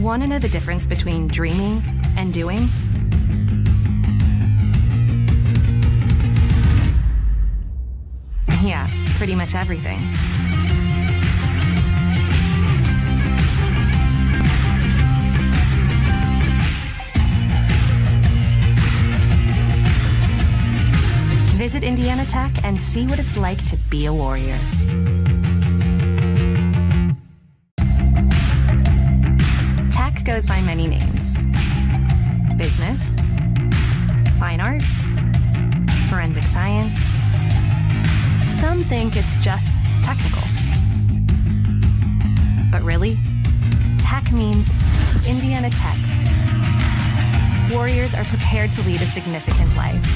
Want to know the difference between dreaming and doing? Yeah, pretty much everything. Visit Indiana Tech and see what it's like to be a warrior. Tech goes by many names. Business, fine art, forensic science. Some think it's just technical. But really, tech means Indiana Tech. Warriors are prepared to lead a significant life.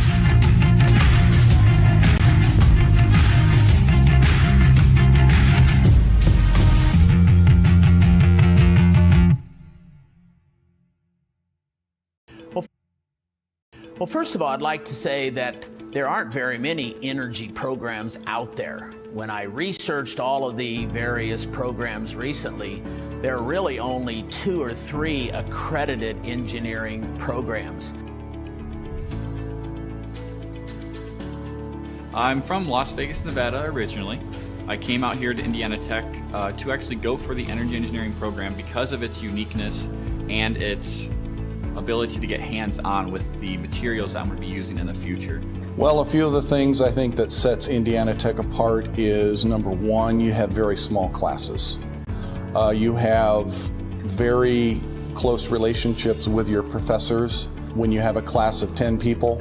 Well, first of all, I'd like to say that there aren't very many energy programs out there. When I researched all of the various programs recently, there are really only 2 or 3 accredited engineering programs. I'm from Las Vegas, Nevada originally. I came out here to Indiana Tech to actually go for the energy engineering program because of its uniqueness and its ability to get hands-on with the materials I'm going to be using in the future. Well, a few of the things I think that sets Indiana Tech apart is, number one, you have very small classes. You have very close relationships with your professors. When you have a class of 10 people,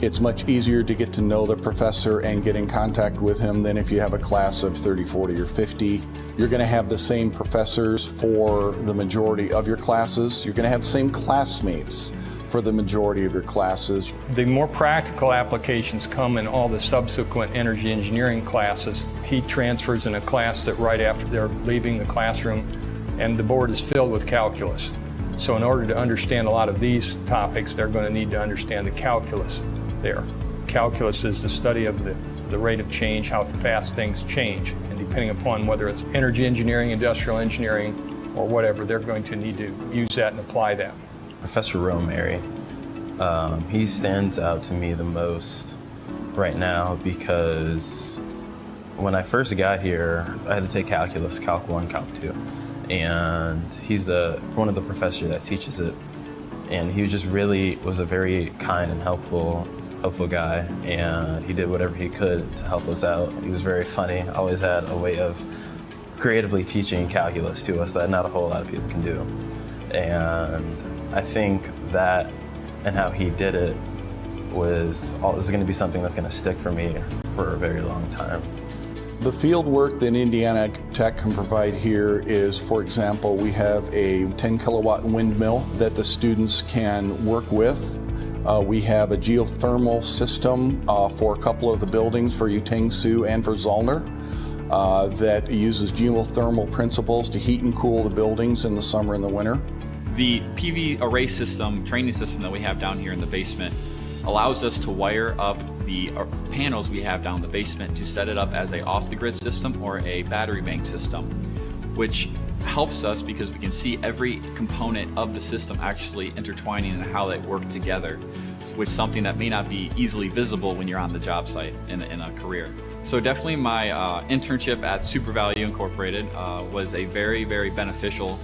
it's much easier to get to know the professor and get in contact with him than if you have a class of 30, 40, or 50. You're going to have the same professors for the majority of your classes. You're going to have the same classmates for the majority of your classes. The more practical applications come in all the subsequent energy engineering classes. Heat transfers in a class that right after they're leaving the classroom, and the board is filled with calculus. So in order to understand a lot of these topics, they're going to need to understand the calculus there. Calculus is the study of the rate of change, how fast things change. And depending upon whether it's energy engineering, industrial engineering, or whatever, they're going to need to use that and apply that. Professor Romary, he stands out to me the most right now because when I first got here, I had to take calculus, Calc 1, Calc 2. And he's one of the professors that teaches it. And he just really was a very kind and helpful guy, and he did whatever he could to help us out. He was very funny, always had a way of creatively teaching calculus to us that not a whole lot of people can do. And I think that and how he did it is going to be something that's going to stick for me for a very long time. The field work that Indiana Tech can provide here is, for example, we have a 10 kilowatt windmill that the students can work with. We have a geothermal system for a couple of the buildings for Utang-Sioux and for Zollner that uses geothermal principles to heat and cool the buildings in the summer and the winter. The PV array system, training system that we have down here in the basement allows us to wire up the panels we have down in the basement to set it up as a off-the-grid system or a battery bank system, which helps us because we can see every component of the system actually intertwining and how they work together, which is something that may not be easily visible when you're on the job site in a career. So definitely my internship at SuperValue Incorporated was a very, very beneficial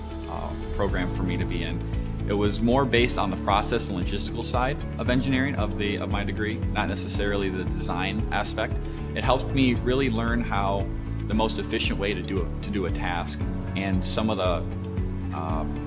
program for me to be in. It was more based on the process and logistical side of engineering of my degree, not necessarily the design aspect. It helped me really learn how the most efficient way to do a task and some of the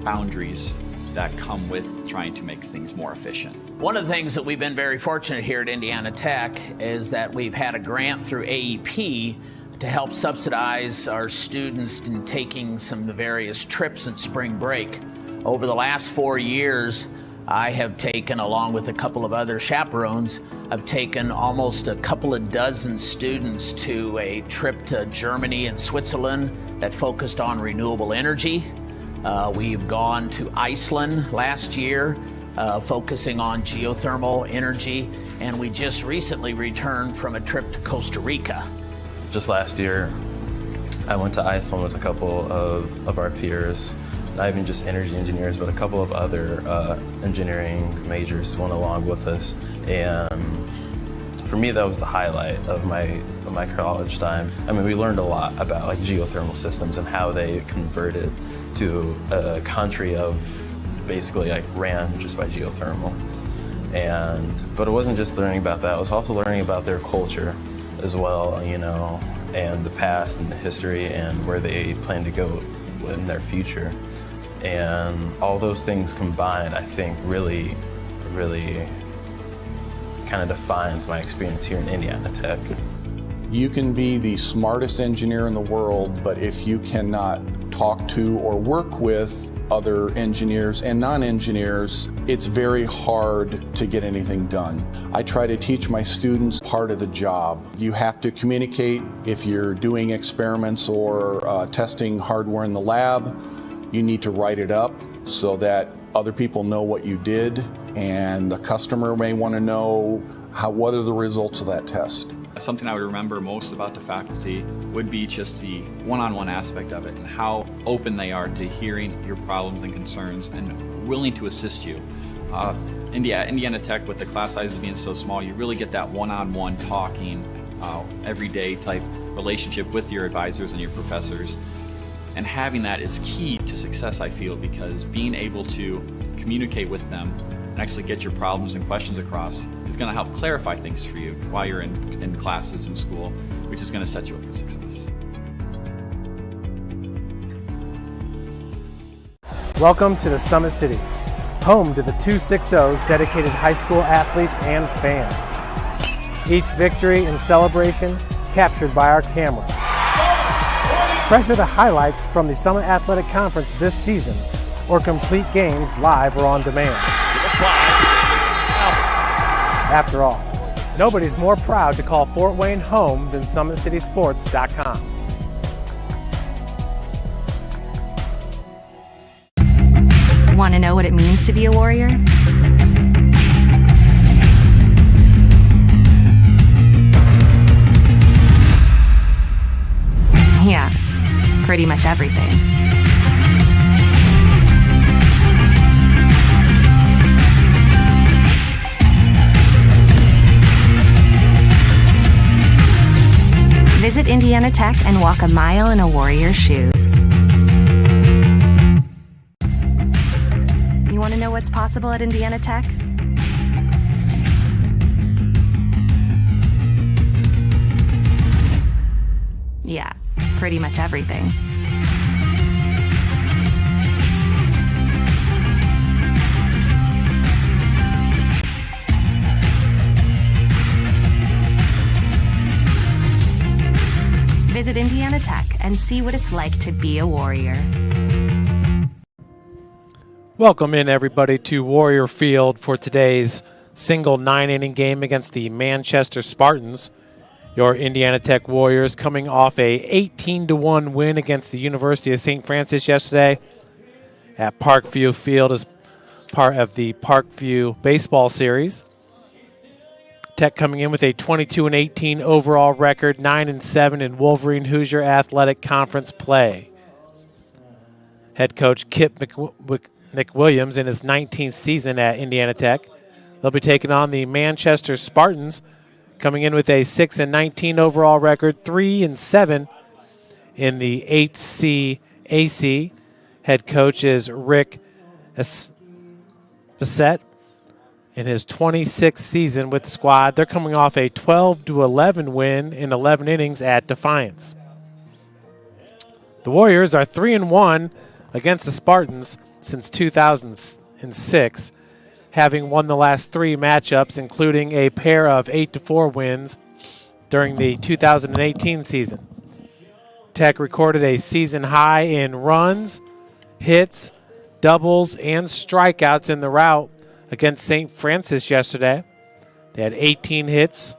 boundaries that come with trying to make things more efficient. One of the things that we've been very fortunate here at Indiana Tech is that we've had a grant through AEP to help subsidize our students in taking some of the various trips in spring break. Over the last 4 years, I have taken, along with a couple of other chaperones, I've taken almost a couple of dozen students to a trip to Germany and Switzerland that focused on renewable energy. We've gone to Iceland last year, focusing on geothermal energy, and we just recently returned from a trip to Costa Rica. Just last year, I went to Iceland with a couple of our peers, not even just energy engineers, but a couple of other engineering majors went along with us. And for me, that was the highlight of my college time. I mean, we learned a lot about like geothermal systems and how they converted to a country of basically like ran just by geothermal. But it wasn't just learning about that, it was also learning about their culture as well, you know, and the past and the history and where they plan to go in their future. And all those things combined, I think, really kind of defines my experience here in Indiana Tech. You can be the smartest engineer in the world, but if you cannot talk to or work with other engineers and non-engineers, it's very hard to get anything done. I try to teach my students part of the job. You have to communicate if you're doing experiments or testing hardware in the lab. You need to write it up so that other people know what you did, and the customer may want to know what are the results of that test. Something I would remember most about the faculty would be just the one-on-one aspect of it and how open they are to hearing your problems and concerns and willing to assist you. Indiana Tech, with the class sizes being so small, you really get that one-on-one talking, everyday type relationship with your advisors and your professors. And having that is key to success, I feel, because being able to communicate with them and actually get your problems and questions across is going to help clarify things for you while you're in classes in school, which is going to set you up for success. Welcome to the Summit City, home to the 260's dedicated high school athletes and fans. Each victory and celebration captured by our cameras. Treasure the highlights from the Summit Athletic Conference this season, or complete games live or on demand. After all, nobody's more proud to call Fort Wayne home than SummitCitySports.com. Want to know what it means to be a warrior? Yeah, pretty much everything. Visit Indiana Tech and walk a mile in a warrior's shoes. You want to know what's possible at Indiana Tech? Yeah, pretty much everything. Visit Indiana Tech and see what it's like to be a warrior. Welcome in, everybody, to Warrior Field for today's single 9-inning game against the Manchester Spartans. Your Indiana Tech Warriors coming off a 18-1 win against the University of St. Francis yesterday at Parkview Field as part of the Parkview Baseball Series. Tech coming in with a 22-18 overall record, 9-7 in Wolverine Hoosier Athletic Conference play. Head coach Kip McWilliams in his 19th season at Indiana Tech. They'll be taking on the Manchester Spartans, coming in with a 6-19 overall record, 3-7 in the HCAC. Head coach is Rick Bissett. In his 26th season with the squad, they're coming off a 12-11 win in 11 innings at Defiance. The Warriors are 3-1 against the Spartans since 2006, having won the last 3 matchups, including a pair of 8-4 wins during the 2018 season. Tech recorded a season high in runs, hits, doubles, and strikeouts in the rout against St. Francis yesterday. They had 20 hits,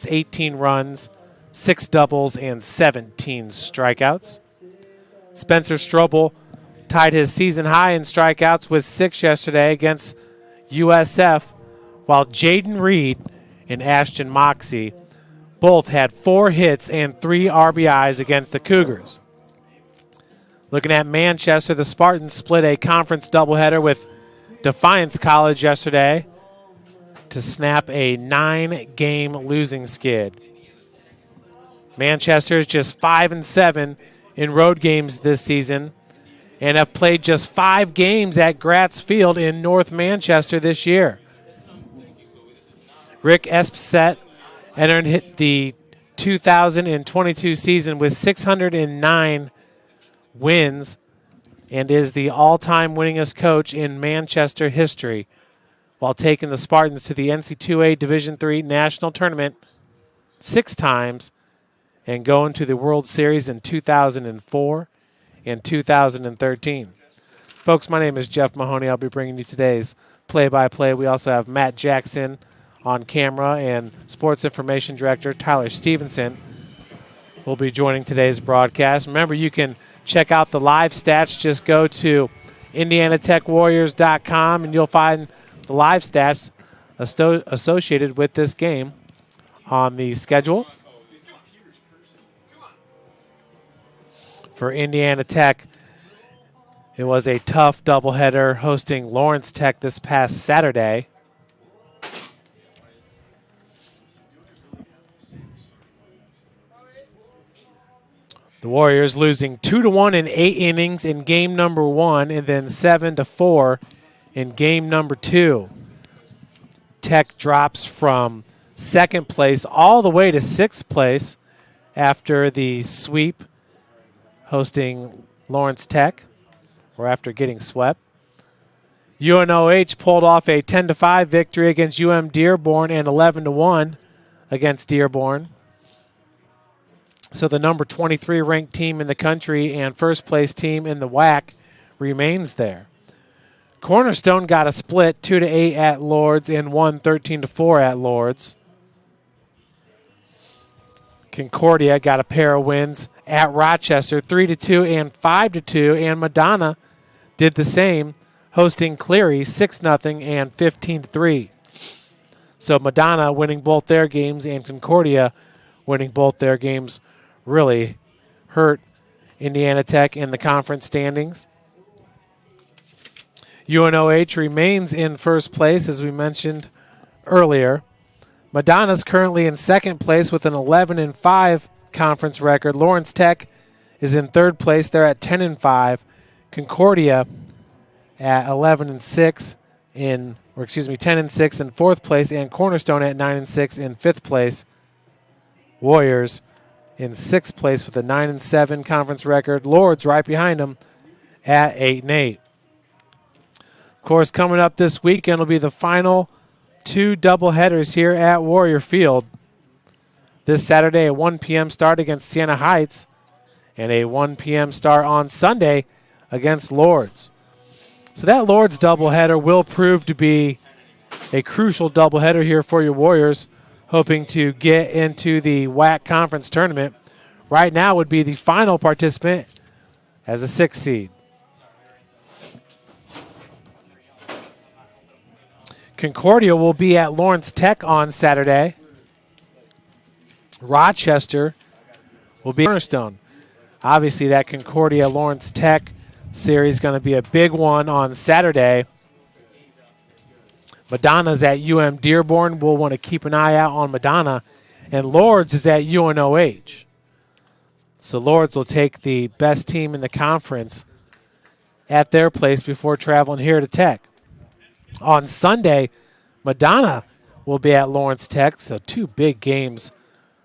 18 runs, 6 doubles, and 17 strikeouts. Spencer Strobel tied his season high in strikeouts with 6 yesterday against USF, while Jaden Reed and Ashton Moxie both had 4 hits and 3 RBIs against the Cougars. Looking at Manchester, the Spartans split a conference doubleheader with Defiance College yesterday to snap a 9-game losing skid. Manchester is just 5-7 in road games this season and have played just 5 games at Gratz Field in North Manchester this year. Rick Espset entered the 2022 season with 609 wins and is the all-time winningest coach in Manchester history, while taking the Spartans to the NC2A Division III National Tournament 6 times and going to the World Series in 2004 and 2013. Folks, my name is Jeff Mahoney. I'll be bringing you today's play-by-play. We also have Matt Jackson on camera, and Sports Information Director Tyler Stevenson will be joining today's broadcast. Remember, you can check out the live stats. Just go to IndianaTechWarriors.com, and you'll find the live stats associated with this game on the schedule. For Indiana Tech, it was a tough doubleheader hosting Lawrence Tech this past Saturday. The Warriors losing 2-1 in 8 innings in game number 1 and then 7-4 in game number 2. Tech drops from 2nd place all the way to 6th place after the sweep hosting Lawrence Tech, or after getting swept. UNOH pulled off a 10-5 victory against UM Dearborn and 11-1 against Dearborn. So the number 23 ranked team in the country and first place team in the WAC remains there. Cornerstone got a split 2-8 at Lourdes and won 13-4 at Lourdes. Concordia got a pair of wins at Rochester 3-2 and 5-2, and Madonna did the same, hosting Cleary 6-0 and 15-3. So Madonna winning both their games and Concordia winning both their games really hurt Indiana Tech in the conference standings. UNOH remains in first place, as we mentioned earlier. Madonna's currently in 2nd place with an 11-5 conference record. Lawrence Tech is in 3rd place. They're at 10-5. Concordia at 10-6 in 4th place, and Cornerstone at 9-6 in 5th place. Warriors in 6th place with a 9-7 conference record. Lourdes right behind them at 8-8. Of course, coming up this weekend will be the final 2 doubleheaders here at Warrior Field. This Saturday, a 1 p.m. start against Siena Heights, and a 1 p.m. start on Sunday against Lourdes. So that Lourdes doubleheader will prove to be a crucial doubleheader here for your Warriors, hoping to get into the WAC conference tournament. Right now would be the final participant as a 6th seed. Concordia will be at Lawrence Tech on Saturday. Rochester will be Cornerstone. Obviously, that Concordia-Lawrence Tech series is going to be a big one on Saturday. Madonna's at UM Dearborn. We'll want to keep an eye out on Madonna. And Lourdes is at UNOH. So Lourdes will take the best team in the conference at their place before traveling here to Tech. On Sunday, Madonna will be at Lawrence Tech. So 2 big games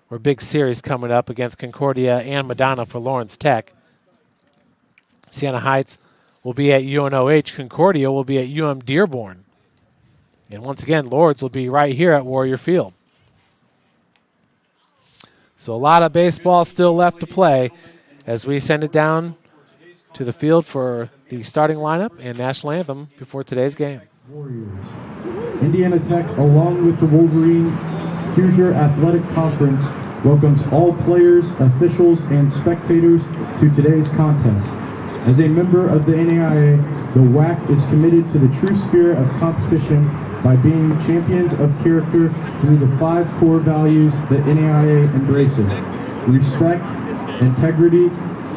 or big series coming up against Concordia and Madonna for Lawrence Tech. Siena Heights will be at UNOH. Concordia will be at UM Dearborn. And once again, Lourdes will be right here at Warrior Field. So a lot of baseball still left to play as we send it down to the field for the starting lineup and national anthem before today's game. Warriors. Indiana Tech, along with the Wolverines, Hoosier Athletic Conference, welcomes all players, officials, and spectators to today's contest. As a member of the NAIA, the WAC is committed to the true spirit of competition by being champions of character through the 5 core values that NAIA embraces: respect, integrity,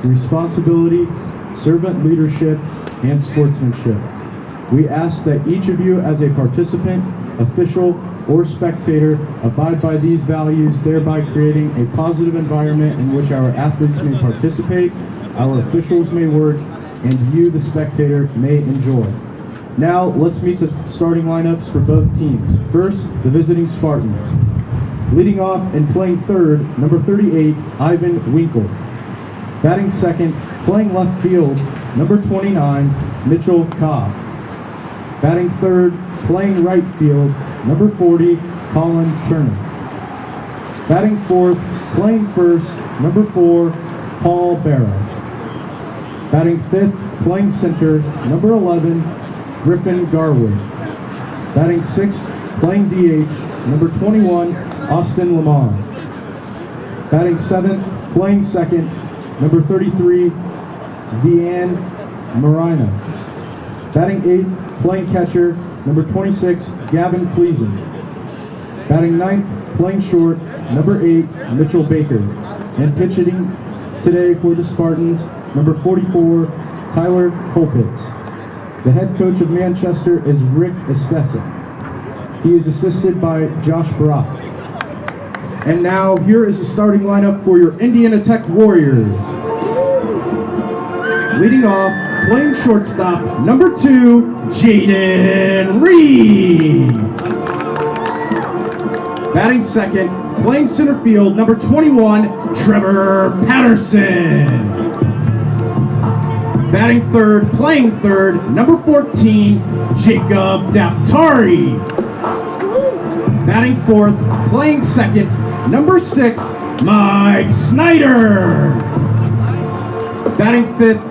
responsibility, servant leadership, and sportsmanship. We ask that each of you as a participant, official, or spectator abide by these values, thereby creating a positive environment in which our athletes may participate, our officials may work, and you, the spectator, may enjoy. Now, let's meet the starting lineups for both teams. First, the visiting Spartans. Leading off and playing third, number 38, Ivan Winkle. Batting second, playing left field, number 29, Mitchell Cobb. Batting third, playing right field, number 40, Colin Turner. Batting fourth, playing first, number 4, Paul Barrow. Batting fifth, playing center, number 11, Griffin Garwood. Batting sixth, playing DH, number 21, Austin Lamont. Batting seventh, playing second, number 33, Deanne Marina. Batting eighth, playing catcher, number 26, Gavin Cleason. Batting ninth, playing short, number 8, Mitchell Baker. And pitching today for the Spartans, number 44, Tyler Colpitz. The head coach of Manchester is Rick Espesa. He is assisted by Josh Barak. And now, here is the starting lineup for your Indiana Tech Warriors. Leading off, playing shortstop, number 2, Jaden Reed. Batting second, playing center field, number 21, Trevor Patterson. Batting third, playing third, number 14, Jacob Daftari. Batting fourth, playing second, number 6, Mike Snyder. Batting fifth,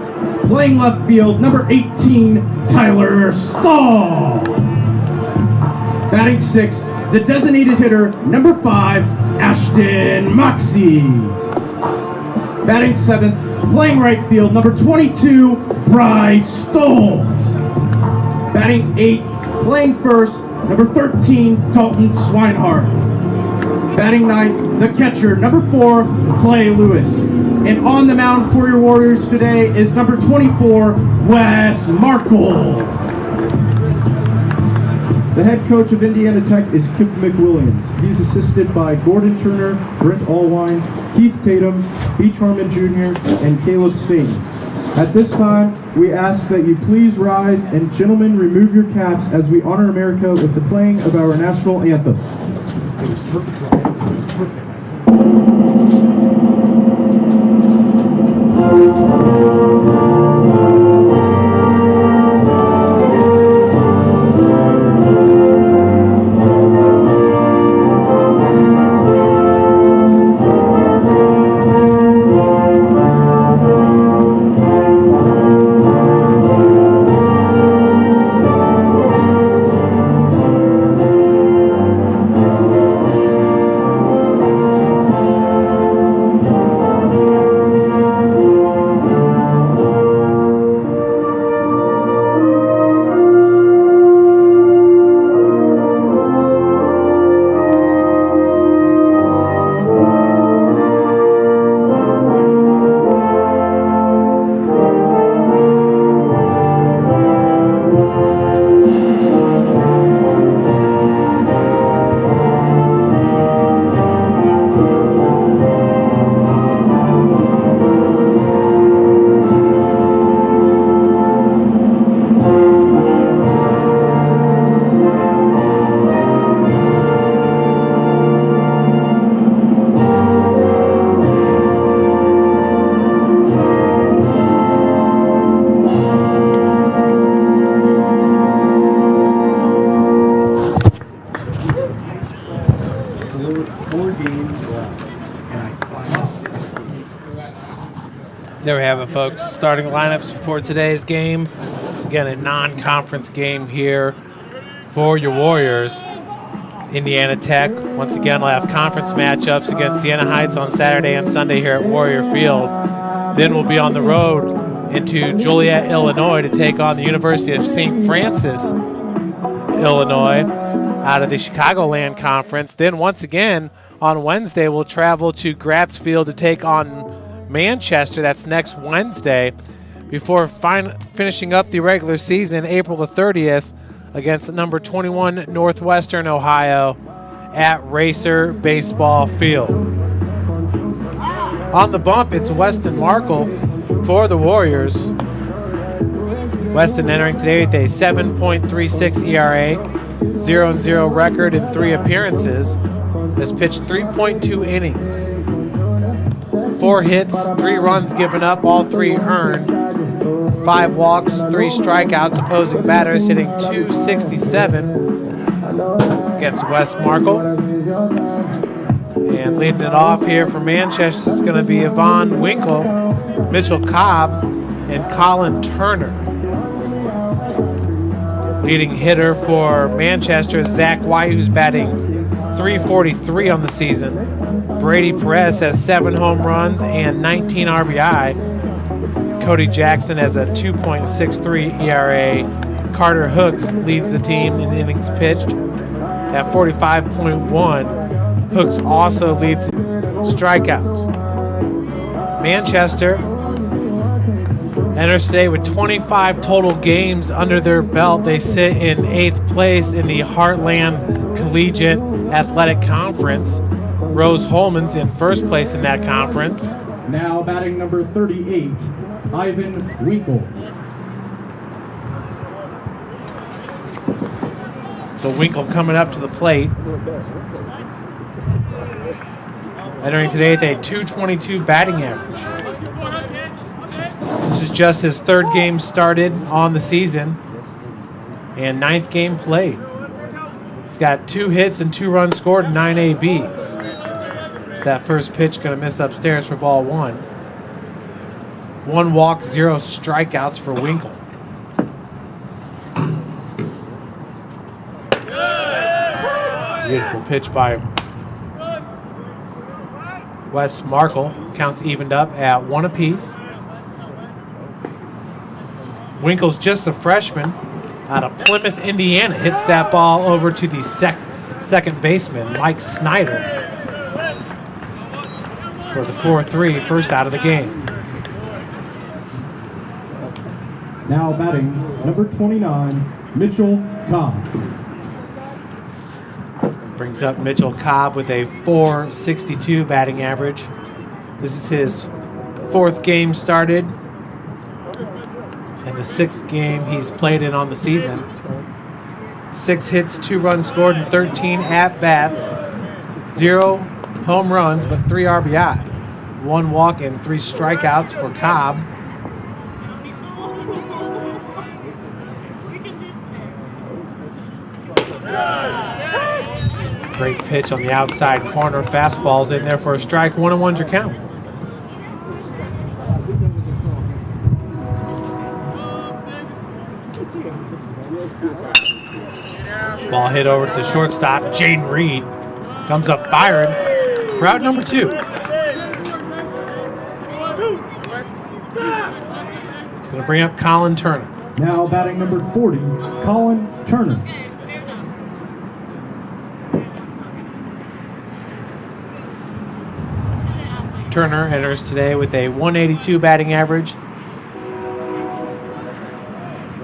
playing left field, number 18, Tyler Stahl. Batting sixth, the designated hitter, number 5, Ashton Moxie. Batting seventh, playing right field, number 22, Bryce Stoltz. Batting eighth, playing first, number 13, Dalton Swinehart. Batting ninth, the catcher, number 4, Clay Lewis. And on the mound for your Warriors today is number 24, Wes Markle. The head coach of Indiana Tech is Kip McWilliams. He's assisted by Gordon Turner, Brent Allwine, Keith Tatum, Beach Harmon Jr., and Caleb Staten. At this time, we ask that you please rise and gentlemen remove your caps as we honor America with the playing of our national anthem. It was perfect, Ryan. It was perfect. There we have it, folks. Starting lineups for today's game. It's again a non-conference game here for your Warriors. Indiana Tech, once again, will have conference matchups against Siena Heights on Saturday and Sunday here at Warrior Field. Then we'll be on the road into Joliet, Illinois to take on the University of St. Francis, Illinois, out of the Chicagoland Conference. Then once again, on Wednesday, we'll travel to Gratz Field to take on Manchester. That's next Wednesday. before finishing up the regular season April the 30th against number 21 Northwestern Ohio at Racer Baseball Field. On the bump, it's Weston Markle for the Warriors. Weston entering today with a 7.36 ERA, 0-0 record in 3 appearances. Has pitched 3.2 innings. 4 hits, 3 runs given up, all 3 earned. 5 walks, 3 strikeouts. Opposing batters hitting .267 against Wes Markle. And leading it off here for Manchester is going to be Yvonne Winkle, Mitchell Cobb, and Colin Turner. Leading hitter for Manchester is Zach White, who's batting .343 on the season. Brady Perez has 7 home runs and 19 RBI. Cody Jackson has a 2.63 ERA. Carter Hooks leads the team in innings pitched at 45.1. Hooks also leads strikeouts. Manchester enters today with 25 total games under their belt. They sit in 8th place in the Heartland Collegiate Athletic Conference. Rose Holman's in 1st place in that conference. Now batting number 38, Ivan Winkle. So Winkle coming up to the plate. Entering today with a .222 batting average. This is just his 3rd game started on the season and 9th game played. He's got 2 hits and 2 runs scored and 9 ABs. It's that first pitch going to miss upstairs for ball 1. 1 walk, 0 strikeouts for Winkle. Beautiful pitch by Wes Markle. Counts evened up at 1 apiece. Winkle's just a freshman out of Plymouth, Indiana. Hits that ball over to the second baseman, Mike Snyder, for the 4-3, first out of the game. Now batting number 29, Mitchell Cobb. Brings up Mitchell Cobb with a .462 batting average. This is his 4th game started and the 6th game he's played in on the season. 6 hits, 2 runs scored, and 13 at-bats. 0 home runs, but 3 RBI. 1 walk and 3 strikeouts for Cobb. Great pitch on the outside corner. Fastball's in there for a strike. 1-1's your count. Ball hit over to the shortstop. Jaden Reed comes up firing for out number 2. It's going to bring up Colin Turner. Now batting number 40, Colin Turner. Turner enters today with a .182 batting average.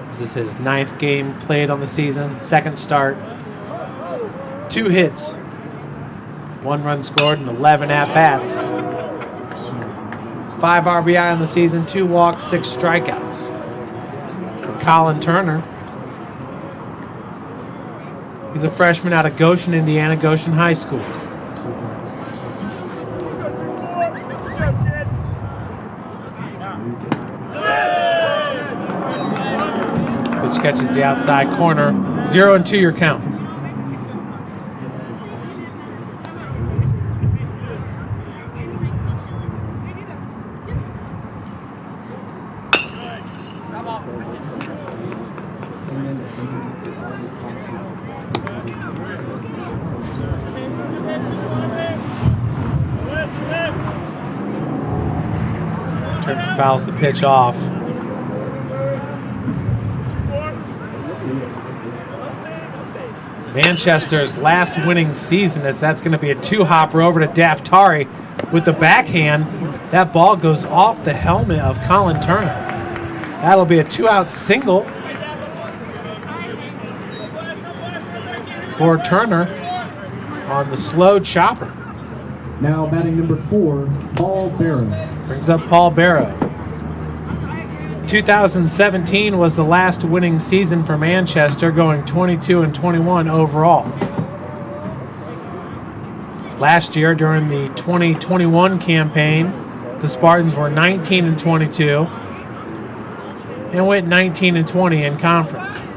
This is his 9th game played on the season, 2nd start. 2 hits, 1 run scored, and 11 at-bats. 5 RBI on the season, 2 walks, 6 strikeouts. For Colin Turner, he's a freshman out of Goshen, Indiana, Goshen High School. Pitch catches the outside corner. 0-2 your count. Turner fouls the pitch off. Manchester's last winning season, as that's going to be a 2-hopper over to Daftari with the backhand. That ball goes off the helmet of Colin Turner. That'll be a 2-out single for Turner on the slow chopper. Now batting number 4, Paul Barrow. Brings up Paul Barrow. 2017 was the last winning season for Manchester, going 22-21 overall. Last year, during the 2021 campaign, the Spartans were 19-22 and went 19-20 in conference.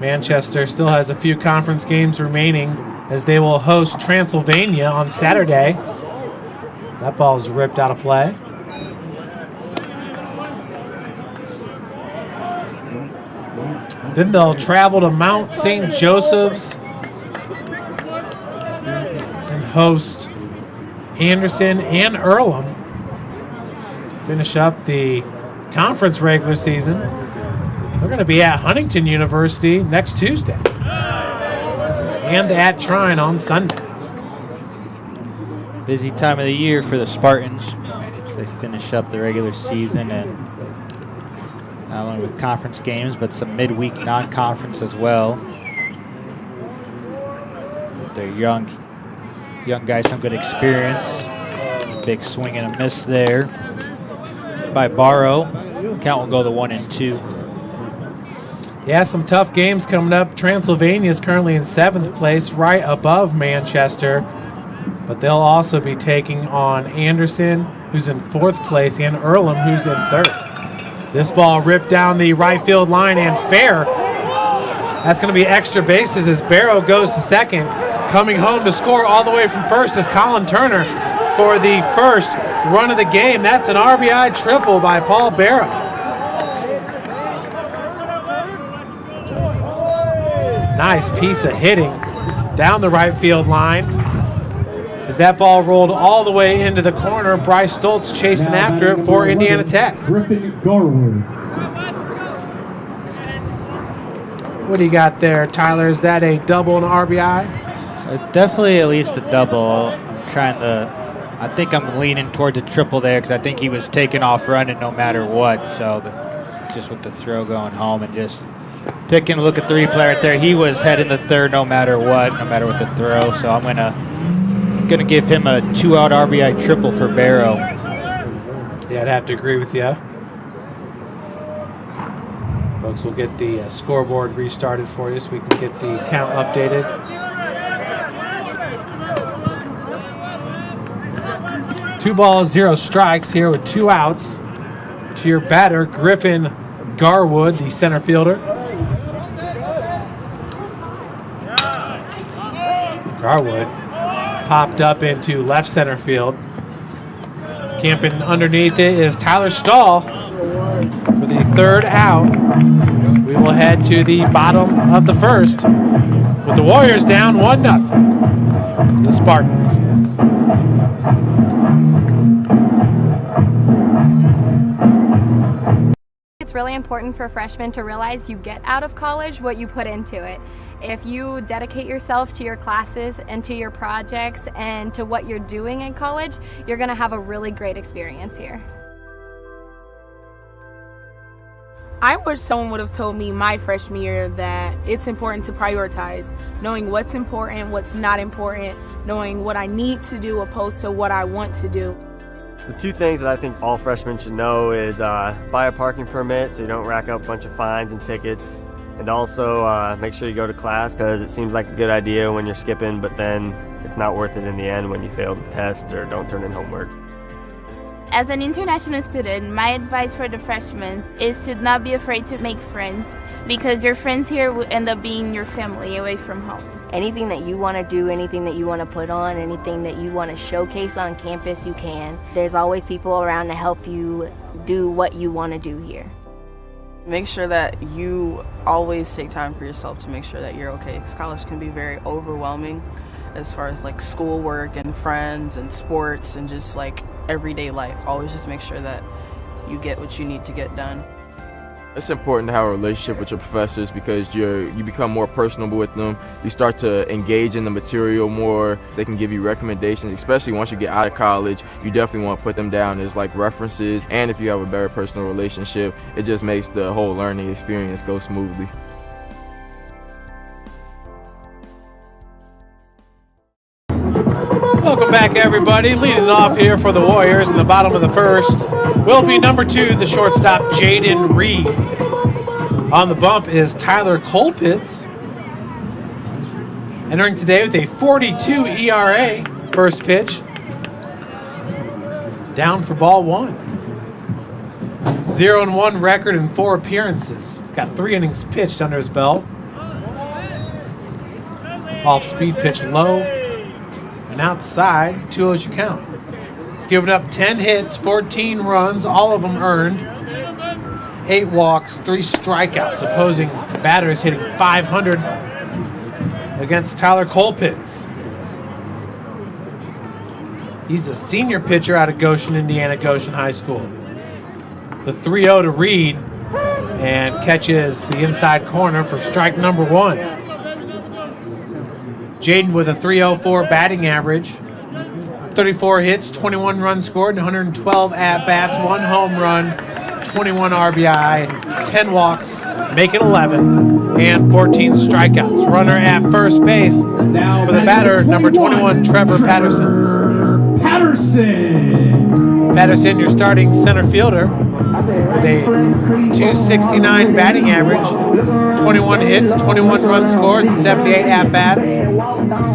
Manchester still has a few conference games remaining as they will host Transylvania on Saturday. That ball is ripped out of play. Then they'll travel to Mount St. Joseph's and host Anderson and Earlham. Finish up the conference regular season. They're going to be at Huntington University next Tuesday and at Trine on Sunday. Busy time of the year for the Spartans as they finish up the regular season, and not only with conference games but some midweek non-conference as well. With their young guys, some good experience. Big swing and a miss there by Barrow. Count will go to 1-2. Yeah, some tough games coming up. Transylvania is currently in 7th place, right above Manchester. But they'll also be taking on Anderson, who's in 4th place, and Earlham, who's in 3rd. This ball ripped down the right field line and fair. That's going to be extra bases as Barrow goes to 2nd. Coming home to score all the way from 1st is Colin Turner for the first run of the game. That's an RBI triple by Paul Barrow. Nice piece of hitting down the right field line. As that ball rolled all the way into the corner, Bryce Stoltz chasing after it for Indiana Tech. Griffin Garwood. What do you got there, Tyler? Is that a double and RBI? Definitely at least a double. I think I'm leaning towards a triple there because I think he was taking off running no matter what. So just with the throw going home and just taking a look at the replay right there, he was heading the 3rd no matter what the throw. So I'm gonna give him a 2-out RBI triple for Barrow. Yeah, I'd have to agree with you. Folks, we'll get the scoreboard restarted for you so we can get the count updated. Two balls, 0 strikes here with 2 outs. To your batter, Griffin Garwood, the center fielder. Garwood popped up into left center field. Camping underneath it is Tyler Stahl for the 3rd out. We will head to the bottom of the 1st with the Warriors down 1-0 to the Spartans. It's really important for freshmen to realize you get out of college what you put into it. If you dedicate yourself to your classes and to your projects and to what you're doing in college, you're going to have a really great experience here. I wish someone would have told me my freshman year that it's important to prioritize, knowing what's important, what's not important, knowing what I need to do opposed to what I want to do. The 2 things that I think all freshmen should know is buy a parking permit so you don't rack up a bunch of fines and tickets. And also make sure you go to class because it seems like a good idea when you're skipping, but then it's not worth it in the end when you fail the test or don't turn in homework. As an international student, my advice for the freshmen is to not be afraid to make friends because your friends here will end up being your family away from home. Anything that you want to do, anything that you want to put on, anything that you want to showcase on campus, you can. There's always people around to help you do what you want to do here. Make sure that you always take time for yourself to make sure that you're okay, because college can be very overwhelming as far as like schoolwork and friends and sports and just like everyday life. Always just make sure that you get what you need to get done. It's important to have a relationship with your professors because you become more personable with them. You start to engage in the material more. They can give you recommendations, especially once you get out of college. You definitely want to put them down as like references. And if you have a better personal relationship, it just makes the whole learning experience go smoothly. Welcome back, everybody. Leading off here for the Warriors in the bottom of the first will be number 2, the shortstop, Jaden Reed. On the bump is Tyler Colpitz, entering today with a 42 ERA. First pitch, down for ball 1. 0-1 record in 4 appearances. He's got 3 innings pitched under his belt. Off-speed pitch low. And outside, 2-0 your count. He's given up 10 hits, 14 runs, all of them earned. 8 walks, 3 strikeouts. Opposing batters hitting .500 against Tyler Colpitz. He's a senior pitcher out of Goshen, Indiana, Goshen High School. The 3-0 to Reed and catches the inside corner for strike number 1. Jaden with a .304 batting average, 34 hits, 21 runs scored, 112 at-bats, 1 home run, 21 RBI, 10 walks, make it 11, and 14 strikeouts. Runner at first base for the batter, number 21, Trevor Patterson. Patterson, your starting center fielder, with a .269 batting average, 21 hits, 21 runs scored, 78 at-bats,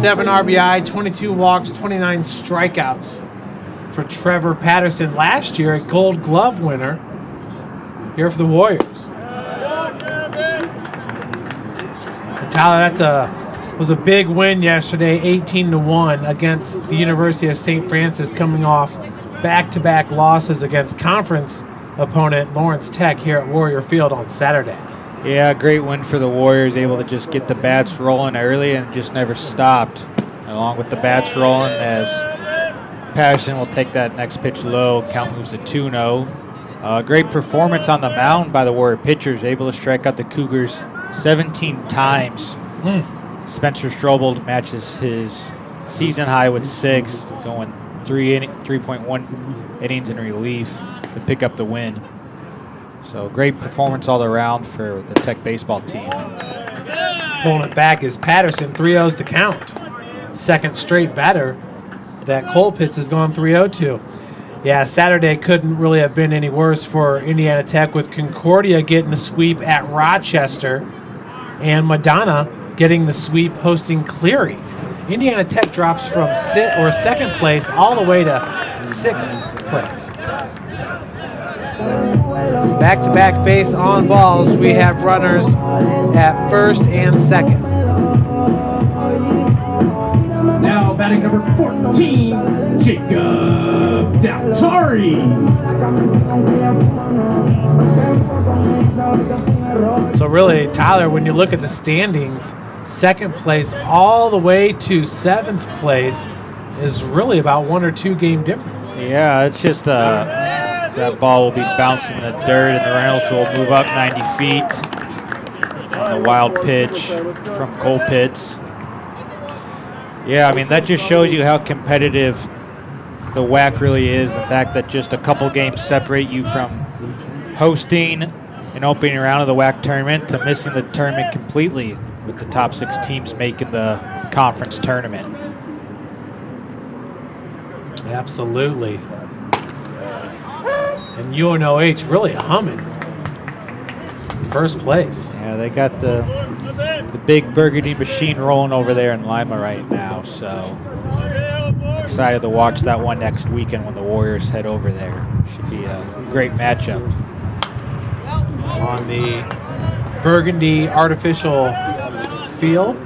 7 RBI, 22 walks, 29 strikeouts for Trevor Patterson. Last year, a Gold Glove winner here for the Warriors. And Tyler, was a big win yesterday, 18-1 against the University of St. Francis, coming off back-to-back losses against conference opponent Lawrence Tech here at Warrior Field on Saturday. Yeah, great win for the Warriors, able to just get the bats rolling early and just never stopped. Along with the bats rolling, as Patterson will take that next pitch low, count moves to 2-0. Great performance on the mound by the Warrior pitchers, able to strike out the Cougars 17 times. Spencer Strobel matches his season high with 6, going 3.1 innings in relief to pick up the win. So great performance all around for the Tech baseball team. Pulling it back is Patterson, 3-0's the count. Second straight batter that Colpitz has gone 3-0 to. Yeah, Saturday couldn't really have been any worse for Indiana Tech, with Concordia getting the sweep at Rochester and Madonna getting the sweep hosting Cleary. Indiana Tech drops from second place all the way to 6th place. Back-to-back base on balls. We have runners at first and second. Now batting number 14, Jacob Daftari. So really, Tyler, when you look at the standings, second place all the way to 7th place is really about 1 or 2 game difference. Yeah, it's just that ball will be bouncing the dirt, and the Reynolds will move up 90 feet on a wild pitch from Colpitz. Yeah, I mean, that just shows you how competitive the WAC really is. The fact that just a couple games separate you from hosting an opening round of the WAC tournament to missing the tournament completely, with the top 6 teams making the conference tournament. Absolutely. And UNOH really humming. First place. Yeah, they got the big burgundy machine rolling over there in Lima right now, so excited to watch that one next weekend when the Warriors head over there. Should be a great matchup. On the burgundy artificial field,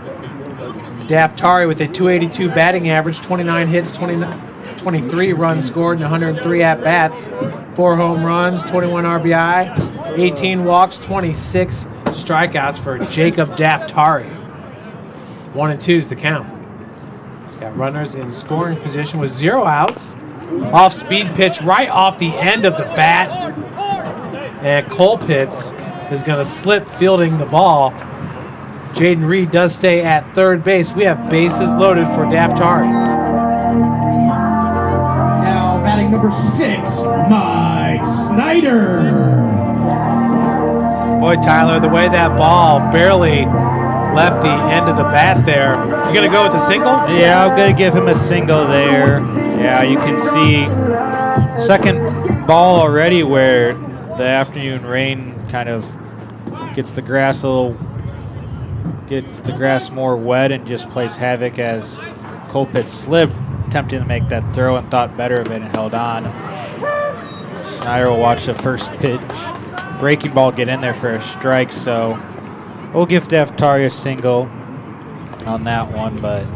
Daftari with a .282 batting average, 29 hits, 23 runs scored, and 103 at-bats, 4 home runs, 21 RBI, 18 walks, 26 strikeouts for Jacob Daftari. 1 and 2's the count. He's got runners in scoring position with 0 outs. Off-speed pitch right off the end of the bat. And Colpitz is going to slip fielding the ball. Jaden Reed does stay at third base. We have bases loaded for Daftari. Now batting number 6, Mike Snyder. Boy, Tyler, the way that ball barely left the end of the bat there. You going to go with the single? Yeah, I'm going to give him a single there. Yeah, you can see second ball already where the afternoon rain kind of gets the grass more wet and just plays havoc as Colpitt slipped, attempting to make that throw and thought better of it and held on. Snyder will watch the first pitch. Breaking ball get in there for a strike, so we'll give Daftari a single on that one, but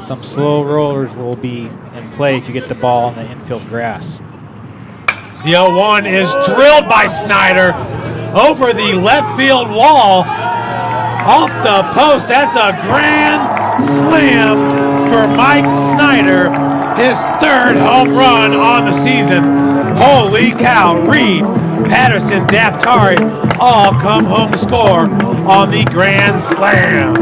some slow rollers will be in play if you get the ball on the infield grass. The 0-1 is drilled by Snyder over the left field wall, off the post. That's a grand slam for Mike Snyder, his third home run on the season. Holy cow, Reed, Patterson, Daftari all come home to score on the grand slam.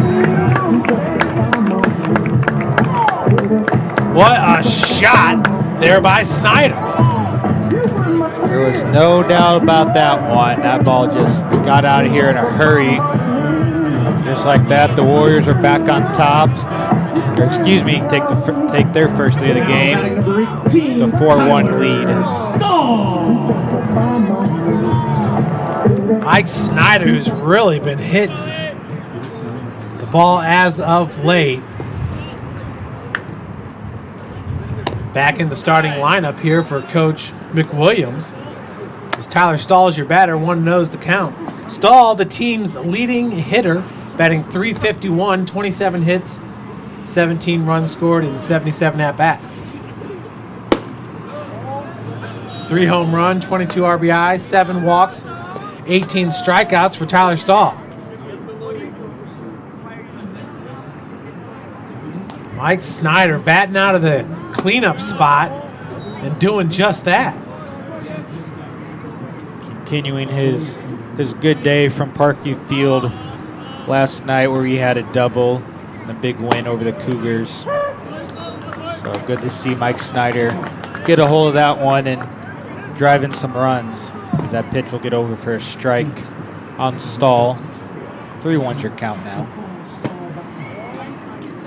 What a shot there by Snyder. There was no doubt about that one. That ball just got out of here in a hurry. Just like that, the Warriors are back on top. Or excuse me, take their first lead of the game. The 4-1 lead. Mike Snyder, who's really been hitting the ball as of late. Back in the starting lineup here for Coach McWilliams. As Tyler Stahl is your batter, one knows the count. Stahl, the team's leading hitter, batting .351, 27 hits, 17 runs scored, and 77 at-bats. 3 home run, 22 RBIs, 7 walks, 18 strikeouts for Tyler Stahl. Mike Snyder batting out of the cleanup spot and doing just that. Continuing his good day from Parkview Field last night where he had a double and a big win over the Cougars. So good to see Mike Snyder get a hold of that one and drive in some runs, as that pitch will get over for a strike on Stahl. 3-1's your count now.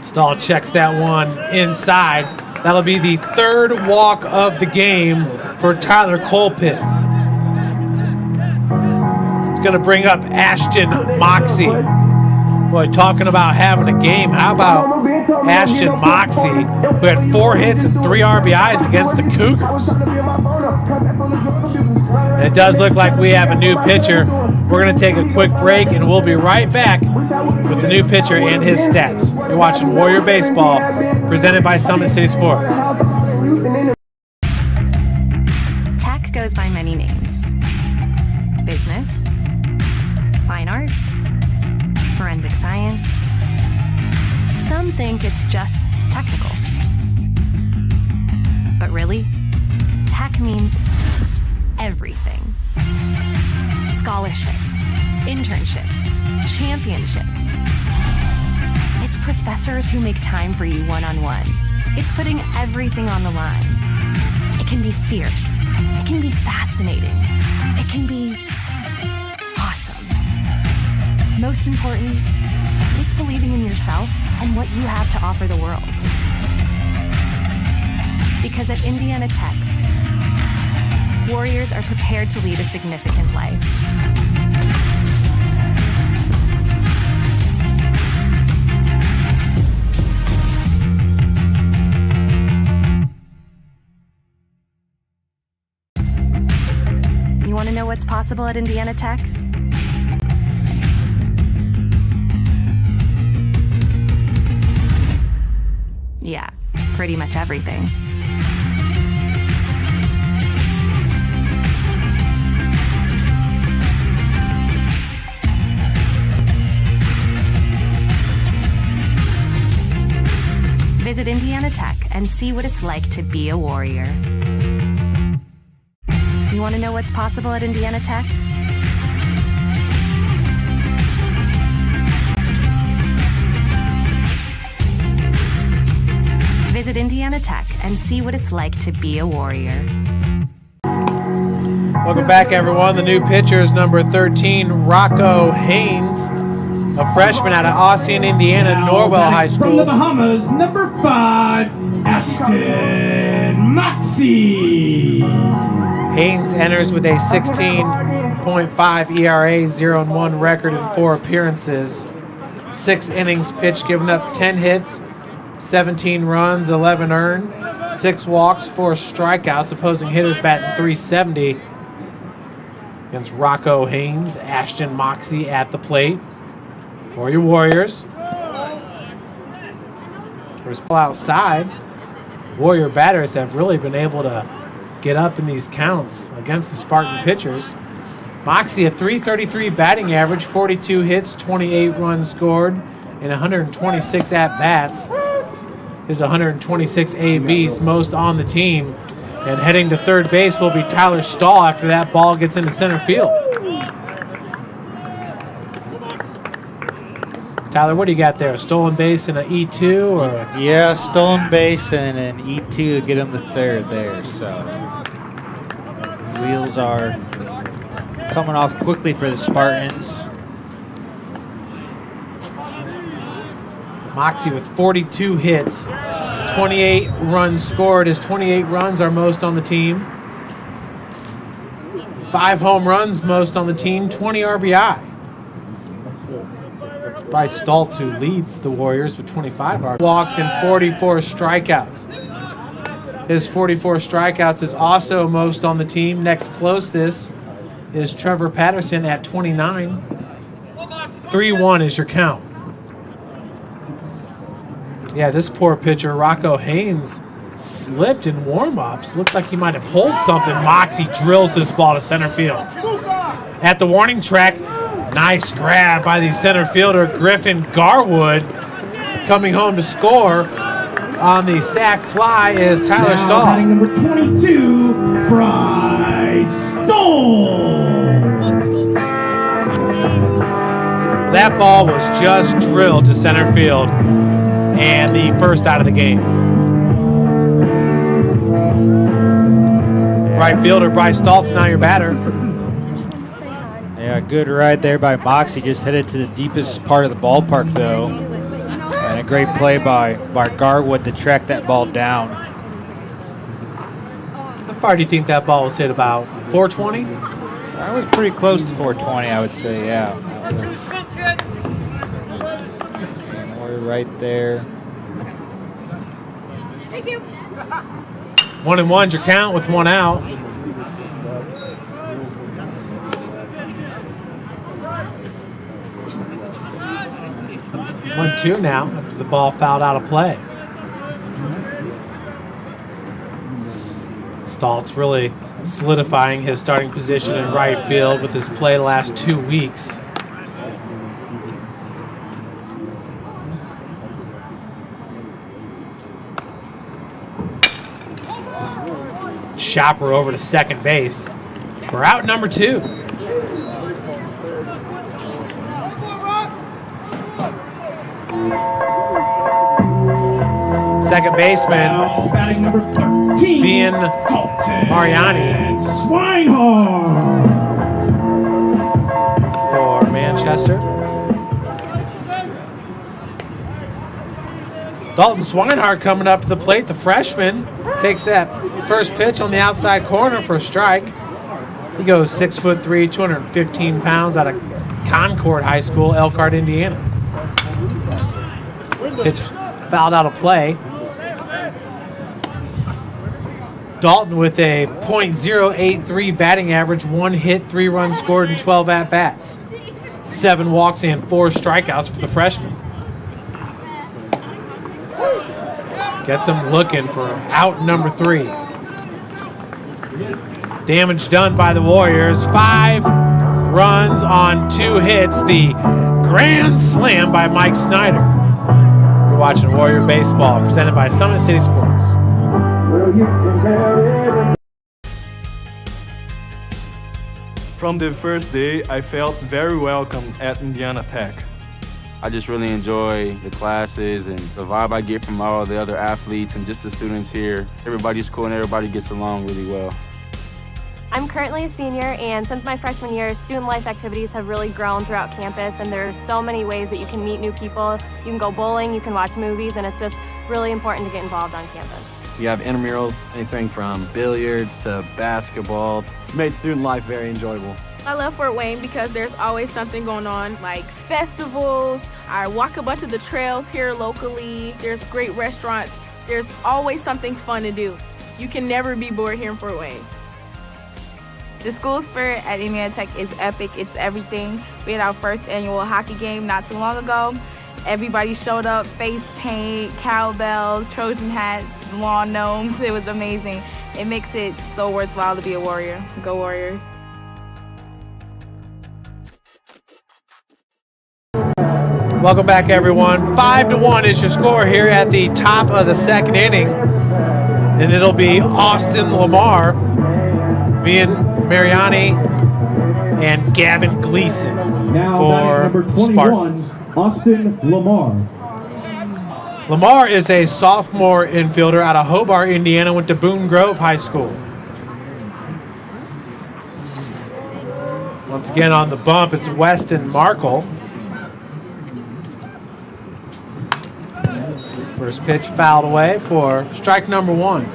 Stahl checks that one inside. That'll be the third walk of the game for Tyler Colpitts. It's going to bring up Ashton Moxie. Boy, talking about having a game. How about Ashton Moxie, who had 4 hits and 3 RBIs against the Cougars? And it does look like we have a new pitcher. We're going to take a quick break, and we'll be right back with the new pitcher and his stats. You're watching Warrior Baseball, presented by Summit City Sports. Tech goes by many names. Business, fine art, forensic science. Some think it's just technical. But really, tech means everything. Scholarships, internships, championships. It's professors who make time for you one-on-one. It's putting everything on the line. It can be fierce. It can be fascinating. It can be awesome. Most important, it's believing in yourself and what you have to offer the world. Because at Indiana Tech, Warriors are prepared to lead a significant life. You want to know what's possible at Indiana Tech? Yeah, pretty much everything. Visit Indiana Tech and see what it's like to be a Warrior. You want to know what's possible at Indiana Tech? Visit Indiana Tech and see what it's like to be a Warrior. Welcome back, everyone. The new pitcher is number 13, Rocco Haynes, a freshman out of Ossian, Indiana, Norwell High School. From the Bahamas, number 5, Ashton Moxie. Haynes enters with a 16.5 ERA, 0-1 record in 4 appearances. 6 innings pitched, giving up 10 hits, 17 runs, 11 earned, 6 walks, 4 strikeouts. Opposing hitters batting .370. Against Rocco Haynes, Ashton Moxie at the plate for your Warriors. First ball outside. Warrior batters have really been able to get up in these counts against the Spartan pitchers. Moxie, a .333 batting average, 42 hits, 28 runs scored, and 126 at-bats. His 126 ABs, most on the team. And heading to third base will be Tyler Stahl after that ball gets into center field. Tyler, what do you got there? A stolen base and an E2? Or? Yeah, stolen base and an E2 to get him to third there. So wheels are coming off quickly for the Spartans. Moxie with 42 hits, 28 runs scored. His 28 runs are most on the team. 5 home runs, most on the team, 20 RBI. Bryce Stoltz, who leads the Warriors with 25 RBI. Walks and 44 strikeouts. His 44 strikeouts is also most on the team. Next closest is Trevor Patterson at 29. 3-1 is your count. Yeah, this poor pitcher, Rocco Haynes, slipped in warm-ups. Looks like he might have pulled something. Moxie drills this ball to center field. At the warning track, nice grab by the center fielder, Griffin Garwood. Coming home to score on the sac fly is Tyler Stahl. Batting number 22, Bryce Stahl. That ball was just drilled to center field. And the first out of the game. Right fielder Bryce Stoltz, now your batter. Yeah, good ride there by Moxie. Just headed to the deepest part of the ballpark, though. And a great play by Garwood to track that ball down. How far do you think that ball was hit? About 420? That was pretty close to 420, I would say, yeah. Right there. Thank you. 1-1's your count with 1 out. One, 2 now after the ball fouled out of play. Stoltz really solidifying his starting position in right field with his play the last 2 weeks. Chopper over to second base for out number 2. Second baseman, batting number 13, Vian Mariani Swinehart for Manchester. Dalton Swinehart coming up to the plate. The freshman takes that first pitch on the outside corner for a strike. He goes 6'3", 215 pounds out of Concord High School, Elkhart, Indiana. Pitch fouled out of play. Dalton with a .083 batting average, 1 hit, 3 runs scored, and 12 at-bats. 7 walks and 4 strikeouts for the freshman. Gets him looking for out number 3. Damage done by the Warriors. 5 runs on 2 hits. The grand slam by Mike Snyder. You're watching Warrior Baseball, presented by Summit City Sports. From the first day, I felt very welcome at Indiana Tech. I just really enjoy the classes and the vibe I get from all the other athletes and just the students here. Everybody's cool and everybody gets along really well. I'm currently a senior, and since my freshman year, student life activities have really grown throughout campus, and there's so many ways that you can meet new people. You can go bowling, you can watch movies, and it's just really important to get involved on campus. You have intramurals, anything from billiards to basketball. It's made student life very enjoyable. I love Fort Wayne because there's always something going on, like festivals. I walk a bunch of the trails here locally. There's great restaurants. There's always something fun to do. You can never be bored here in Fort Wayne. The school spirit at Indiana Tech is epic. It's everything. We had our first annual hockey game not too long ago. Everybody showed up, face paint, cowbells, Trojan hats, lawn gnomes. It was amazing. It makes it so worthwhile to be a Warrior. Go Warriors. Welcome back, everyone. 5-1 is your score here at the top of the second inning. And it'll be Austin Lamar, Vian Mariani, and Gavin Gleason Now for number 21, Spartans. Austin Lamar. Lamar is a sophomore infielder out of Hobart, Indiana, went to Boone Grove High School. Once again on the bump, it's Weston Markle. First pitch fouled away for strike number one.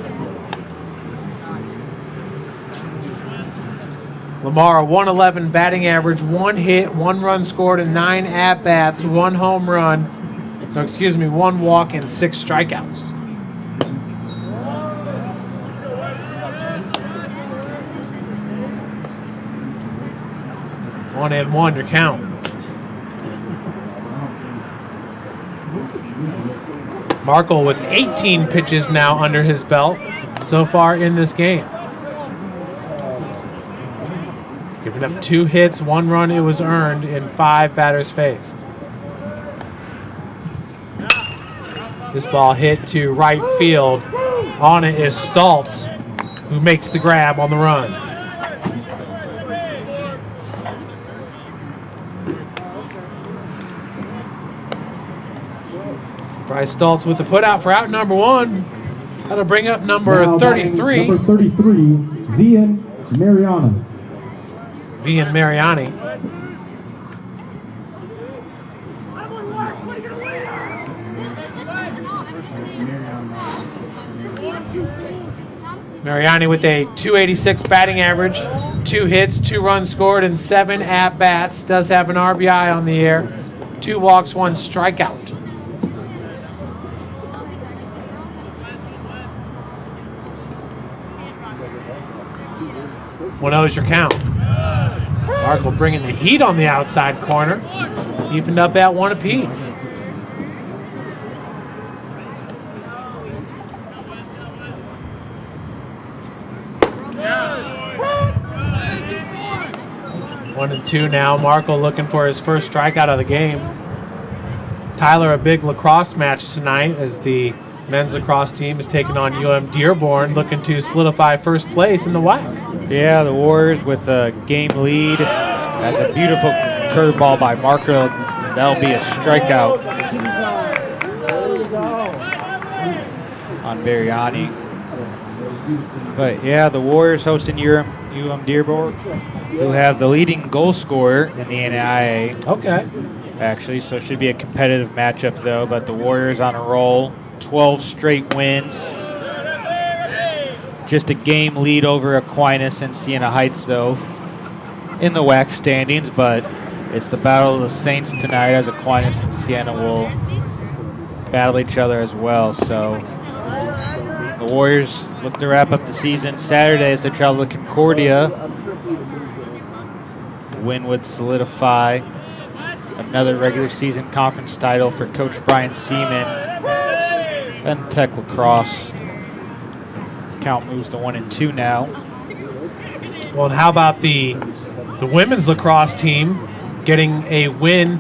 Lamar, 111 batting average, 1 hit, 1 run scored, and 9 at-bats, 1 home run, 1 walk, and 6 strikeouts. One and one, your count. Markle with 18 pitches now under his belt so far in this game. He's given up 2 hits, 1 run it was earned in 5 batters faced. This ball hit to right field. On it is Stoltz, who makes the grab on the run. Bryce Stoltz with the putout for out number 1. That'll bring up number 33. Number 33, Vian Mariani. Vian Mariani. Mariani with a .286 batting average, 2 hits, 2 runs scored, and 7 at-bats. Does have an RBI on the air, 2 walks, 1 strikeout. 1-0 is your count. Markle bringing the heat on the outside corner. Evened up at 1 apiece. One and two now. Markle looking for his first strikeout of the game. Tyler, a big lacrosse match tonight as the men's lacrosse team is taking on UM Dearborn, looking to solidify first place in the WAC. Yeah, the Warriors with a game lead. That's a beautiful curveball by Markle. That'll be a strikeout on Mariani. But yeah, the Warriors hosting UM Dearborn, who have the leading goal scorer in the NAIA. Okay. Actually, so it should be a competitive matchup though. But the Warriors on a roll, 12 straight wins. Just a game lead over Aquinas and Siena Heights, though, in the WAC standings. But it's the battle of the Saints tonight, as Aquinas and Siena will battle each other as well. So the Warriors look to wrap up the season Saturday as they travel to Concordia. The win would solidify another regular season conference title for Coach Brian Seaman and Tech Lacrosse. Count moves to 1 and 2 now. Well, and how about the women's lacrosse team getting a win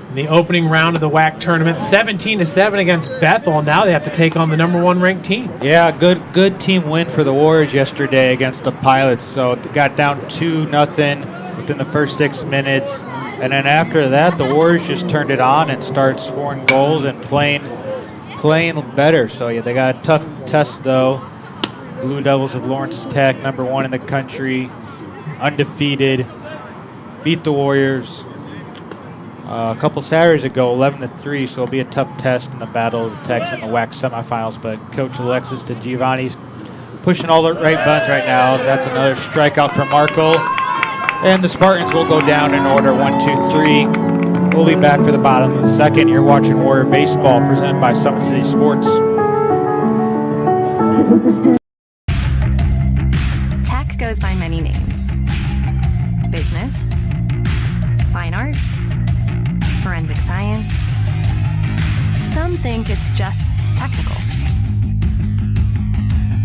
in the opening round of the WAC tournament, 17-7 against Bethel. Now they have to take on the number 1 ranked team. Yeah, good team win for the Warriors yesterday against the Pilots. So they got down 2-0 within the first 6 minutes. And then after that, the Warriors just turned it on and started scoring goals and playing better. So yeah, they got a tough test though. Blue Devils of Lawrence Tech, #1 in the country, undefeated, beat the Warriors a couple Saturdays ago, 11-3. So it'll be a tough test in the Battle of the Techs in the WAC semifinals. But Coach Alexis DeGiovanni's pushing all the right buttons right now. That's another strikeout from Marco. And the Spartans will go down in order 1, 2, 3. We'll be back for the bottom of the second. You're watching Warrior Baseball presented by Summit City Sports. Tech goes by many names. Business, fine art, forensic science. Some think it's just technical.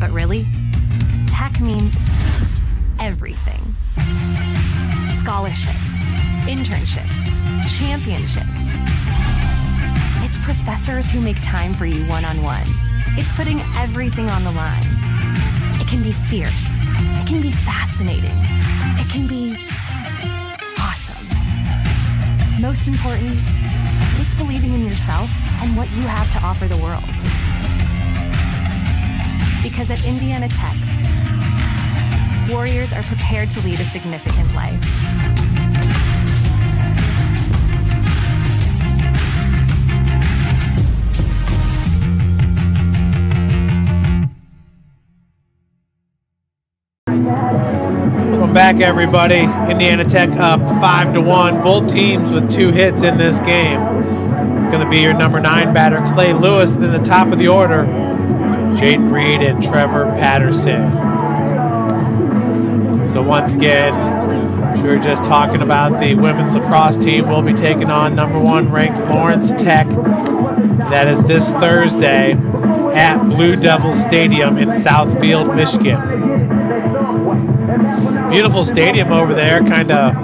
But really, tech means everything. Scholarships, internships, championships. It's professors who make time for you one-on-one. It's putting everything on the line. It can be fierce. It can be fascinating. It can be awesome. Most important, it's believing in yourself and what you have to offer the world. Because at Indiana Tech, Warriors are prepared to lead a significant life. Welcome back, everybody. Indiana Tech up 5-1. Both teams with 2 hits in this game. It's going to be your #9 batter, Clay Lewis. Then the top of the order, Jaden Reed and Trevor Patterson. So once again, we were just talking about the women's lacrosse team. Will be taking on #1 ranked Lawrence Tech. That is this Thursday at Blue Devil Stadium in Southfield, Michigan. Beautiful stadium over there, kind of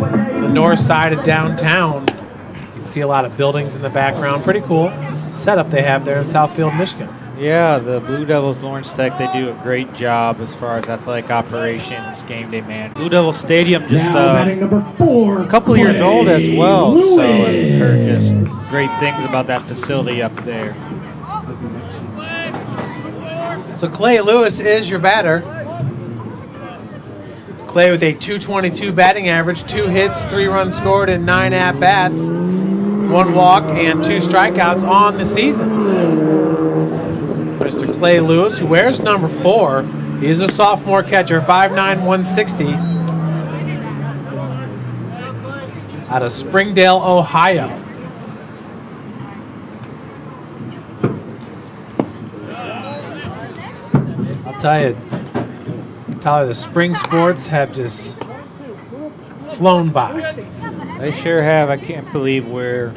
the north side of downtown. You can see a lot of buildings in the background. Pretty cool setup they have there in Southfield, Michigan. Yeah, the Blue Devils Lawrence Tech, they do a great job as far as athletic operations, game day man. Blue Devil Stadium just a couple years old as well, so I've heard just great things about that facility up there. So Clay Lewis is your batter. Clay with a .222 batting average, 2 hits, 3 runs scored, and 9 at-bats, 1 walk, and 2 strikeouts on the season. Mr. Clay Lewis, who wears #4. He's a sophomore catcher, 5'9", 160. Out of Springdale, Ohio. I'll tell you, Tyler, the spring sports have just flown by. They sure have. I can't believe we're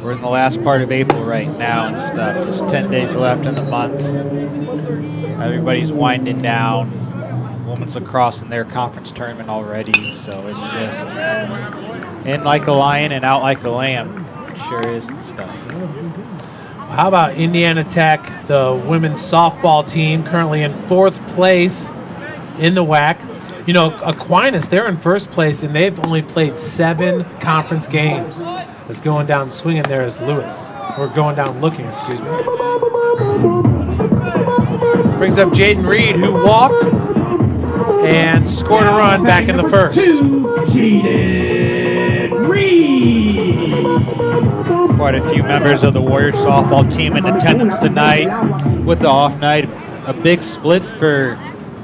in the last part of April right now and stuff. Just 10 days left in the month. Everybody's winding down. Women's lacrosse in their conference tournament already, so it's just in like a lion and out like a lamb. It sure is and stuff. How about Indiana Tech, the women's softball team, currently in 4th place in the WAC. You know, Aquinas, they're in 1st place, and they've only played 7 conference games. It's going down swinging there is Lewis. Or going down looking, excuse me. Brings up Jaden Reed, who walked and scored a run back in the 1st. Jaden Reed. Quite a few members of the Warriors softball team in attendance tonight with the off night. A big split for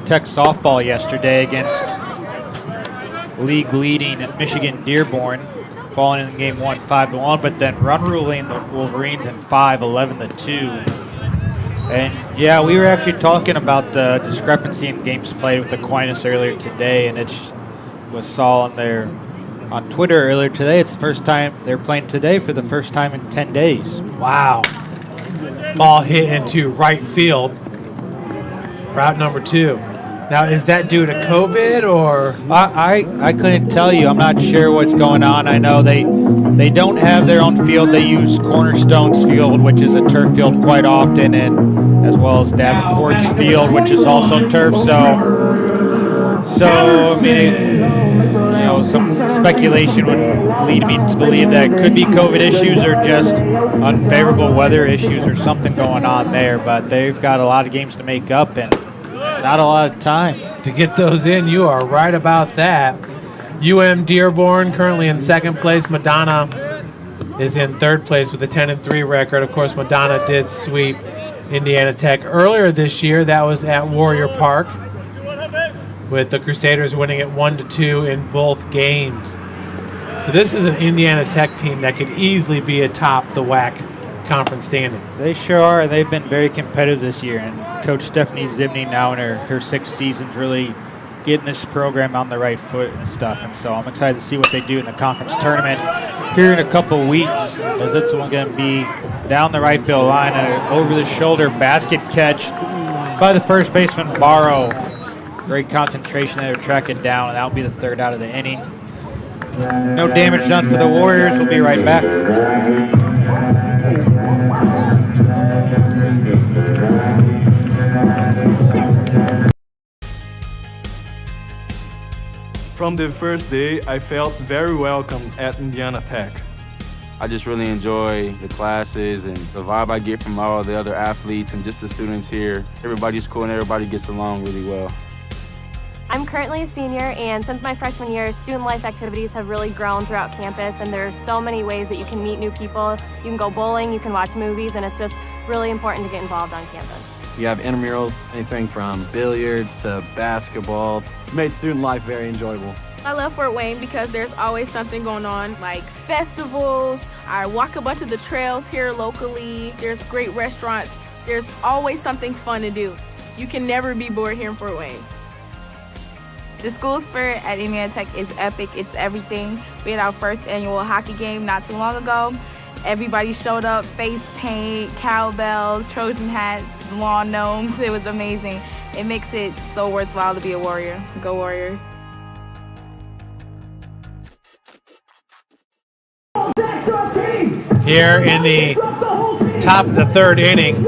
Tech softball yesterday against league-leading Michigan Dearborn, falling in game 1 5-1, but then run ruling the Wolverines in 5 11-2. And yeah, we were actually talking about the discrepancy in games played with Aquinas earlier today, and it was saw on Twitter earlier today. It's the first time they're playing today for the first time in 10 days. Wow. Ball hit into right field. Route #2. Now, is that due to COVID or? I couldn't tell you. I'm not sure what's going on. I know they don't have their own field. They use Cornerstone's field, which is a turf field quite often, and as well as Davenport's field, which is also turf. So I mean, some speculation would lead me to believe that it could be COVID issues or just unfavorable weather issues or something going on there. But they've got a lot of games to make up and not a lot of time to get those in. You are right about that. Dearborn currently in second place. Madonna is in third place with a 10-3 record. Of course, Madonna did sweep Indiana Tech earlier this year. That was at Warrior Park, with the Crusaders winning it 1-2 in both games. So this is an Indiana Tech team that could easily be atop the WAC conference standings. They sure are. They've been very competitive this year, and Coach Stephanie Zibney now in her sixth season really getting this program on the right foot and stuff. And so I'm excited to see what they do in the conference tournament here in a couple weeks, as it's going to be down the right field line, an over-the-shoulder basket catch by the first baseman, Barrow. Great concentration there, track it down, and that'll be the third out of the inning. No damage done for the Warriors. We'll be right back. From the first day, I felt very welcome at Indiana Tech. I just really enjoy the classes and the vibe I get from all the other athletes and just the students here. Everybody's cool and everybody gets along really well. I'm currently a senior, and since my freshman year, student life activities have really grown throughout campus, and there's so many ways that you can meet new people. You can go bowling, you can watch movies, and it's just really important to get involved on campus. We have intramurals, anything from billiards to basketball. It's made student life very enjoyable. I love Fort Wayne because there's always something going on, like festivals. I walk a bunch of the trails here locally. There's great restaurants. There's always something fun to do. You can never be bored here in Fort Wayne. The school spirit at Indiana Tech is epic. It's everything. We had our first annual hockey game not too long ago. Everybody showed up, face paint, cowbells, Trojan hats, lawn gnomes. It was amazing. It makes it so worthwhile to be a Warrior. Go Warriors. Here in the top of the third inning,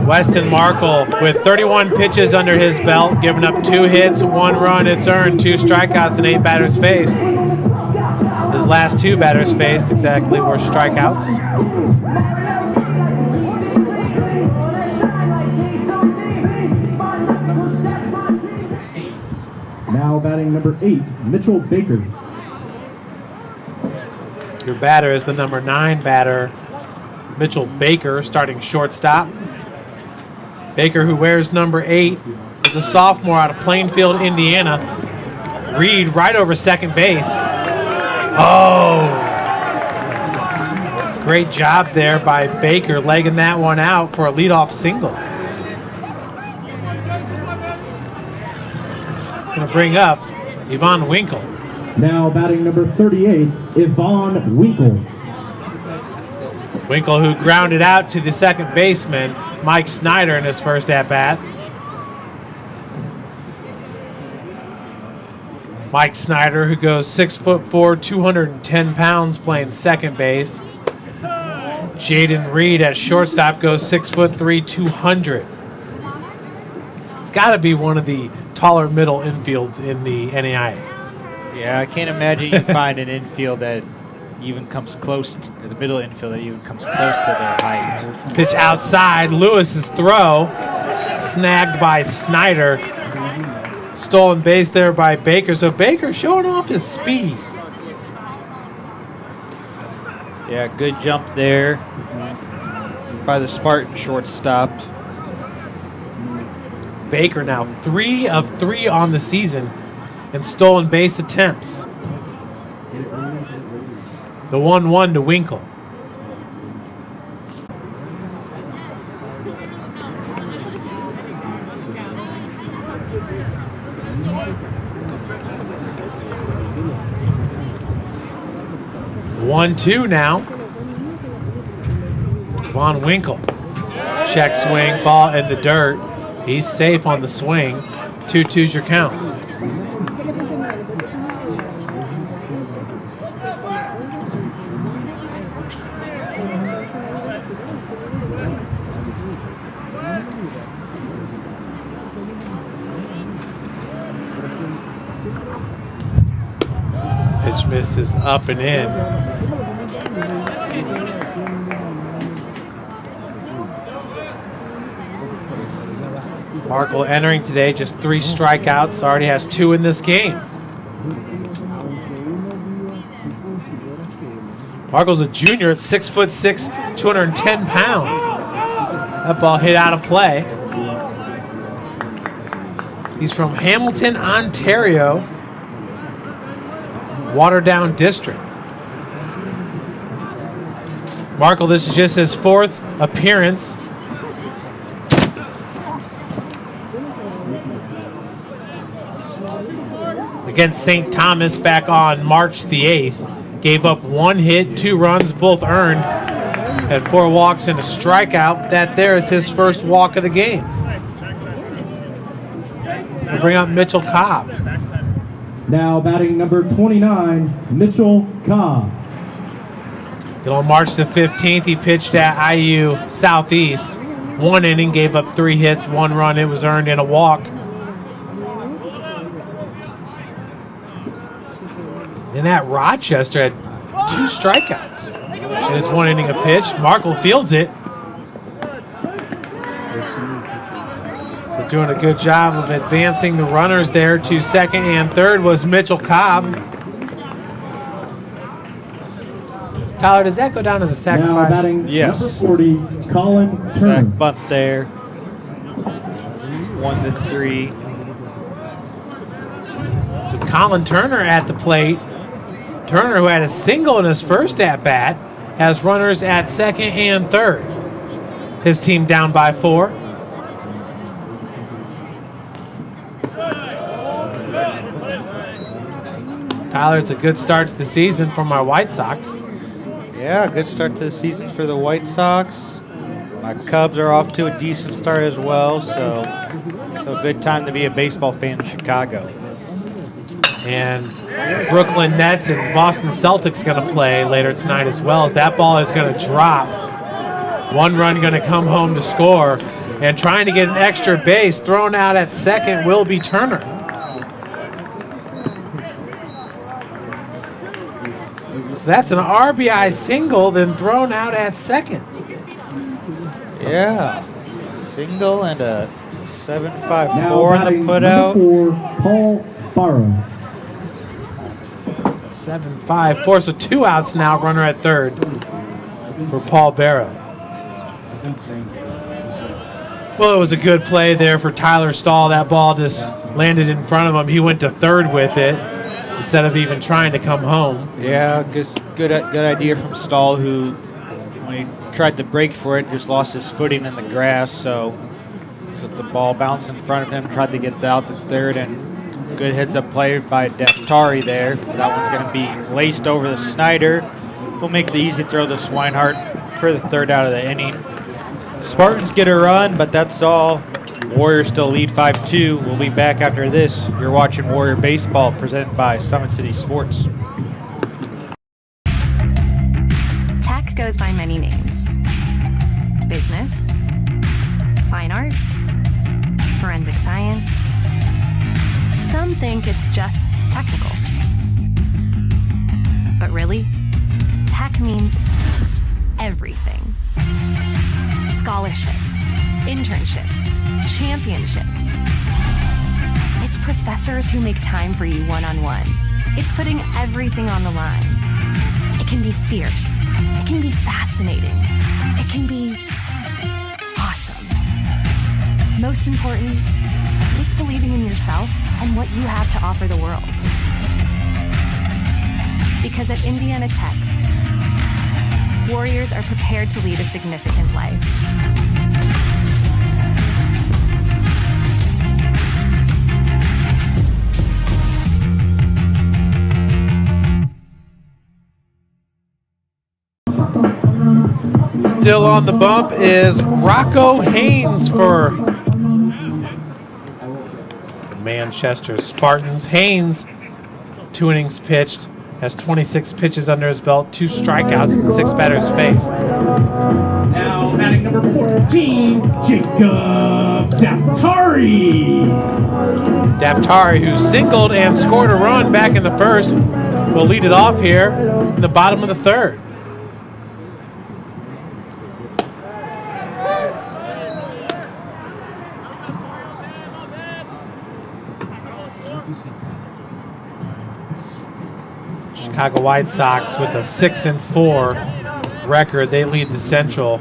Weston Markle with 31 pitches under his belt, giving up 2 hits, 1 run, it's earned, 2 strikeouts, and 8 batters faced. His last 2 batters faced exactly were strikeouts. Now batting number 8, Mitchell Baker. Your batter is the number 9 batter, Mitchell Baker, starting shortstop. Baker, who wears number 8, is a sophomore out of Plainfield, Indiana. Reed right over second base. Oh! Great job there by Baker, legging that one out for a leadoff single. It's going to bring up Yvonne Winkle. Now batting number 38, Yvonne Winkle. Winkle, who grounded out to the second baseman, Mike Snyder, in his first at-bat. Mike Snyder, who goes 6'4", 210 pounds, playing second base. Jaden Reed at shortstop goes 6'3", 200. It's got to be one of the taller middle infields in the NAIA. Yeah, I can't imagine you find an infield that even comes close to the middle infield that even comes close to their height. Pitch outside, Lewis's throw, snagged by Snyder. Stolen base there by Baker. So Baker showing off his speed. Yeah, good jump there by the Spartan shortstop. Baker now 3 of 3 on the season in stolen base attempts. The 1-1 to Winkle. One, 2 now. Von Winkle. Check swing, ball in the dirt. He's safe on the swing. 2-2's your count. pitch misses up and in. Markle entering today, just 3 strikeouts, already has 2 in this game. Markle's a junior at 6'6", 210 pounds. That ball hit out of play. He's from Hamilton, Ontario, Waterdown District. Markle, this is just his 4th appearance. Against St. Thomas back on March the 8th. Gave up 1 hit, 2 runs, both earned. Had 4 walks and a strikeout. That there is his first walk of the game. We'll bring up Mitchell Cobb. Now batting number 29, Mitchell Cobb. On March the 15th, he pitched at IU Southeast. 1 inning, gave up 3 hits, 1 run. It was earned in a walk. And at Rochester had 2 strikeouts in his 1 inning of pitch. Markle fields it. So doing a good job of advancing the runners there to second and third was Mitchell Cobb. Tyler, does that go down as a sacrifice? Now batting number 40, Colin Turner. Sack bunt there. 1-3. So Colin Turner at the plate. Turner, who had a single in his first at-bat, has runners at second and third. His team down by 4. Tyler, it's a good start to the season for my White Sox. Yeah, good start to the season for the White Sox. My Cubs are off to a decent start as well, so good time to be a baseball fan in Chicago. And Brooklyn Nets and Boston Celtics going to play later tonight as well, as that ball is going to drop. 1 run going to come home to score, and trying to get an extra base thrown out at second will be Turner. So that's an RBI single, then thrown out at second. Yeah, single and a 7.54 Now on the putout. Number 4, Paul Barrow. 7-5, so 2 outs now, runner at third for Paul Barrow. Well, it was a good play there for Tyler Stahl. That ball just landed in front of him. He went to third with it instead of even trying to come home. Yeah, good idea from Stahl, who, when he tried to break for it, just lost his footing in the grass. So the ball bounced in front of him, tried to get out to third, and good heads-up play by Daftari there. That one's going to be laced over the Snyder. We'll make the easy throw to Swinehart for the 3rd out of the inning. Spartans get a run, but that's all. Warriors still lead 5-2. We'll be back after this. You're watching Warrior Baseball, presented by Summit City Sports. Tech goes by many names. Business, fine art, forensic science. Some think it's just technical. But really, tech means everything. Scholarships, internships, championships. It's professors who make time for you one-on-one. It's putting everything on the line. It can be fierce. It can be fascinating. It can be awesome. Most important, it's believing in yourself and what you have to offer the world. Because at Indiana Tech, Warriors are prepared to lead a significant life. Still on the bump is Rocco Haynes for the Manchester Spartans. Haynes, 2 innings pitched, has 26 pitches under his belt, 2 strikeouts, and 6 batters faced. Now batting number 14, Jacob Daftari. Daftari, who singled and scored a run back in the first, will lead it off here in the bottom of the third. Chicago White Sox with a 6-4 record. They lead the Central.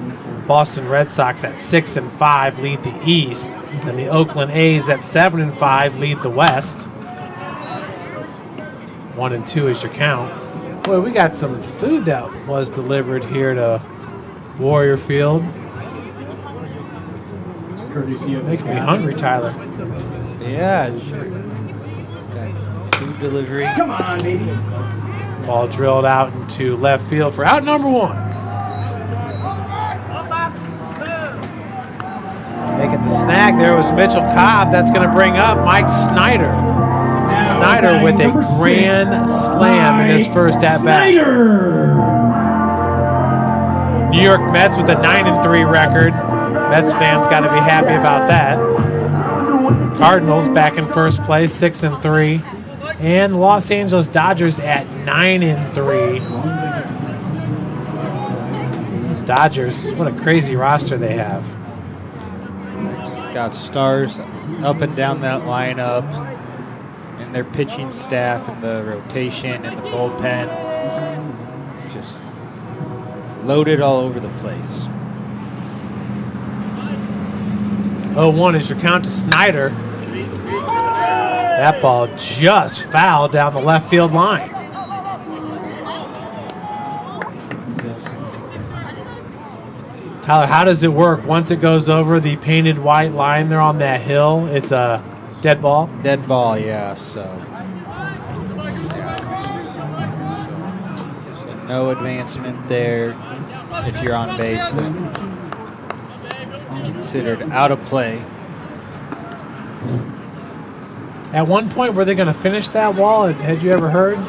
Boston Red Sox at 6-5 lead the East. And the Oakland A's at 7-5 lead the West. 1 and 2 is your count. Boy, we got some food that was delivered here to Warrior Field. Making me hungry, Tyler. Yeah, sure. Got some food delivery. Come on, baby. Ball drilled out into left field for out number 1. Making the snag there was Mitchell Cobb. That's going to bring up Mike Snyder. Snyder with a grand slam in his first at-bat. New York Mets with a 9-3 record. Mets fans got to be happy about that. Cardinals back in first place, 6-3. And the Los Angeles Dodgers at 9-3. Dodgers, what a crazy roster they have. Just got stars up and down that lineup, and their pitching staff, and the rotation, and the bullpen. Just loaded all over the place. 0-1 is your count to Snyder. That ball just fouled down the left field line. Tyler, how does it work? Once it goes over the painted white line there on that hill, it's a dead ball? Dead ball, yeah. So no advancement there. If you're on base, then it's considered out of play. At one point, were they going to finish that wall? Had you ever heard?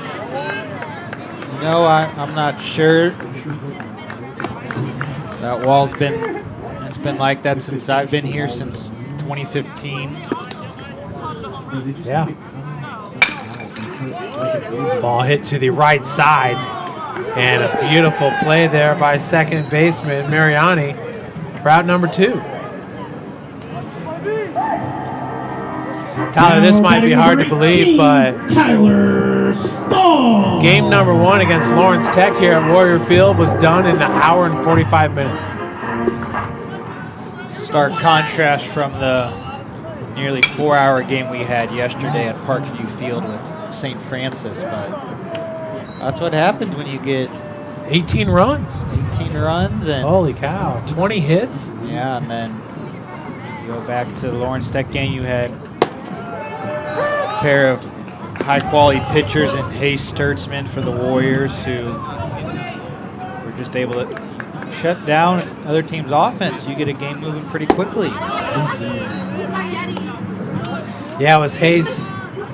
No, I'm not sure. That wall's been like that since I've been here, since 2015. Yeah. Ball hit to the right side. And a beautiful play there by second baseman Mariani for out number 2. Tyler, this might be hard to believe, but Tyler Stahl. Game number 1 against Lawrence Tech here at Warrior Field was done in an hour and 45 minutes. Stark contrast from the nearly 4-hour game we had yesterday at Parkview Field with St. Francis, but that's what happens when you get 18 runs. 18 runs and holy cow, 20 hits. Yeah, and then you go back to the Lawrence Tech game, you had a pair of high-quality pitchers in Hayes Sturtzman for the Warriors who were just able to shut down other teams' offense. You get a game moving pretty quickly. Yeah, it was Hayes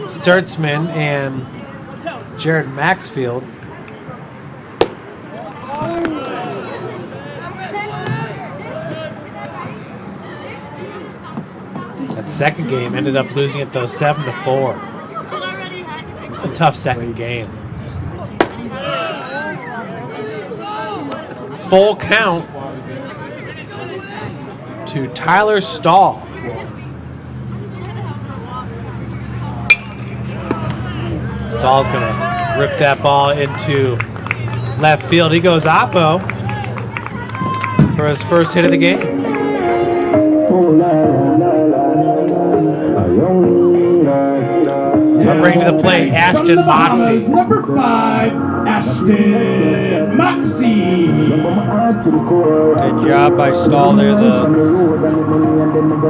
Sturtzman and Jared Maxfield. That second game ended up losing it though 7-4. It was a tough second game. Full count to Tyler Stahl. Stahl's going to rip that ball into left field. He goes oppo for his first hit of the game. We'll bring to the plate Ashton Moxie. Number 5, Ashton Moxie. Good job by Stahl there. The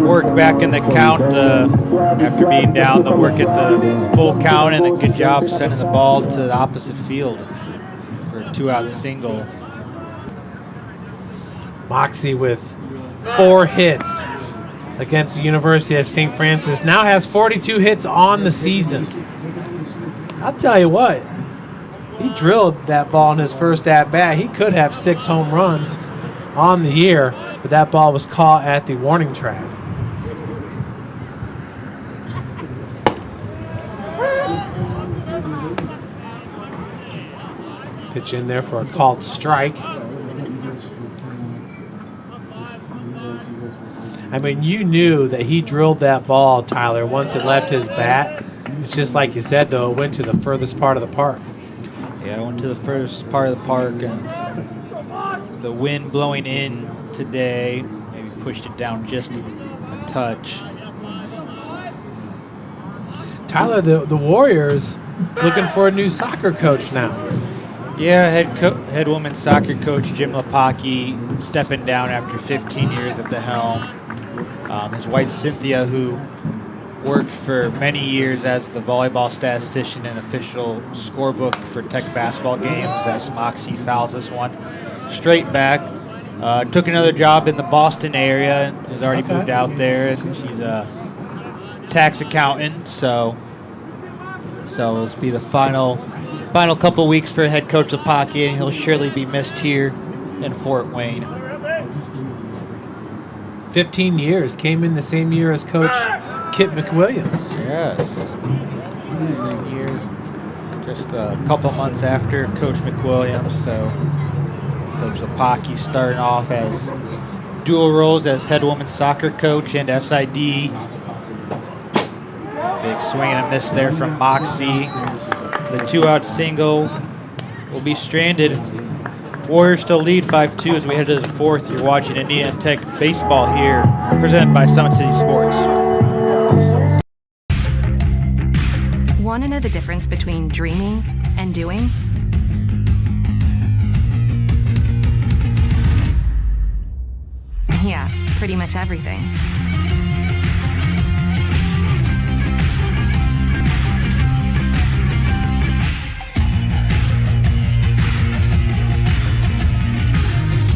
work back in the count after being down, the work at the full count, and a good job sending the ball to the opposite field for a 2-out single. Moxie with 4 hits against the University of St. Francis. Now has 42 hits on the season. I'll tell you what, he drilled that ball in his first at-bat. He could have 6 home runs on the year, but that ball was caught at the warning track. Pitch in there for a called strike. I mean, you knew that he drilled that ball, Tyler, once it left his bat. It's just like you said, though, it went to the furthest part of the park. Yeah, I went to the furthest part of the park, and the wind blowing in today maybe pushed it down just a touch. Tyler, the Warriors looking for a new soccer coach now. Yeah, head women's soccer coach Jim Lapaki stepping down after 15 years at the helm. His wife Cynthia, who worked for many years as the volleyball statistician and official scorebook for Tech basketball games, as Moxie fouls this one straight back. Took another job in the Boston area and has already moved out there. And she's a tax accountant, so it'll be the final couple weeks for head coach Lapaki, and he'll surely be missed here in Fort Wayne. 15 years, came in the same year as Coach Kit McWilliams. Yes. Same years, just a couple months after Coach McWilliams. So Coach Lapaki starting off as dual roles as head women's soccer coach and SID. Big swing and a miss there from Moxie. The 2-out single will be stranded. Warriors still lead 5-2 as we head to the fourth. You're watching Indiana Tech baseball here, presented by Summit City Sports. Want to know the difference between dreaming and doing? Yeah, pretty much everything.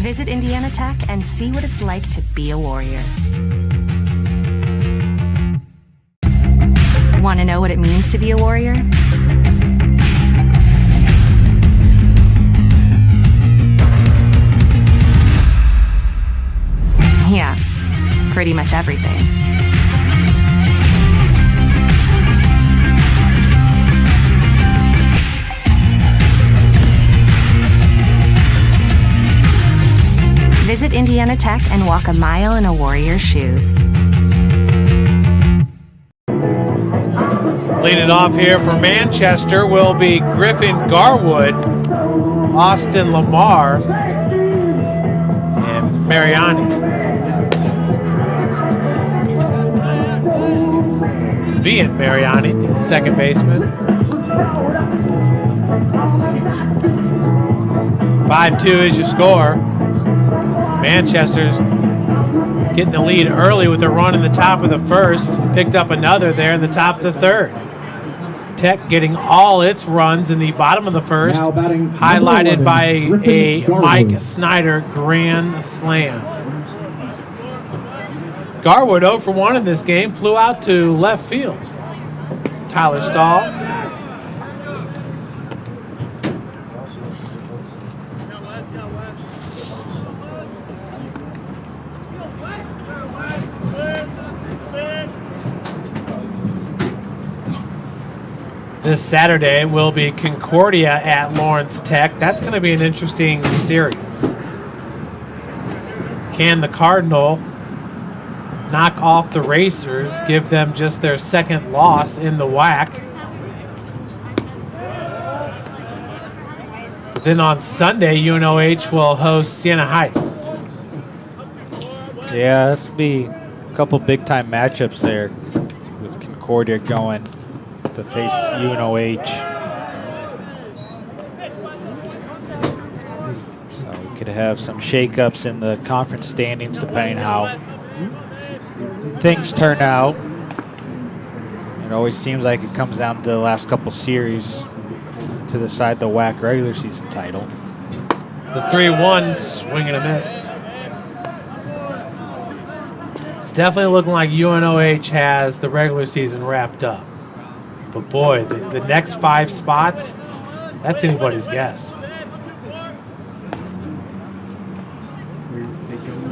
Visit Indiana Tech and see what it's like to be a Warrior. Want to know what it means to be a Warrior? Yeah, pretty much everything. Visit Indiana Tech and walk a mile in a Warrior's shoes. Leading off here for Manchester will be Griffin Garwood, Austin Lamar, and Mariani. Vian Mariani, second baseman. 5-2 is your score. Manchester's getting the lead early with a run in the top of the first. Picked up another there in the top of the third. Tech getting all its runs in the bottom of the first, highlighted 11, by a Mike Snyder grand slam. Garwood 0 for 1 in this game, flew out to left field. Tyler Stahl. This Saturday will be Concordia at Lawrence Tech. That's going to be an interesting series. Can the Cardinal knock off the Racers, give them just their second loss in the WAC? But then on Sunday, UNOH will host Siena Heights. Yeah, that'll be a couple big-time matchups there with Concordia going to face UNOH. So we could have some shakeups in the conference standings depending how things turn out. It always seems like it comes down to the last couple series to decide the WAC regular season title. The 3-1 swing and a miss. It's definitely looking like UNOH has the regular season wrapped up. But boy, the next 5 spots, that's anybody's guess.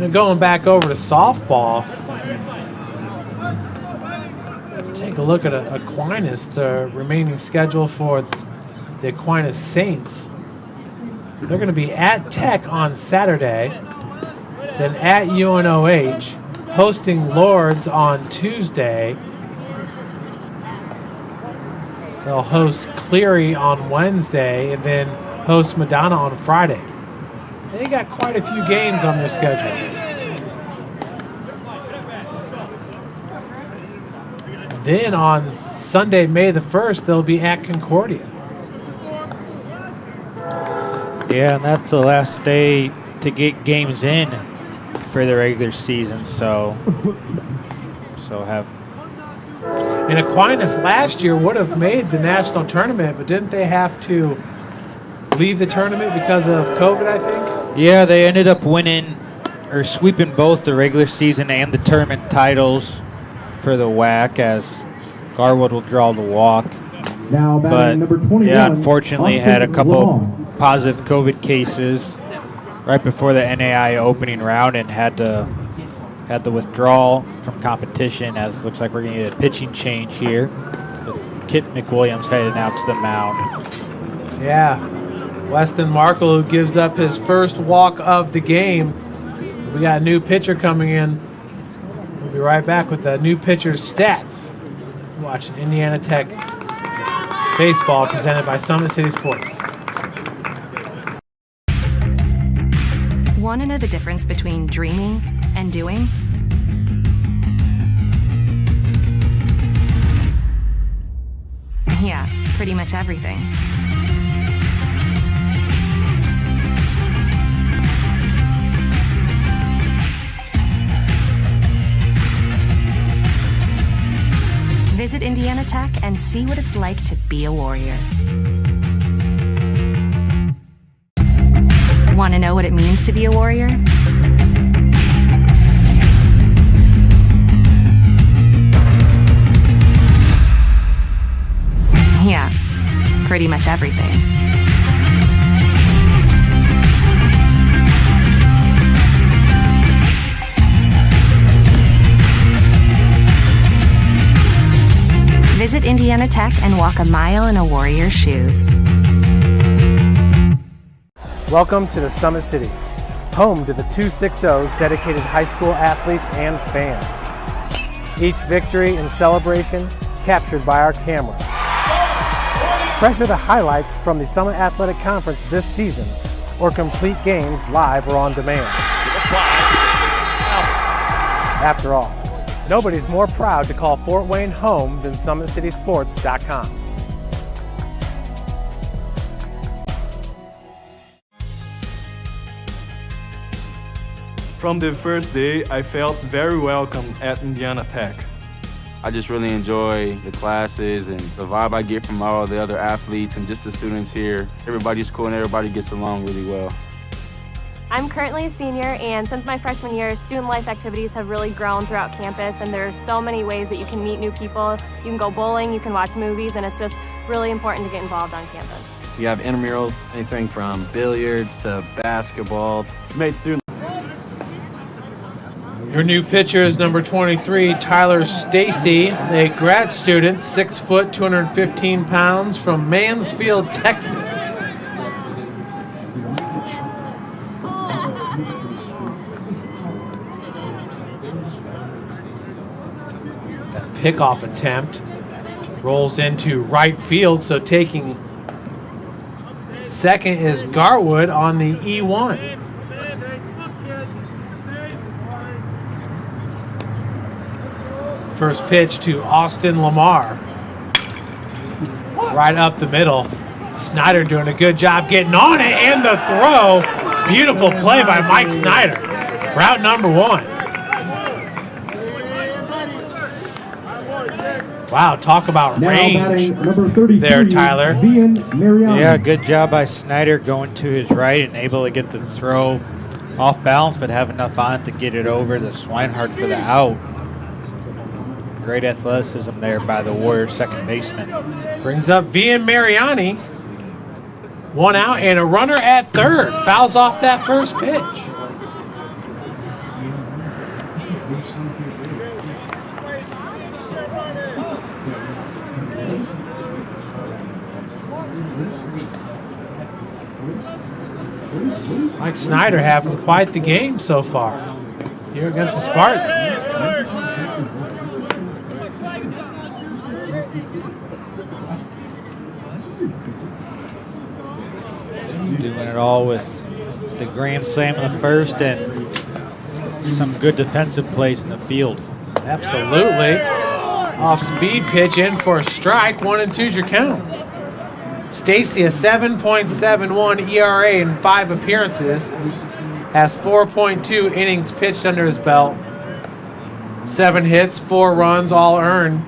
And going back over to softball, let's take a look at Aquinas, the remaining schedule for the Aquinas Saints. They're going to be at Tech on Saturday, then at UNOH, hosting Lourdes on Tuesday. They'll host Cleary on Wednesday and then host Madonna on Friday. They got quite a few games on their schedule. Then on Sunday, May the 1st, they'll be at Concordia. Yeah, and that's the last day to get games in for the regular season. So have. And Aquinas last year would have made the national tournament, but didn't they have to leave the tournament because of COVID, I think? Yeah, they ended up winning or sweeping both the regular season and the tournament titles for the WAC, as Garwood will draw the walk. Now batting number 21, yeah, unfortunately Austin had a couple Lamar. positive COVID cases right before the NAI opening round and had the withdrawal from competition, as it looks like we're going to get a pitching change here with Kit McWilliams heading out to the mound. Yeah. Weston Markle, who gives up his first walk of the game. We got a new pitcher coming in. We'll be right back with the new pitcher's stats. Watching Indiana Tech baseball presented by Summit City Sports. Want to know the difference between dreaming and doing? Yeah, pretty much everything. Visit Indiana Tech and see what it's like to be a Warrior. Want to know what it means to be a Warrior? Yeah, pretty much everything. Visit Indiana Tech and walk a mile in a Warrior's shoes. Welcome to the Summit City, home to the 260's dedicated high school athletes and fans. Each victory and celebration captured by our camera. Treasure the highlights from the Summit Athletic Conference this season, or complete games live or on demand. After all, nobody's more proud to call Fort Wayne home than SummitCitySports.com. From the first day, I felt very welcome at Indiana Tech. I just really enjoy the classes and the vibe I get from all the other athletes and just the students here. Everybody's cool and everybody gets along really well. I'm currently a senior, and since my freshman year, student life activities have really grown throughout campus, and there's so many ways that you can meet new people. You can go bowling, you can watch movies, and it's just really important to get involved on campus. We have intramurals, anything from billiards to basketball. It's made student. Your new pitcher is number 23, Tyler Stacy, a grad student, 6 foot, 215 pounds from Mansfield, Texas. That pickoff attempt rolls into right field, so taking second is Garwood on the E1. First pitch to Austin Lamar. Right up the middle. Snyder doing a good job getting on it, and the throw. Beautiful play by Mike Snyder. Route number 1. Wow, talk about range there, Tyler. Yeah, good job by Snyder going to his right and able to get the throw off balance, but have enough on it to get it over the Swinehart for the out. Great athleticism there by the Warriors second baseman. Brings up Vian Mariani. 1 out and a runner at third. Fouls off that first pitch. Mike Snyder having quite the game so far here against the Spartans. Doing it all with the grand slam in the first and some good defensive plays in the field. Absolutely. Off-speed pitch in for a strike. 1-2's your count. Stacy, a 7.71 ERA in 5 appearances, has 4.2 innings pitched under his belt. 7 hits, 4 runs, all earned.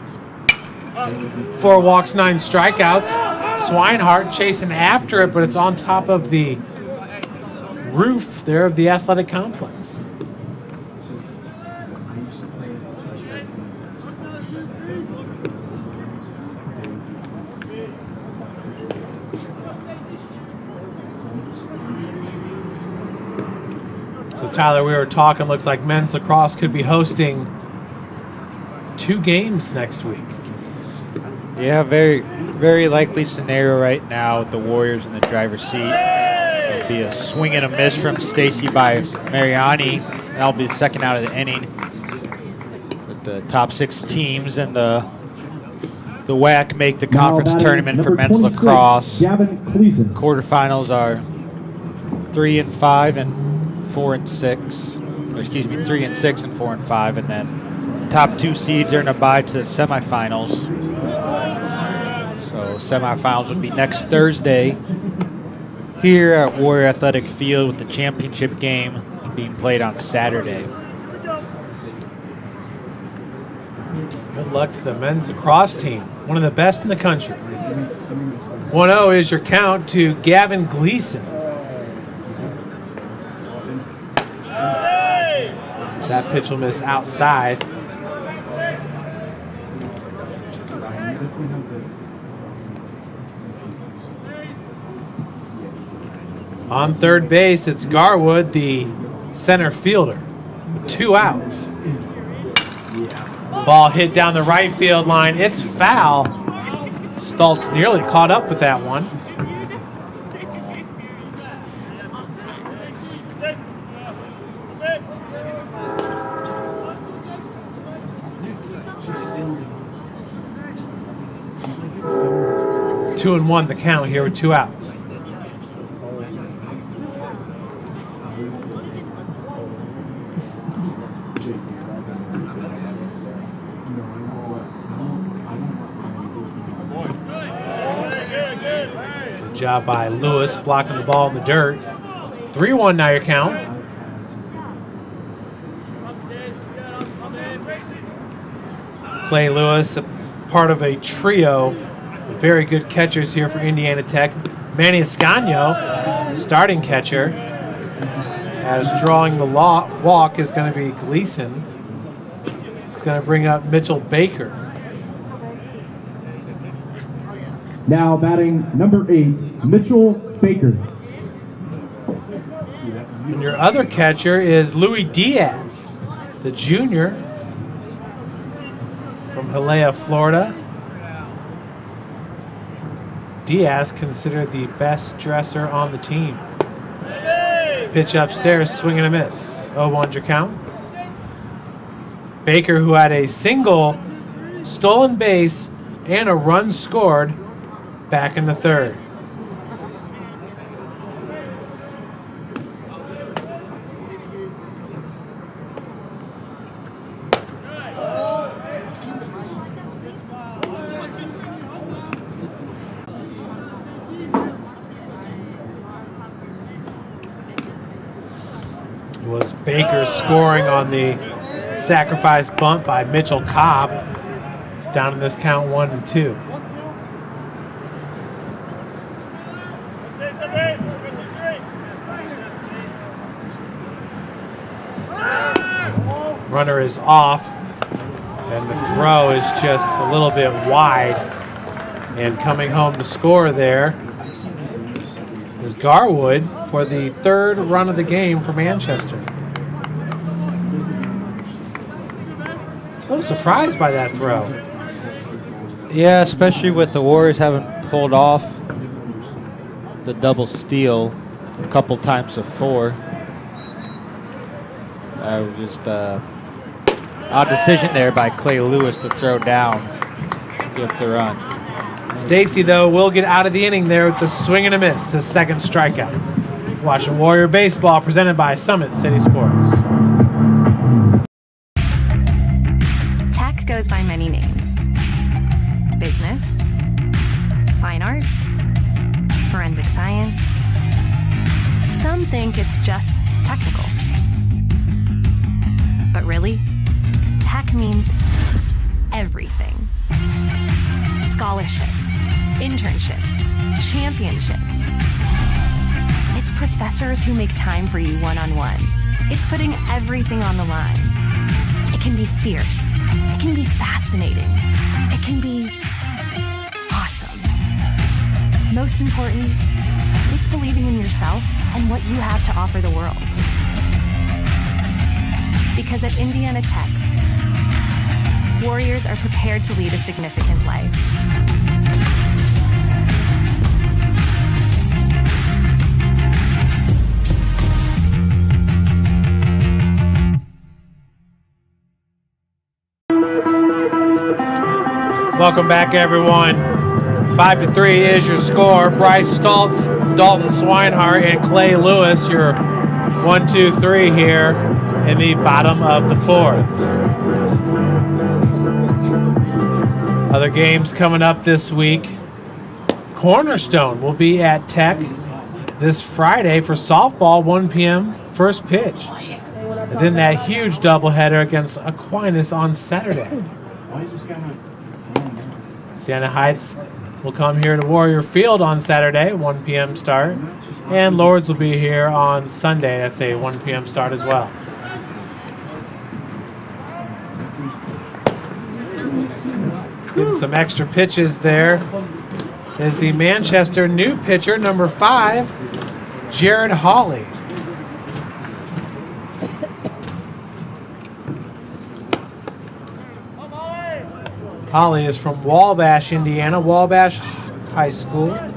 4 walks, 9 strikeouts. Swinehart chasing after it, but it's on top of the roof there of the athletic complex. So Tyler, we were talking, looks like men's lacrosse could be hosting 2 games next week. Yeah, very likely scenario right now with the Warriors in the driver's seat. It'll be a swing and a miss from Stacy by Mariani. That'll be the second out of the inning. With the top 6 teams and the WAC make the conference tournament for men's lacrosse. Gavin Gleason. Quarterfinals are 3-5 and 4-6. Or excuse me, 3-6 and 4-5, and then top 2 seeds are in a bye to the semifinals. So semifinals would be next Thursday here at Warrior Athletic Field, with the championship game being played on Saturday. Good luck to the men's lacrosse team, one of the best in the country. 1-0 is your count to Gavin Gleason. That pitch will miss outside. On third base, it's Garwood, the center fielder. 2 outs. Ball hit down the right field line. It's foul. Stultz nearly caught up with that one. Two and 1 the count here with 2 outs. Good job by Lewis blocking the ball in the dirt. 3-1 now your count. Clay Lewis, a part of a trio of very good catchers here for Indiana Tech. Manny Escaño, starting catcher, as drawing the walk is going to be Gleason. It's going to bring up Mitchell Baker. Now batting number 8, Mitchell Baker. And your other catcher is Louis Diaz, the junior from Hialeah, Florida. Diaz considered the best dresser on the team. Pitch upstairs, swing and a miss. 0-1 your count. Baker, who had a single, stolen base, and a run scored back in the third. It was Baker scoring on the sacrifice bunt by Mitchell Cobb. It's down in this count 1-2. Runner is off, and the throw is just a little bit wide. And coming home to score there is Garwood for the 3rd run of the game for Manchester. I was surprised by that throw. Yeah, especially with the Warriors having pulled off the double steal a couple times before. Just odd decision there by Clay Lewis to throw down, give the run. Stacy, though, will get out of the inning there with the swing and a miss, his second strikeout. Watching Warrior Baseball presented by Summit City Sports. Tech goes by many names. Business, fine art, forensic science. Some think it's just technical. But really, tech means everything. Scholarships, internships, championships. It's professors who make time for you one-on-one. It's putting everything on the line. It can be fierce. It can be fascinating. It can be awesome. Most important, it's believing in yourself and what you have to offer the world. Because at Indiana Tech, Warriors are prepared to lead a significant life. Welcome back, everyone. 5-3 is your score. Bryce Stoltz, Dalton Swinehart, and Clay Lewis, your 1-2-3 here in the bottom of the fourth. Other games coming up this week. Cornerstone will be at Tech this Friday for softball, 1 p.m. first pitch. And then that huge doubleheader against Aquinas on Saturday. Siena Heights will come here to Warrior Field on Saturday, 1 p.m. start. And Lourdes will be here on Sunday. That's a 1 p.m. start as well. Getting some extra pitches there is the Manchester new pitcher, number 5, Jared Hawley. Hawley is from Wabash, Indiana, Wabash High School. Now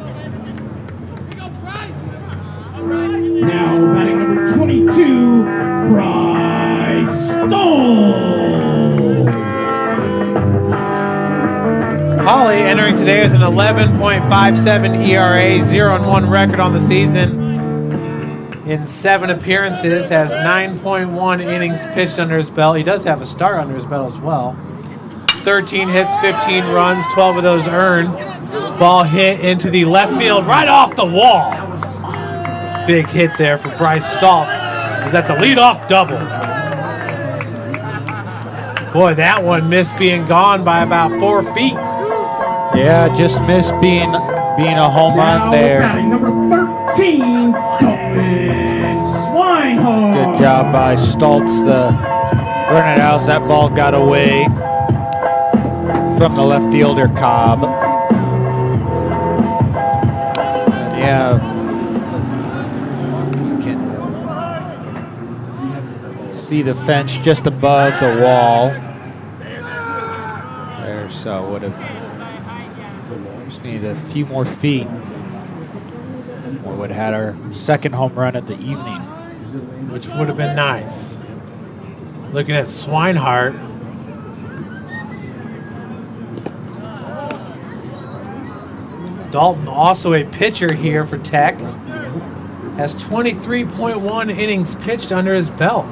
batting number 22, Bryce Stoltz. Hawley entering today with an 11.57 ERA, 0-1 record on the season. In 7 appearances, has 9.1 innings pitched under his belt. He does have a start under his belt as well. 13 hits, 15 runs, 12 of those earned. Ball hit into the left field, right off the wall. Big hit there for Bryce Stoltz, because that's a leadoff double. Boy, that one missed being gone by about 4 feet. Yeah, just missed being a home run there. Batting number 13, Dalton Swinehart. Good job by Stoltz to run it out as that ball got away from the left fielder, Cobb. And yeah, you can see the fence just above the wall. There, so would have just needed a few more feet. We would have had our second home run of the evening, which would have been nice. Looking at Swinehart. Dalton, also a pitcher here for Tech, has 23.1 innings pitched under his belt.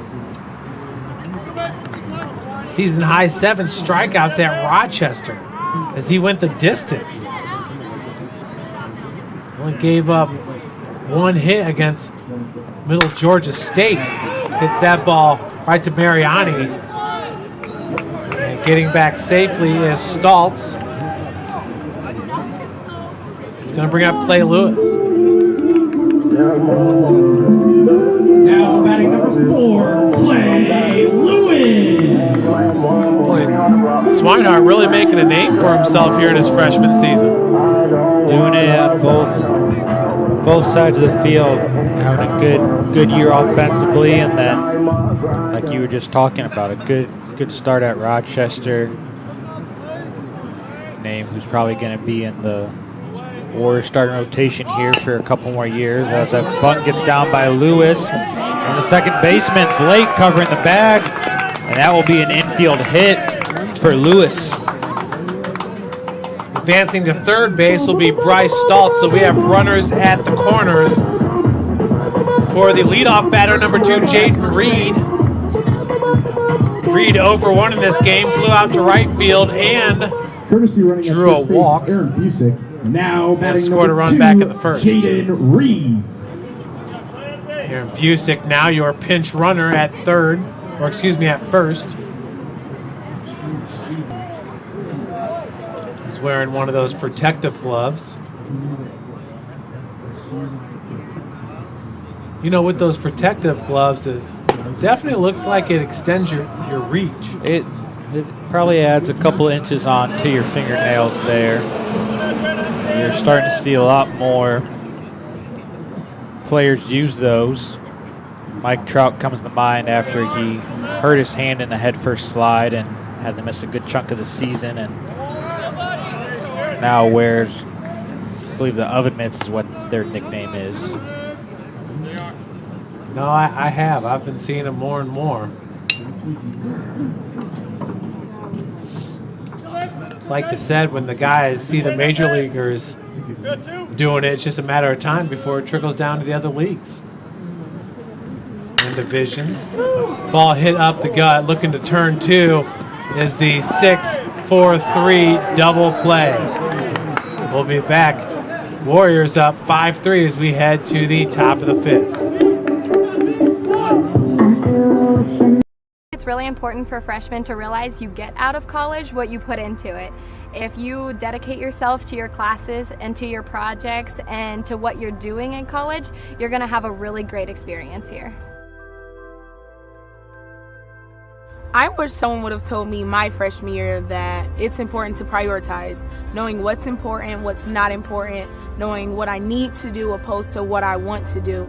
Season high 7 strikeouts at Rochester as he went the distance. Only gave up 1 hit against Middle Georgia State. Hits that ball right to Mariani. And getting back safely is Stoltz. Going to bring up Clay Lewis. Now batting number 4, Clay Lewis. Boy, Swinehart really making a name for himself here in his freshman season. Doing it at both sides of the field, having a good year offensively, and then, like you were just talking about, a good start at Rochester. Name who's probably going to be in the Warriors starting rotation here for a couple more years as a bunt gets down by Lewis. And the second baseman's late covering the bag, and that will be an infield hit for Lewis. Advancing to third base will be Bryce Stoltz, so we have runners at the corners for the leadoff batter, number 2, Jaden Reed. Reed over 1 in this game, flew out to right field and drew a walk. Aaron Busick now batting scored a run 2, back in the first. Jaden Reed. Aaron Busick now your pinch runner at third, or excuse me, at first. He's wearing one of those protective gloves. You know, with those protective gloves, it definitely looks like it extends your reach. It probably adds a couple inches on to your fingernails there. You're starting to see a lot more players use those. Mike Trout comes to mind after he hurt his hand in a headfirst slide and had to miss a good chunk of the season, and now wears, I believe, the oven mitts is what their nickname is. No, I have. I've been seeing them more and more. It's like they said, when the guys see the major leaguers doing it, it's just a matter of time before it trickles down to the other leagues and divisions. Ball hit up the gut, looking to turn 2 is the 6-4-3 double play. We'll be back. Warriors up 5-3 as we head to the top of the 5th. It's really important for freshmen to realize you get out of college what you put into it. If you dedicate yourself to your classes and to your projects and to what you're doing in college, you're going to have a really great experience here. I wish someone would have told me my freshman year that it's important to prioritize, knowing what's important, what's not important, knowing what I need to do opposed to what I want to do.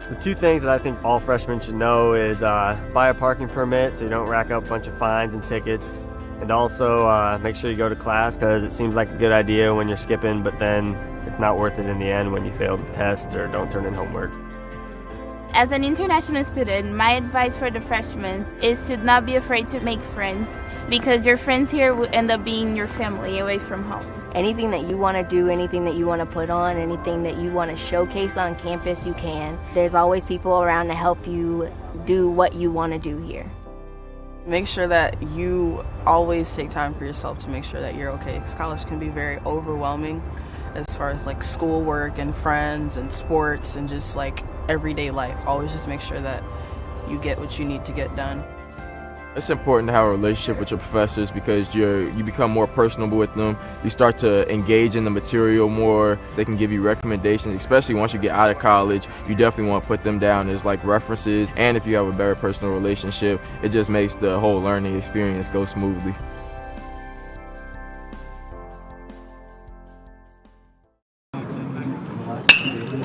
The 2 things that I think all freshmen should know is buy a parking permit so you don't rack up a bunch of fines and tickets. And also make sure you go to class, because it seems like a good idea when you're skipping, but then it's not worth it in the end when you fail the test or don't turn in homework. As an international student, my advice for the freshmen is to not be afraid to make friends, because your friends here will end up being your family away from home. Anything that you want to do, anything that you want to put on, anything that you want to showcase on campus, you can. There's always people around to help you do what you want to do here. Make sure that you always take time for yourself to make sure that you're okay, because college can be very overwhelming as far as like schoolwork and friends and sports and just like everyday life. Always just make sure that you get what you need to get done. It's important to have a relationship with your professors, because you become more personable with them. You start to engage in the material more. They can give you recommendations, especially once you get out of college. You definitely want to put them down as like references, and if you have a better personal relationship, it just makes the whole learning experience go smoothly.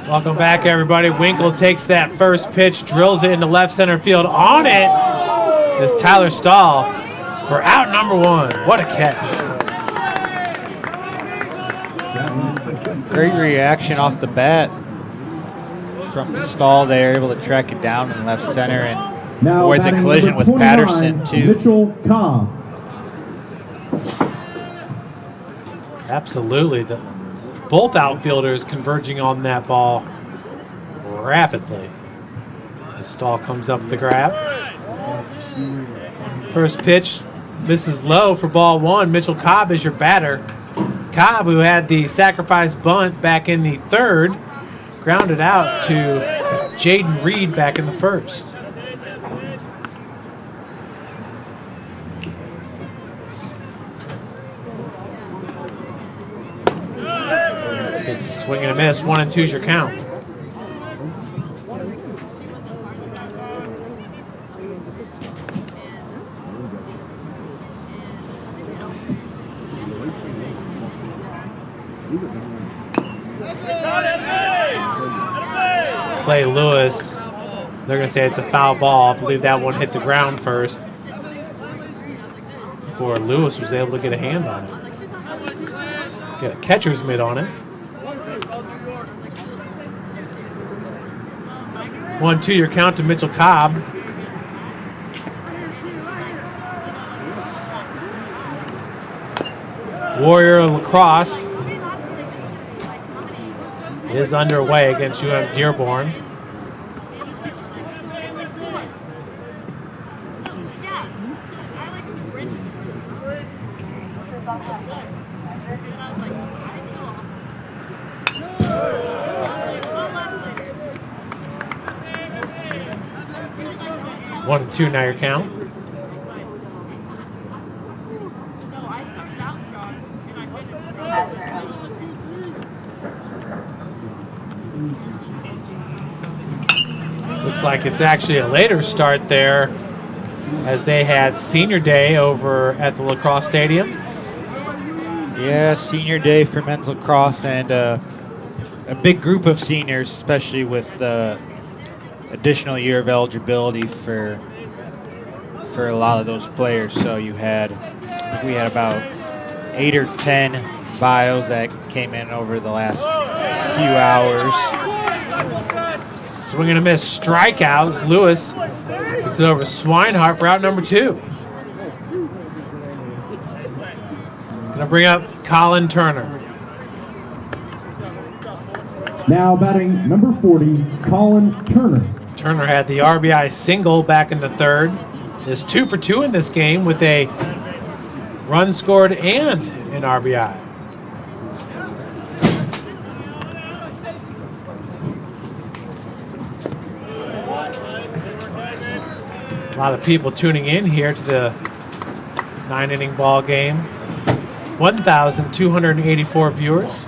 Welcome back, everybody. Winkle takes that first pitch, drills it into left center field. On it is Tyler Stahl for out number 1. What a catch. Great reaction off the bat from Stahl there, able to track it down in left center and Now avoid the collision with Patterson, too. Mitchell Cobb. Absolutely. Both outfielders converging on that ball rapidly. As Stahl comes up with the grab. First pitch misses low for ball 1. Mitchell Cobb is your batter. Cobb, who had the sacrifice bunt back in the 3rd, grounded out to Jaden Reed back in the 1st. Good swing and a miss. 1-2 is your count. Clay Lewis, they're going to say it's a foul ball. I believe that one hit the ground first before Lewis was able to get a hand on it. Get a catcher's mitt on it. 1-2 your count to Mitchell Cobb. Warrior lacrosse is underway against UM Dearborn. One and two now your count. Looks like it's actually a later start there as they had senior day over at the lacrosse stadium. Yeah, senior day for men's lacrosse, and a big group of seniors, especially with the additional year of eligibility for a lot of those players. So we had about 8 or 10 bios that came in over the last few hours. Swing and a miss, strikeouts. Lewis gets it over Swinehart for out number 2. It's going to bring up Colin Turner. Now batting number 40, Colin Turner. Turner had the RBI single back in the third. Is 2 for 2 in this game with a run scored and an RBI. A lot of people tuning in here to the 9-inning ball game. 1,284 viewers.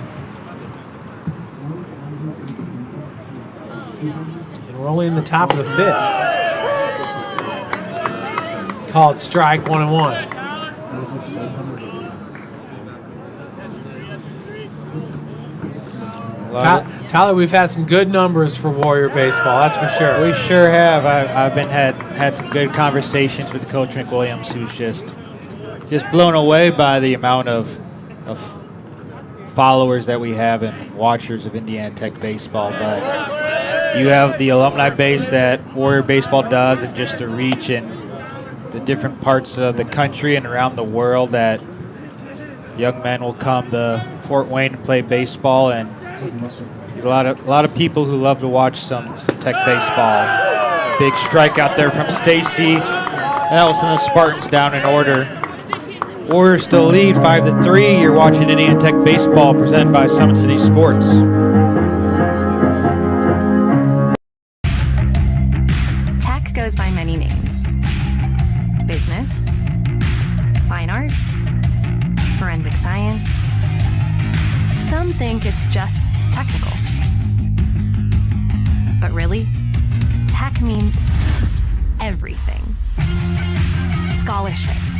And we're only in the top of the 5th. Called strike, 1-1. Tyler, we've had some good numbers for Warrior baseball, that's for sure. We sure have. I've had some good conversations with Coach McWilliams, who's just blown away by the amount of followers that we have and watchers of Indiana Tech baseball. But you have the alumni base that Warrior baseball does, and just the reach in the different parts of the country and around the world that young men will come to Fort Wayne and play baseball, and a lot of people who love to watch some Tech baseball. Big strikeout there from Stacy Nelson. The Spartans down in order. Warriors still lead 5-3. You're watching Indiana Tech baseball presented by Summit City Sports. Tech goes by many names. Business, fine art, forensic science. Some think it's just technical. But really, tech means everything. Scholarships,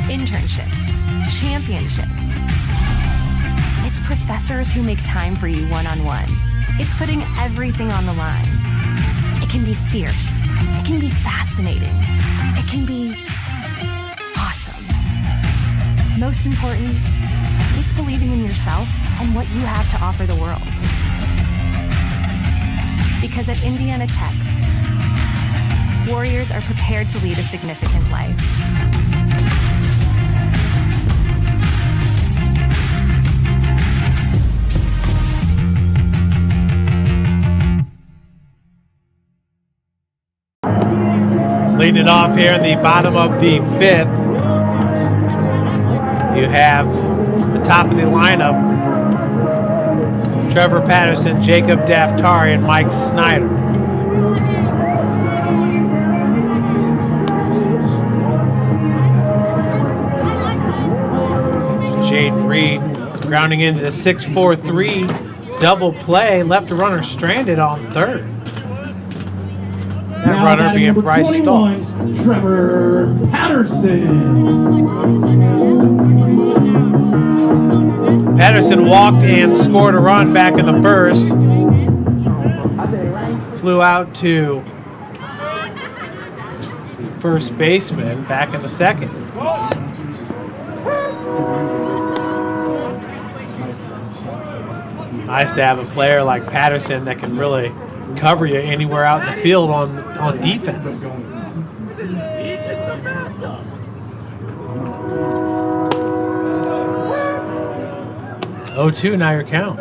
internships, championships. It's professors who make time for you one-on-one. It's putting everything on the line. It can be fierce. It can be fascinating. It can be awesome. Most important, it's believing in yourself and what you have to offer the world. Because at Indiana Tech, Warriors are prepared to lead a significant life. Leading it off here in the bottom of the 5th, you have the top of the lineup, Trevor Patterson, Jacob Daftari, and Mike Snyder. Jaden Reed grounding into the 6-4-3 double play, left a runner stranded on third. That runner being Bryce Stoltz. Trevor Patterson. Patterson walked and scored a run back in the first. Flew out to the first baseman back in the second. Nice to have a player like Patterson that can really cover you anywhere out in the field on defense. Oh, 2, now your count.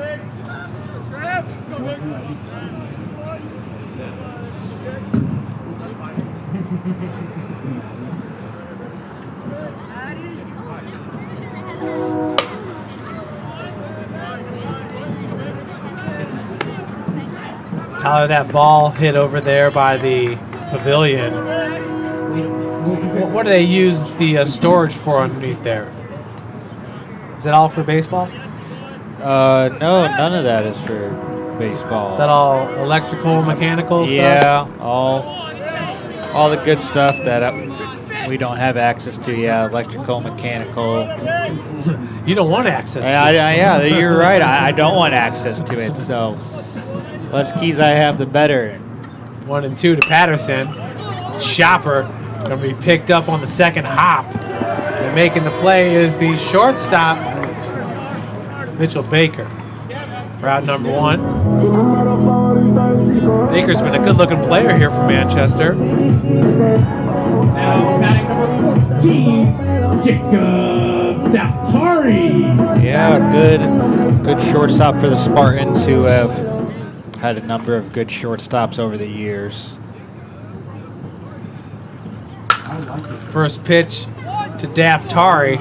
Tyler, that ball hit over there by the pavilion. What do they use the storage for underneath there? Is that all for baseball? No, none of that is for baseball. Is that all electrical, mechanical stuff? Yeah, all the good stuff that we don't have access to. Yeah, electrical, mechanical. You don't want access to it. Yeah, you're right. I don't want access to it, so less keys I have, the better. 1 and 2 to Patterson. Chopper going to be picked up on the second hop. And making the play is the shortstop, Mitchell Baker. Route number 1. Baker's been a good-looking player here for Manchester. Now batting number 14, Jacob Daftari. Yeah, good shortstop for the Spartans, who have had a number of good shortstops over the years. First pitch to Daftari,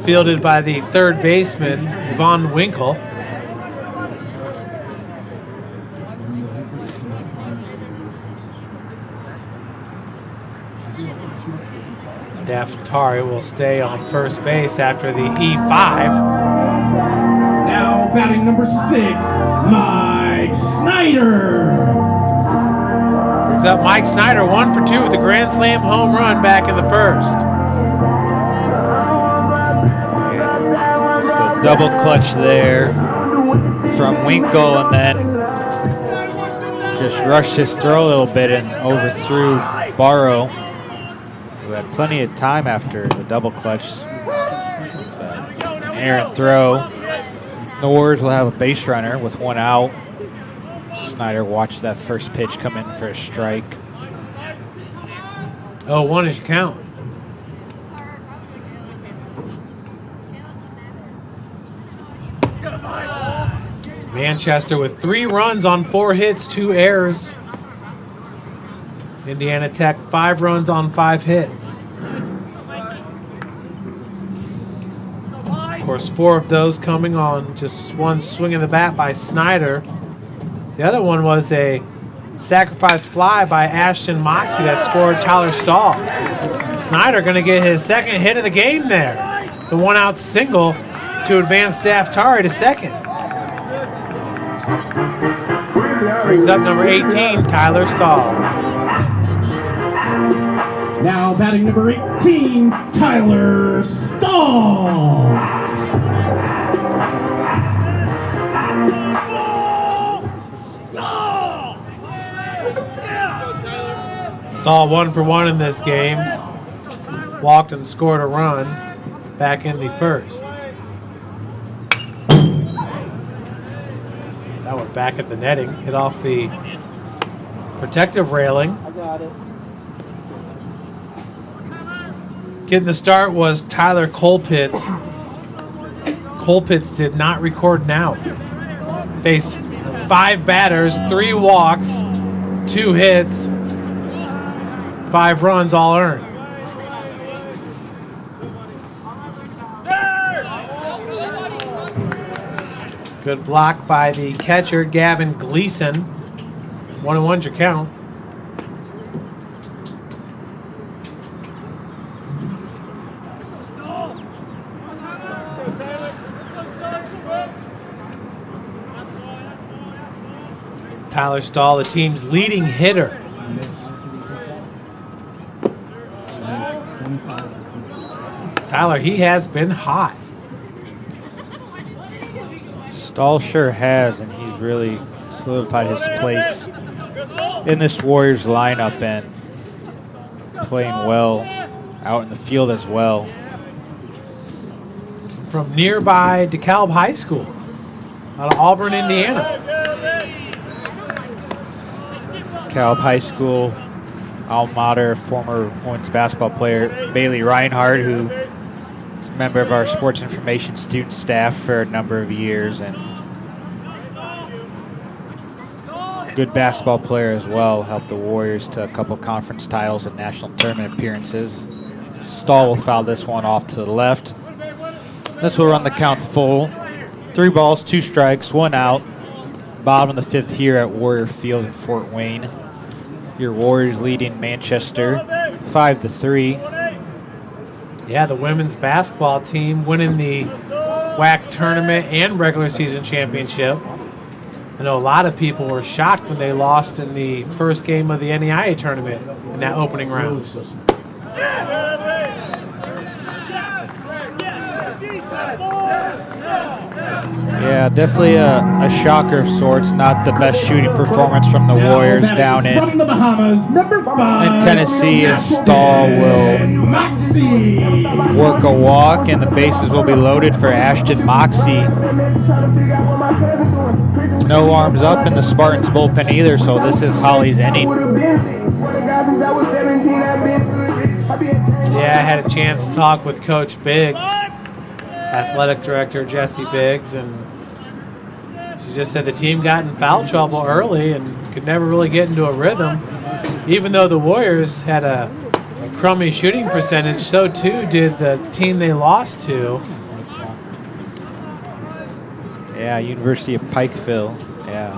fielded by the third baseman, Yvonne Winkle. Daftari will stay on first base after the E5. Now batting number 6, Mike Snyder. Brings up Mike Snyder, 1 for 2 with a grand slam home run back in the first. Just a double clutch there from Winkle, and then just rushed his throw a little bit and overthrew Barrow, who had plenty of time after the double clutch. An errant throw. The Warriors will have a base runner with 1 out. Snyder watched that first pitch come in for a strike. 0-1 is your count. Manchester with 3 runs on 4 hits, 2 errors. Indiana Tech 5 runs on 5 hits. Of course, 4 of those coming on just 1 swing of the bat by Snyder. The other one was a sacrifice fly by Ashton Moxie that scored Tyler Stahl. Snyder going to get his second hit of the game there. The 1-out single to advance Daftari to second. Brings up number 18, Tyler Stahl. Now batting number 18, Tyler Stahl. Stahl 1 for 1 in this game. Walked and scored a run back in the first. That went back at the netting. Hit off the protective railing. I got it. Getting the start was Tyler Colpitts. Colpitts did not record an out. Faced 5 batters, 3 walks, 2 hits, 5 runs all earned. Good block by the catcher, Gavin Gleason. 1-1's your count. Tyler Stahl, the team's leading hitter. Tyler, he has been hot. Stahl sure has, and he's really solidified his place in this Warriors lineup and playing well out in the field as well. From nearby DeKalb High School out of Auburn, Indiana. DeKalb High School alma mater, former women's basketball player Bailey Reinhardt, who is a member of our sports information student staff for a number of years, and good basketball player as well. Helped the Warriors to a couple conference titles and national tournament appearances. Stahl will foul this one off to the left. This will run the count full. 3 balls, 2 strikes, 1 out. Bottom of the 5th here at Warrior Field in Fort Wayne. Your Warriors leading Manchester 5-3. Yeah, the women's basketball team winning the WAC tournament and regular season championship. I know a lot of people were shocked when they lost in the first game of the NEIA tournament in that opening round. Yeah, definitely a shocker of sorts. Not the best shooting performance from the Warriors down in From the Bahamas, number 5. in Tennessee, as Stahl will work a walk, and the bases will be loaded for Ashton Moxie. No arms up in the Spartans bullpen either, so this is Holly's inning. Yeah, I had a chance to talk with Coach Biggs, athletic director Jesse Biggs, and she just said the team got in foul trouble early and could never really get into a rhythm. Even though the Warriors had a crummy shooting percentage, so too did the team they lost to. Yeah, University of Pikeville. Yeah.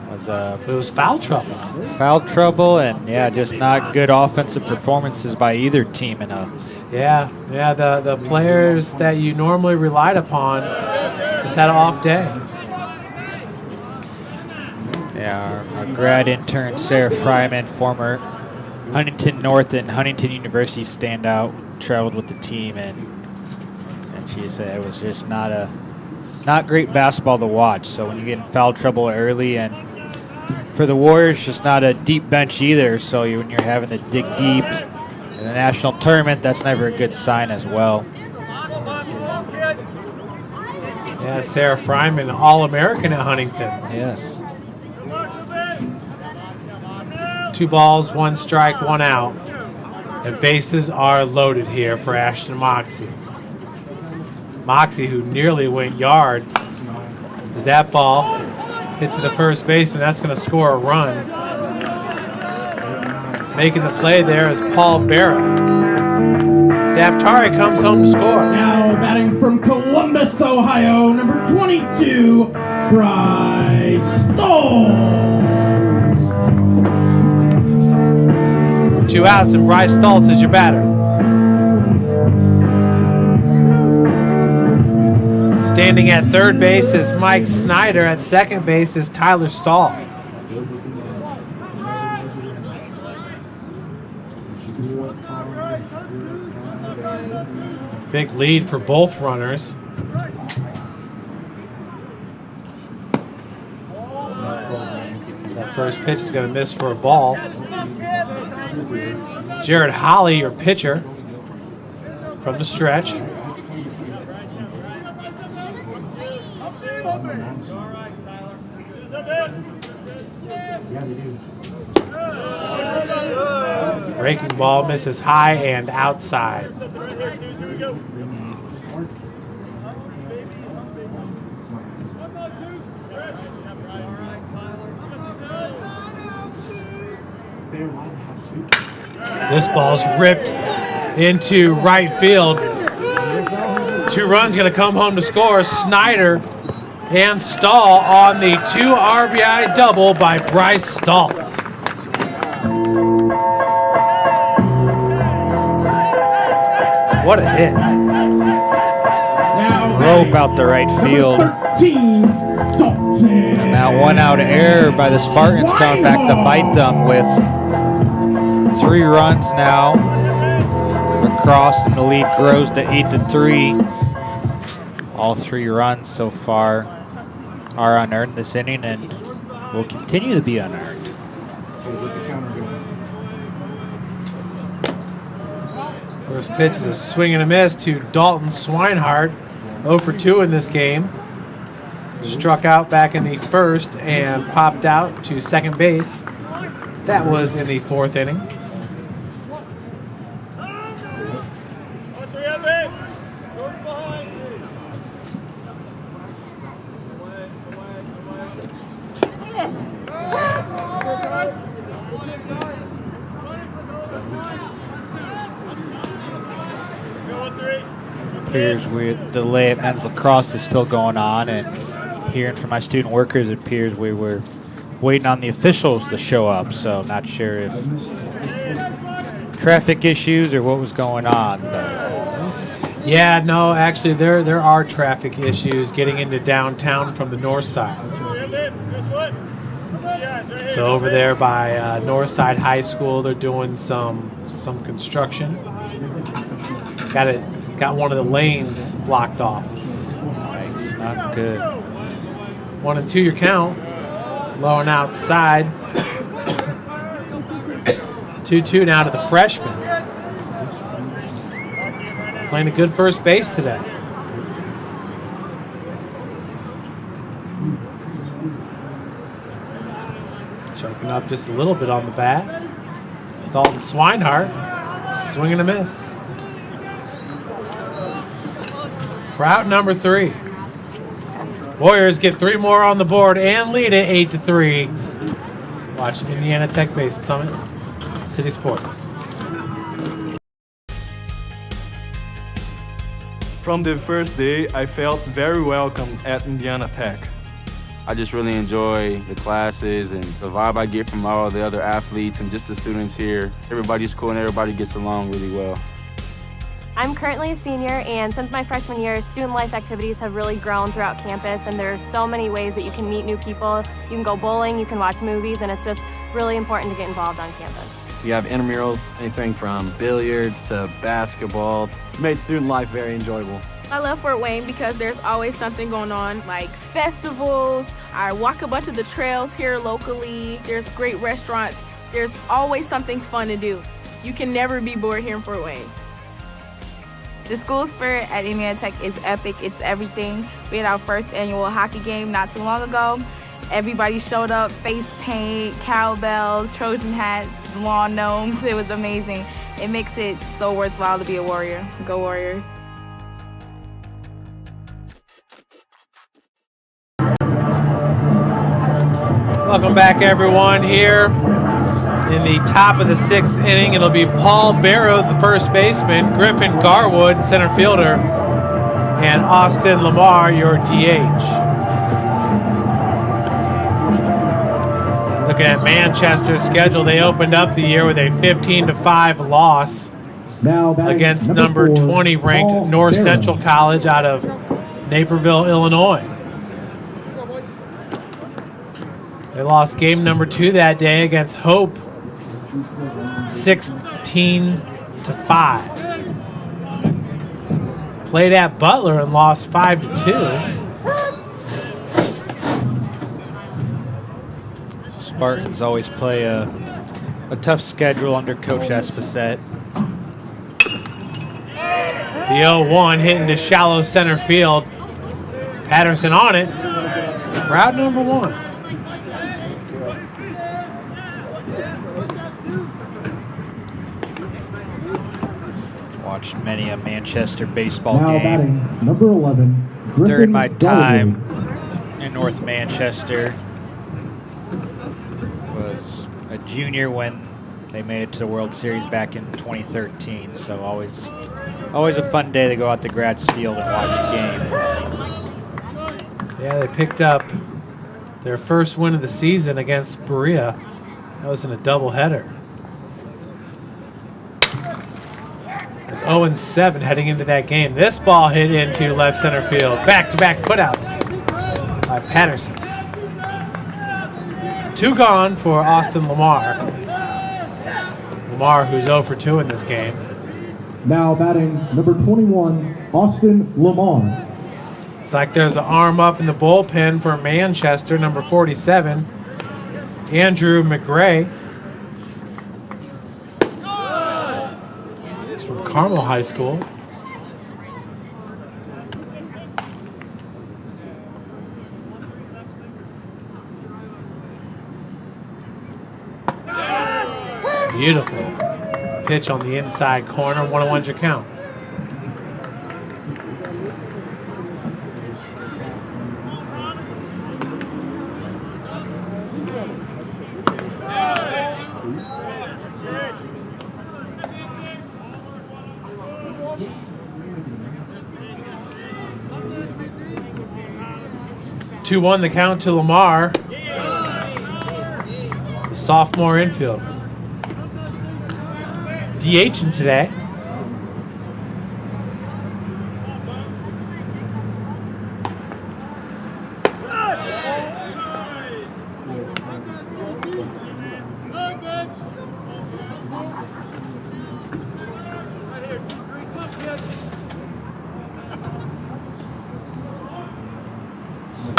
It was foul trouble. Foul trouble, and yeah, just not good offensive performances by either team in a. Yeah, the players that you normally relied upon just had an off day. Yeah, our grad intern Sarah Fryman, former Huntington North and Huntington University standout, traveled with the team, and she said it was just not great basketball to watch. So when you get in foul trouble early, and for the Warriors, just not a deep bench either. So when you're having to dig deep in the national tournament, that's never a good sign as well. Yeah, Sarah Fryman, All-American at Huntington. Yes. 2 balls, 1 strike, 1 out. And bases are loaded here for Ashton Moxie. Moxie, who nearly went yard, as that ball hit to the first baseman. That's going to score a run. Making the play there is Paul Barra. Daftari comes home to score. Now batting from Columbus, Ohio, number 22, Bryce Stoltz. 2 outs, and Bryce Stoltz is your batter. Standing at third base is Mike Snyder. At second base is Tyler Stahl. Big lead for both runners. That first pitch is going to miss for a ball. Jared Holly, your pitcher, from the stretch. Breaking ball misses high and outside. This ball's ripped into right field. 2 runs going to come home to score. Snyder and Stahl on the 2 RBI double by Bryce Stoltz. What a hit. Rope out the right field. And that 1 out error by the Spartans coming back to bite them with 3 runs now across, and the lead grows to 8-3. All 3 runs so far are unearned this inning and will continue to be unearned. First pitch is a swing and a miss to Dalton Swinehart. 0 for 2 in this game. struck out back in the first and popped out to second base. That was in the 4th inning. Appears the delay at men's lacrosse is still going on, and hearing from my student workers, it appears we were waiting on the officials to show up, so not sure if traffic issues or what was going on. Yeah, no, actually there are traffic issues getting into downtown from the north side. So over there by Northside High School, they're doing some construction. Got one of the lanes blocked off. Nice, not good. 1-2 your count. Low and outside. 2-2 now to the freshman. Playing a good first base today. Choking up just a little bit on the bat. Dalton Swinehart, swing and a miss. For out number 3. Warriors get 3 more on the board and lead it 8-3. Watching Indiana Tech Base Summit, City Sports. From the first day, I felt very welcome at Indiana Tech. I just really enjoy the classes and the vibe I get from all the other athletes and just the students here. Everybody's cool and everybody gets along really well. I'm currently a senior, and since my freshman year, student life activities have really grown throughout campus, and there's so many ways that you can meet new people. You can go bowling, you can watch movies, and it's just really important to get involved on campus. We have intramurals, anything from billiards to basketball. It's made student life very enjoyable. I love Fort Wayne because there's always something going on, like festivals. I walk a bunch of the trails here locally. There's great restaurants. There's always something fun to do. You can never be bored here in Fort Wayne. The school spirit at Indiana Tech is epic. It's everything. We had our first annual hockey game not too long ago. Everybody showed up, face paint, cowbells, Trojan hats, lawn gnomes. It was amazing. It makes it so worthwhile to be a Warrior. Go Warriors. Welcome back, everyone, here. In the top of the 6th inning, it'll be Paul Barrow, the first baseman, Griffin Garwood, center fielder, and Austin Lamar, your DH. Looking at Manchester's schedule, they opened up the year with a 15-5 loss against number 20 ranked North Central College out of Naperville, Illinois. They lost game number 2 that day against Hope, 16-5. Played at Butler and lost 5-2. Spartans always play a tough schedule under Coach Esposette. The 0-1 hit into shallow center field. Patterson on it. Route number 1. Watched many a Manchester baseball Now game. batting, number 11, Griffin During my time Galloway. in North Manchester, was a junior when they made it to the World Series back in 2013. So always a fun day to go out to Gratz Field and watch a game. Yeah, they picked up their first win of the season against Berea. That was in a doubleheader. It was 0-7 heading into that game. This ball hit into left center field. Back-to-back putouts by Patterson. 2 gone for Austin Lamar. Lamar, who's 0 for 2 in this game. Now batting, number 21, Austin Lamar. It's like there's an arm up in the bullpen for Manchester, number 47, Andrew McGray. He's from Carmel High School. Beautiful pitch on the inside corner. 1-1's your count. Two 2-1 the count to Lamar, the sophomore infielder. DHing today.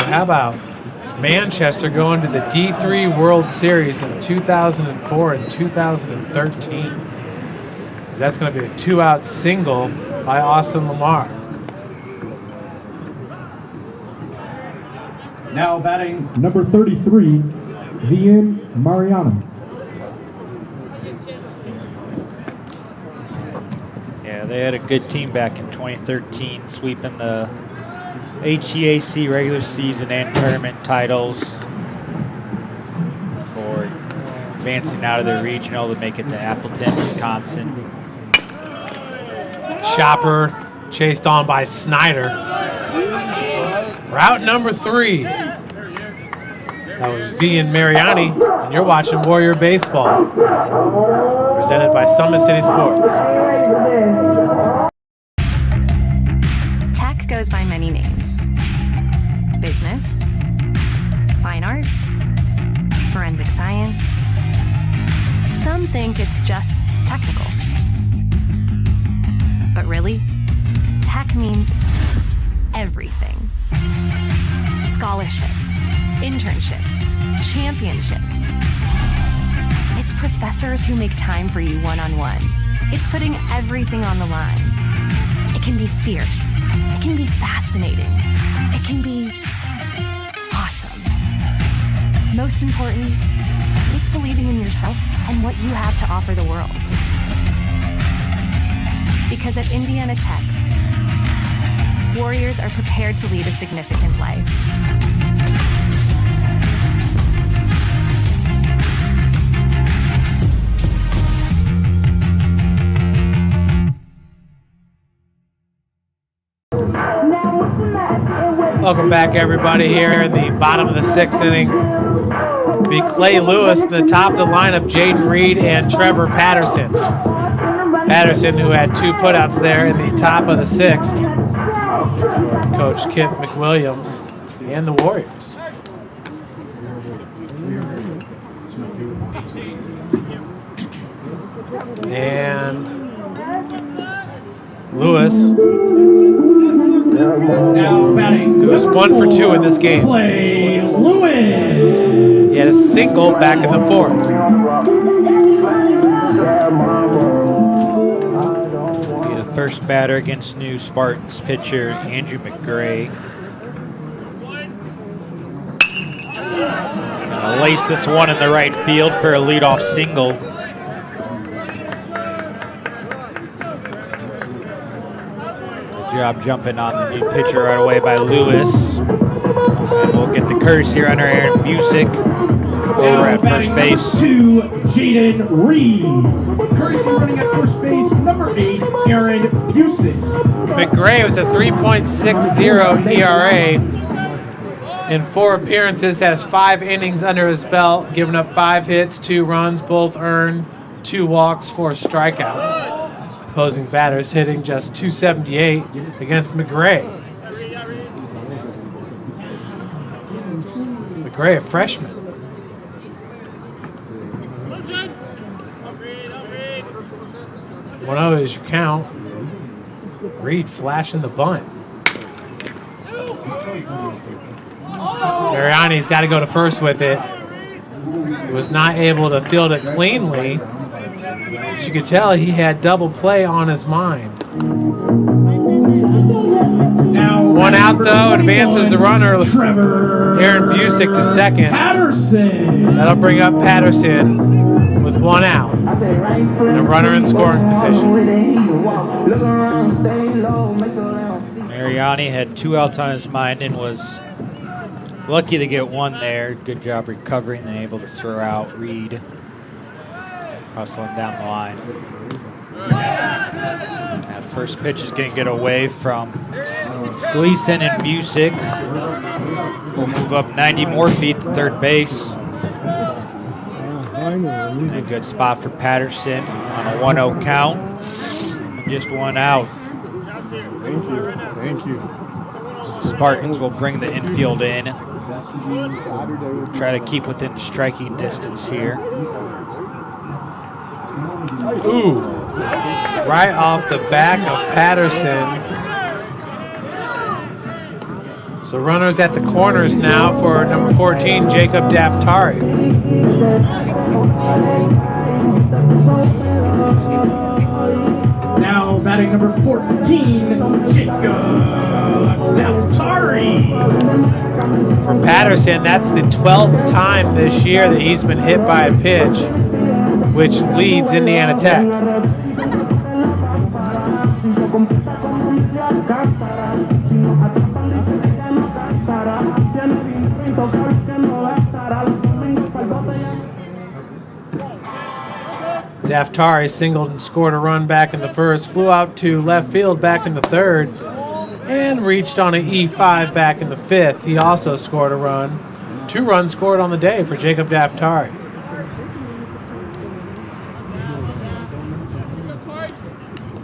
How about Manchester going to the D3 World Series in 2004 and 2013? That's going to be a 2-out single by Austin Lamar. Now batting number 33, Vian Mariano. Yeah, they had a good team back in 2013, sweeping the HEAC regular season and tournament titles for advancing out of the regional to make it to Appleton, Wisconsin. Chopper chased on by Snyder. Route number 3. That was Vian Mariani, and you're watching Warrior Baseball, presented by Summit City Sports. Tech goes by many names. Business, fine art, forensic science. Some think it's just technical. But really, tech means everything. Scholarships, internships, championships. It's professors who make time for you one-on-one. It's putting everything on the line. It can be fierce. It can be fascinating. It can be awesome. Most important, it's believing in yourself and what you have to offer the world. Because at Indiana Tech, Warriors are prepared to lead a significant life. Welcome back, everybody, here in the bottom of the 6th inning. Be Clay Lewis in the top of the lineup, Jaden Reed and Trevor Patterson. Patterson, who had 2 putouts there in the top of the 6th. Coach Kent McWilliams and the Warriors. And Lewis. Now batting. He was 1 for 2 in this game. Clay Lewis. He had a single back in the 4th. Be the first batter against new Spartans pitcher Andrew McGray. He's going to lace this one in the right field for a leadoff single. Job jumping on the new pitcher right away by Lewis. And we'll get the courtesy runner Aaron Busick over at first base. To Jaden Reed. Courtesy running at first base, number 8, Aaron Busick. McGray with a 3.60 ERA in 4 appearances, has 5 innings under his belt, giving up 5 hits, 2 runs, both earned, 2 walks, 4 strikeouts. Opposing batters hitting just .278 against McGray. McGray, a freshman. One of is your count. Reed flashing the bunt. Mariani's got to go to first with it. He was not able to field it cleanly. As you could tell, he had double play on his mind. Now 1 out, though, advances the runner. Aaron Busick to second. Patterson. That'll bring up Patterson with one out. And a runner in scoring position. Mariani had 2 outs on his mind and was lucky to get one there. Good job recovering and able to throw out Reed. Hustling down the line. That first pitch is going to get away from Gleason and Busick. Will move up 90 more feet to third base. A good spot for Patterson on a 1-0 count. And just one out. Thank you. Thank you. The Spartans will bring the infield in. Try to keep within striking distance here. Ooh, right off the back of Patterson. So runners at the corners now for number 14, Jacob Daftari. Now batting number 14, Jacob Daftari. For Patterson, that's the 12th time this year that he's been hit by a pitch, which leads Indiana Tech. Daftari singled and scored a run back in the first, flew out to left field back in the third, and reached on an E5 back in the fifth. He also scored a run. 2 runs scored on the day for Jacob Daftari.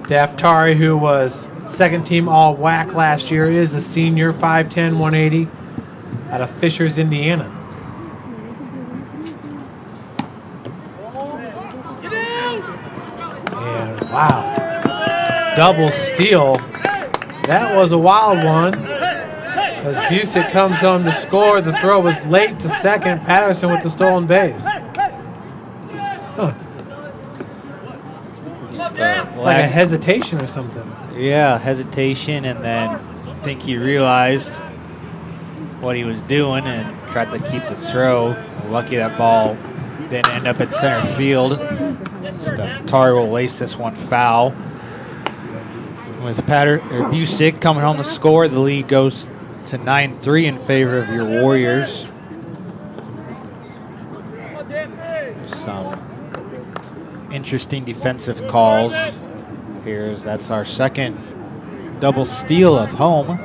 Daftari, who was second team all WAC last year, is a senior, 5'10", 180, out of Fishers, Indiana. And wow, double steal. That was a wild one. As Busick comes home to score, the throw was late to second. Patterson with the stolen base. Huh. It's like a hesitation or something. Yeah, hesitation, and then I think he realized what he was doing and tried to keep the throw. Lucky that ball didn't end up at center field. Daftari will lace this one foul. With Busick coming home to score, the lead goes to 9-3 in favor of your Warriors. Some interesting defensive calls. That's our second double steal of home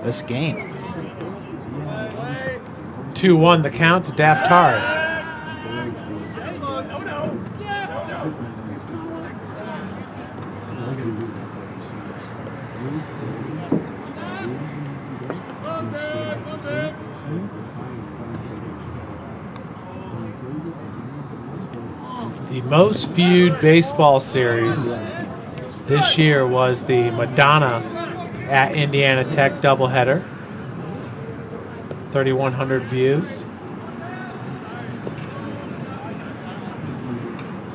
this game. 2-1 the count to Daftari. The most viewed baseball series this year was the Madonna at Indiana Tech doubleheader. 3,100 views.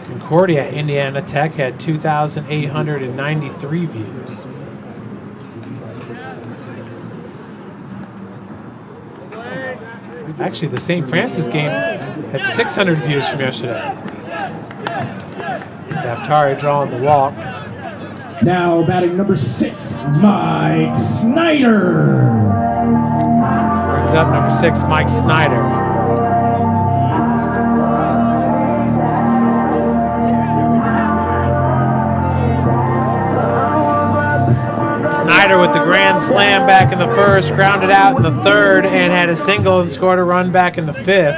Concordia at Indiana Tech had 2,893 views. Actually, the St. Francis game had 600 views from yesterday. Daftari drawing the walk. Now batting number 6, Mike Snyder. Brings up number 6, Mike Snyder. Snyder with the grand slam back in the first, grounded out in the third, and had a single and scored a run back in the fifth.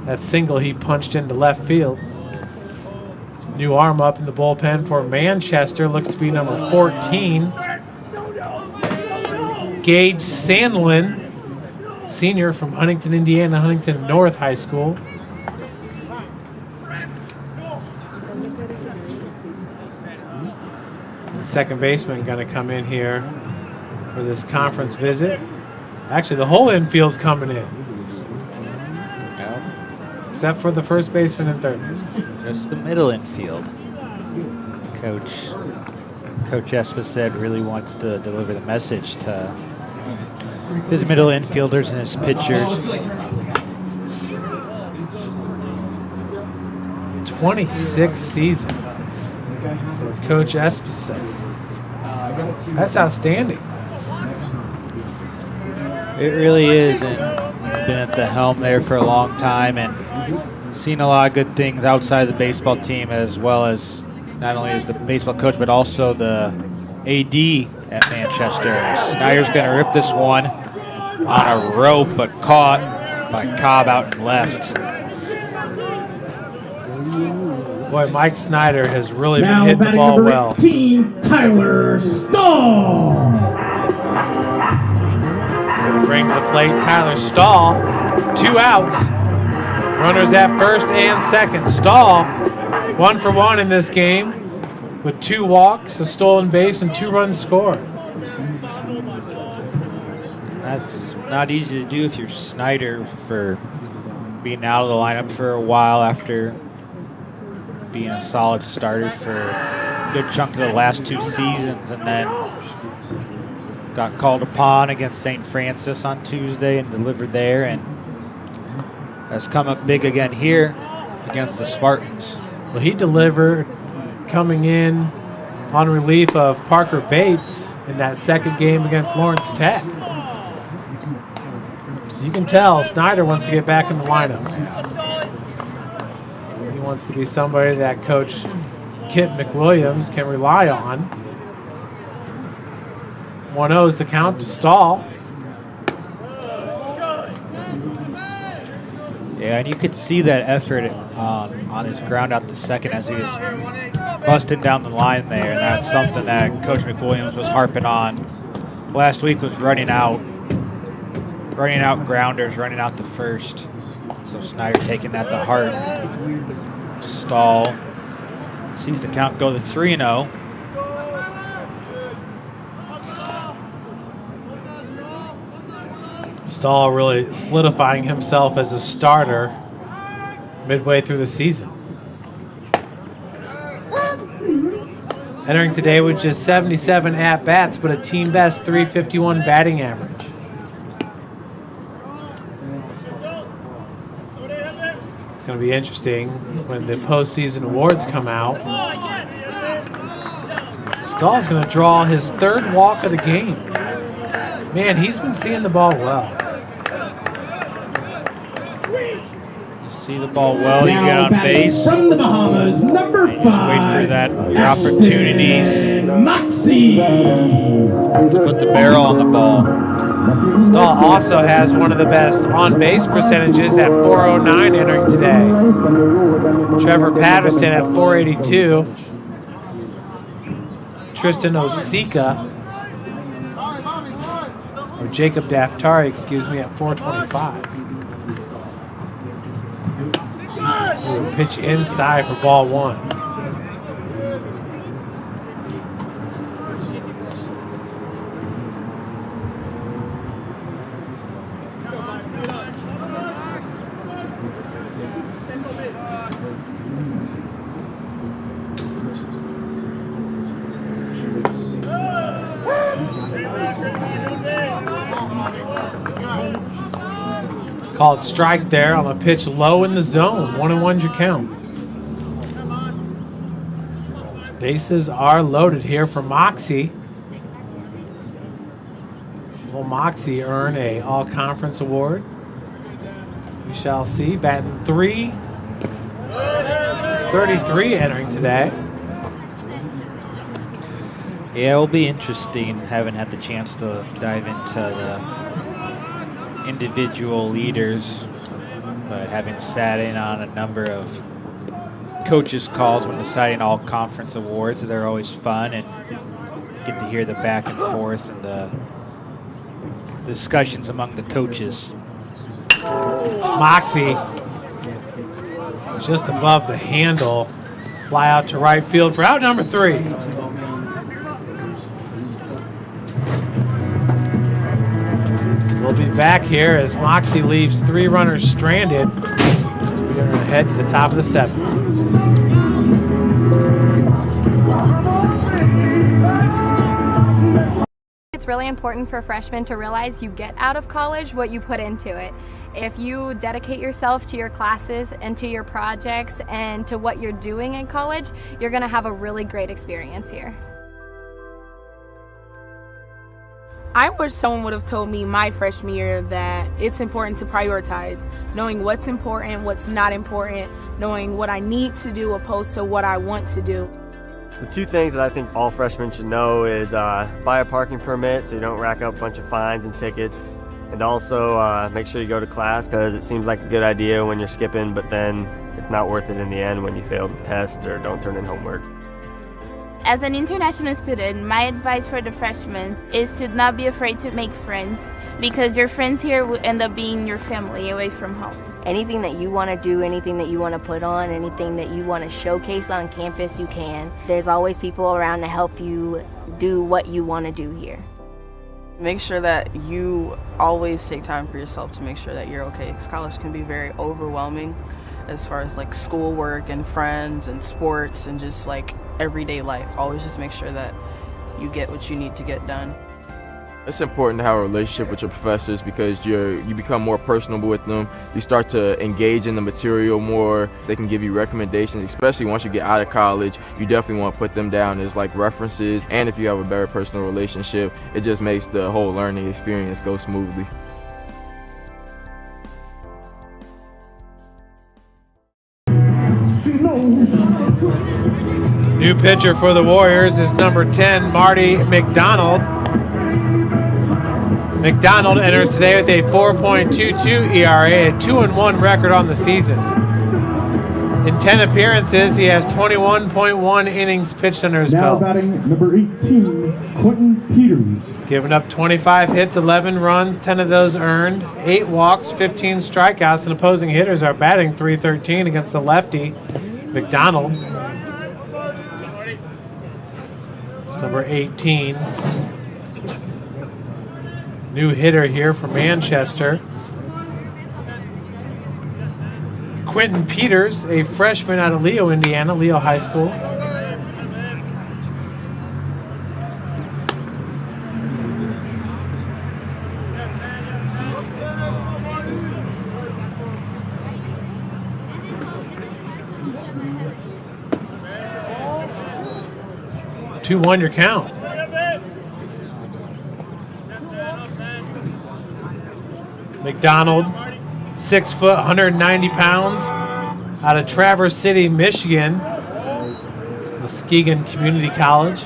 That single he punched into left field. New arm up in the bullpen for Manchester. Looks to be number 14. Gage Sandlin, senior from Huntington, Indiana, Huntington North High School. The second baseman going to come in here for this conference visit. Actually, the whole infield's coming in. Except for the first baseman and third baseman. Just the middle infield. Coach Esposito really wants to deliver the message to his middle infielders and his pitchers. 26th season for Coach Esposito. That's outstanding. It really is, and he's been at the helm there for a long time and seen a lot of good things outside of the baseball team, as well as not only as the baseball coach, but also the AD at Manchester. Snyder's going to rip this one on a rope, but caught by Cobb out and left. Boy, Mike Snyder has really been hitting the ball well. 18, Tyler Stahl. Going to bring to the plate Tyler Stahl. 2 outs. Runners at first and second. Stahl, 1 for 1 in this game with 2 walks, a stolen base, and 2 runs scored. That's not easy to do if you're Snyder, for being out of the lineup for a while after being a solid starter for a good chunk of the last 2 seasons, and then got called upon against St. Francis on Tuesday and delivered there, and has come up big again here against the Spartans. Well, he delivered coming in on relief of Parker Bates in that second game against Lawrence Tech. So you can tell Snyder wants to get back in the lineup. He wants to be somebody that Coach Kit McWilliams can rely on. 1-0 is the count to Stahl. Yeah, and you could see that effort on his ground out to second as he was busting down the line there, and that's something that Coach McWilliams was harping on last week, was running out grounders, running out the first. So Snyder taking that to heart. Stahl sees the count go to 3-0. Stahl really solidifying himself as a starter midway through the season. Entering today with just 77 at-bats, but a team best 351 batting average. It's going to be interesting when the postseason awards come out. Stahl's going to draw his 3rd walk of the game. Man, he's been seeing the ball well. You see the ball well, you get on base. From the Bahamas, number 5. Just wait for that opportunities Moxie. to put the barrel on the ball. Stahl also has one of the best on-base percentages at .409 entering today. Trevor Patterson at .482. Tristan Osika, or Jacob Daftari, excuse me, at .425. Pitch inside for ball 1. Called strike there on a pitch low in the zone. 1-1 your count. Bases are loaded here for Moxie. Will Moxie earn a all-conference award? We shall see. Batting .333 entering today. Yeah, it will be interesting. Haven't had the chance to dive into the individual leaders, but having sat in on a number of coaches' calls when deciding all conference awards, they're always fun, and get to hear the back and forth and the discussions among the coaches. Moxie just above the handle. Fly out to right field for out number 3. We'll be back here as Moxie leaves 3 runners stranded. We are going to head to the top of the 7th. It's It's really important for freshmen to realize you get out of college what you put into it. If you dedicate yourself to your classes and to your projects and to what you're doing in college, you're going to have a really great experience here. I wish someone would have told me my freshman year that it's important to prioritize, knowing what's important, what's not important, knowing what I need to do opposed to what I want to do. The two things that I think all freshmen should know is buy a parking permit so you don't rack up a bunch of fines and tickets, and also make sure you go to class, because it seems like a good idea when you're skipping, but then it's not worth it in the end when you fail the test or don't turn in homework. As an international student, my advice for the freshmen is to not be afraid to make friends, because your friends here will end up being your family away from home. Anything that you want to do, anything that you want to put on, anything that you want to showcase on campus, you can. There's always people around to help you do what you want to do here. Make sure that you always take time for yourself to make sure that you're okay, because college can be very overwhelming as far as like schoolwork and friends and sports and just like everyday life. Always just make sure that you get what you need to get done. It's important to have a relationship with your professors, because you become more personable with them. You start to engage in the material more. They can give you recommendations, especially once you get out of college. You definitely want to put them down as like references, and if you have a better personal relationship, it just makes the whole learning experience go smoothly. New pitcher for the Warriors is number 10, Marty McDonald. McDonald enters today with a 4.22 ERA, a 2-1 record on the season. In 10 appearances, he has 21.1 innings pitched under his Now belt. batting number 18, Quentin Peters. He's given up 25 hits, 11 runs, 10 of those earned, 8 walks, 15 strikeouts, and opposing hitters are batting .313 against the lefty, McDonald. It's number 18. New hitter here for Manchester. Quentin Peters, a freshman out of Leo, Indiana, Leo High School. Two 1 your count. McDonald, 6 foot, 190 pounds, out of Traverse City, Michigan. Muskegon Community College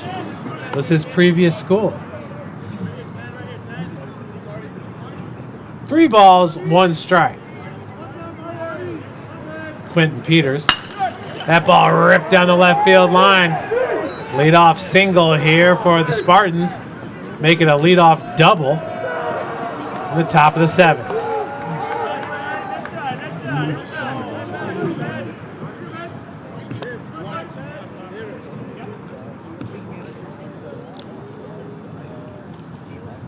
was his previous school. 3 balls, 1 strike. Quentin Peters. That ball ripped down the left field line. Leadoff single here for the Spartans. Make it a leadoff double in the top of the 7th.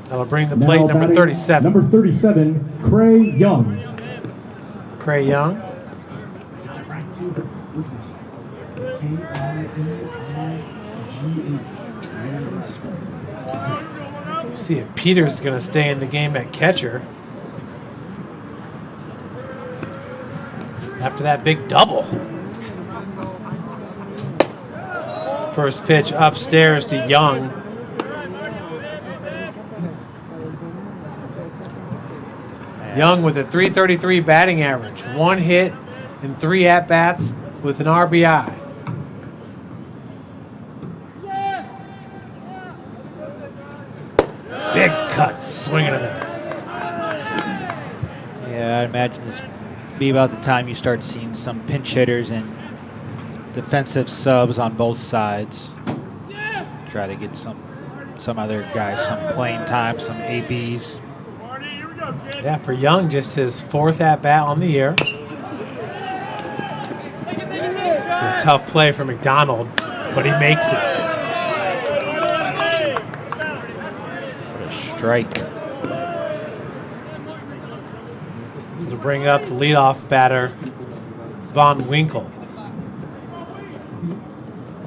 That'll bring the plate Now number batting 37. Number 37, Cray Young. Cray Young. See if Peters is going to stay in the game at catcher after that big double. First pitch upstairs to Young. Young with a .333 batting average, 1 hit and 3 at-bats with an RBI. Big cuts, swing and a miss. Yeah, I imagine this be about the time you start seeing some pinch hitters and defensive subs on both sides. Try to get some other guys some playing time, some ABs. Yeah, for Young, just his 4th at-bat on the year. A tough play for McDonald, but he makes it. Strike. So to bring up the leadoff batter, Von Winkle.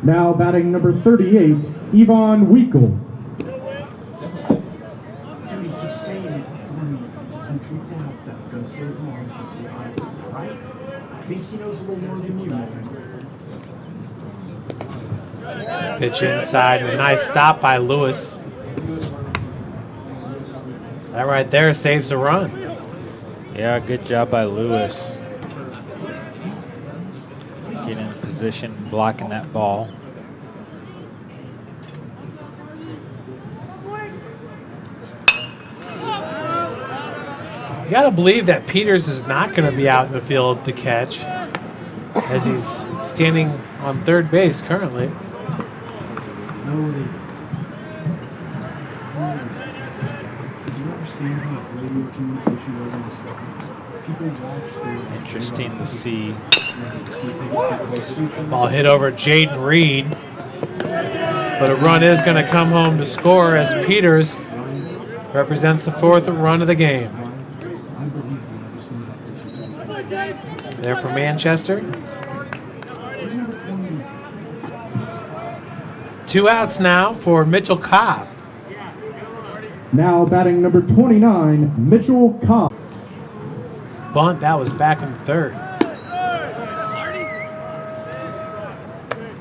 Now batting number 38, Yvonne Winkle. think he knows a little more than you. Pitch inside, and a nice stop by Lewis. That right there saves the run. Yeah, good job by Lewis. Getting in position, blocking that ball. You got to believe that Peters is not going to be out in the field to catch, as he's standing on third base currently. Interesting to see. Ball hit over Jaden Reed, but a run is going to come home to score as Peters represents the fourth run of the game. There for Manchester. 2 outs now for Mitchell Cobb. Now batting number 29, Mitchell Cobb. Bunt, that was back in third.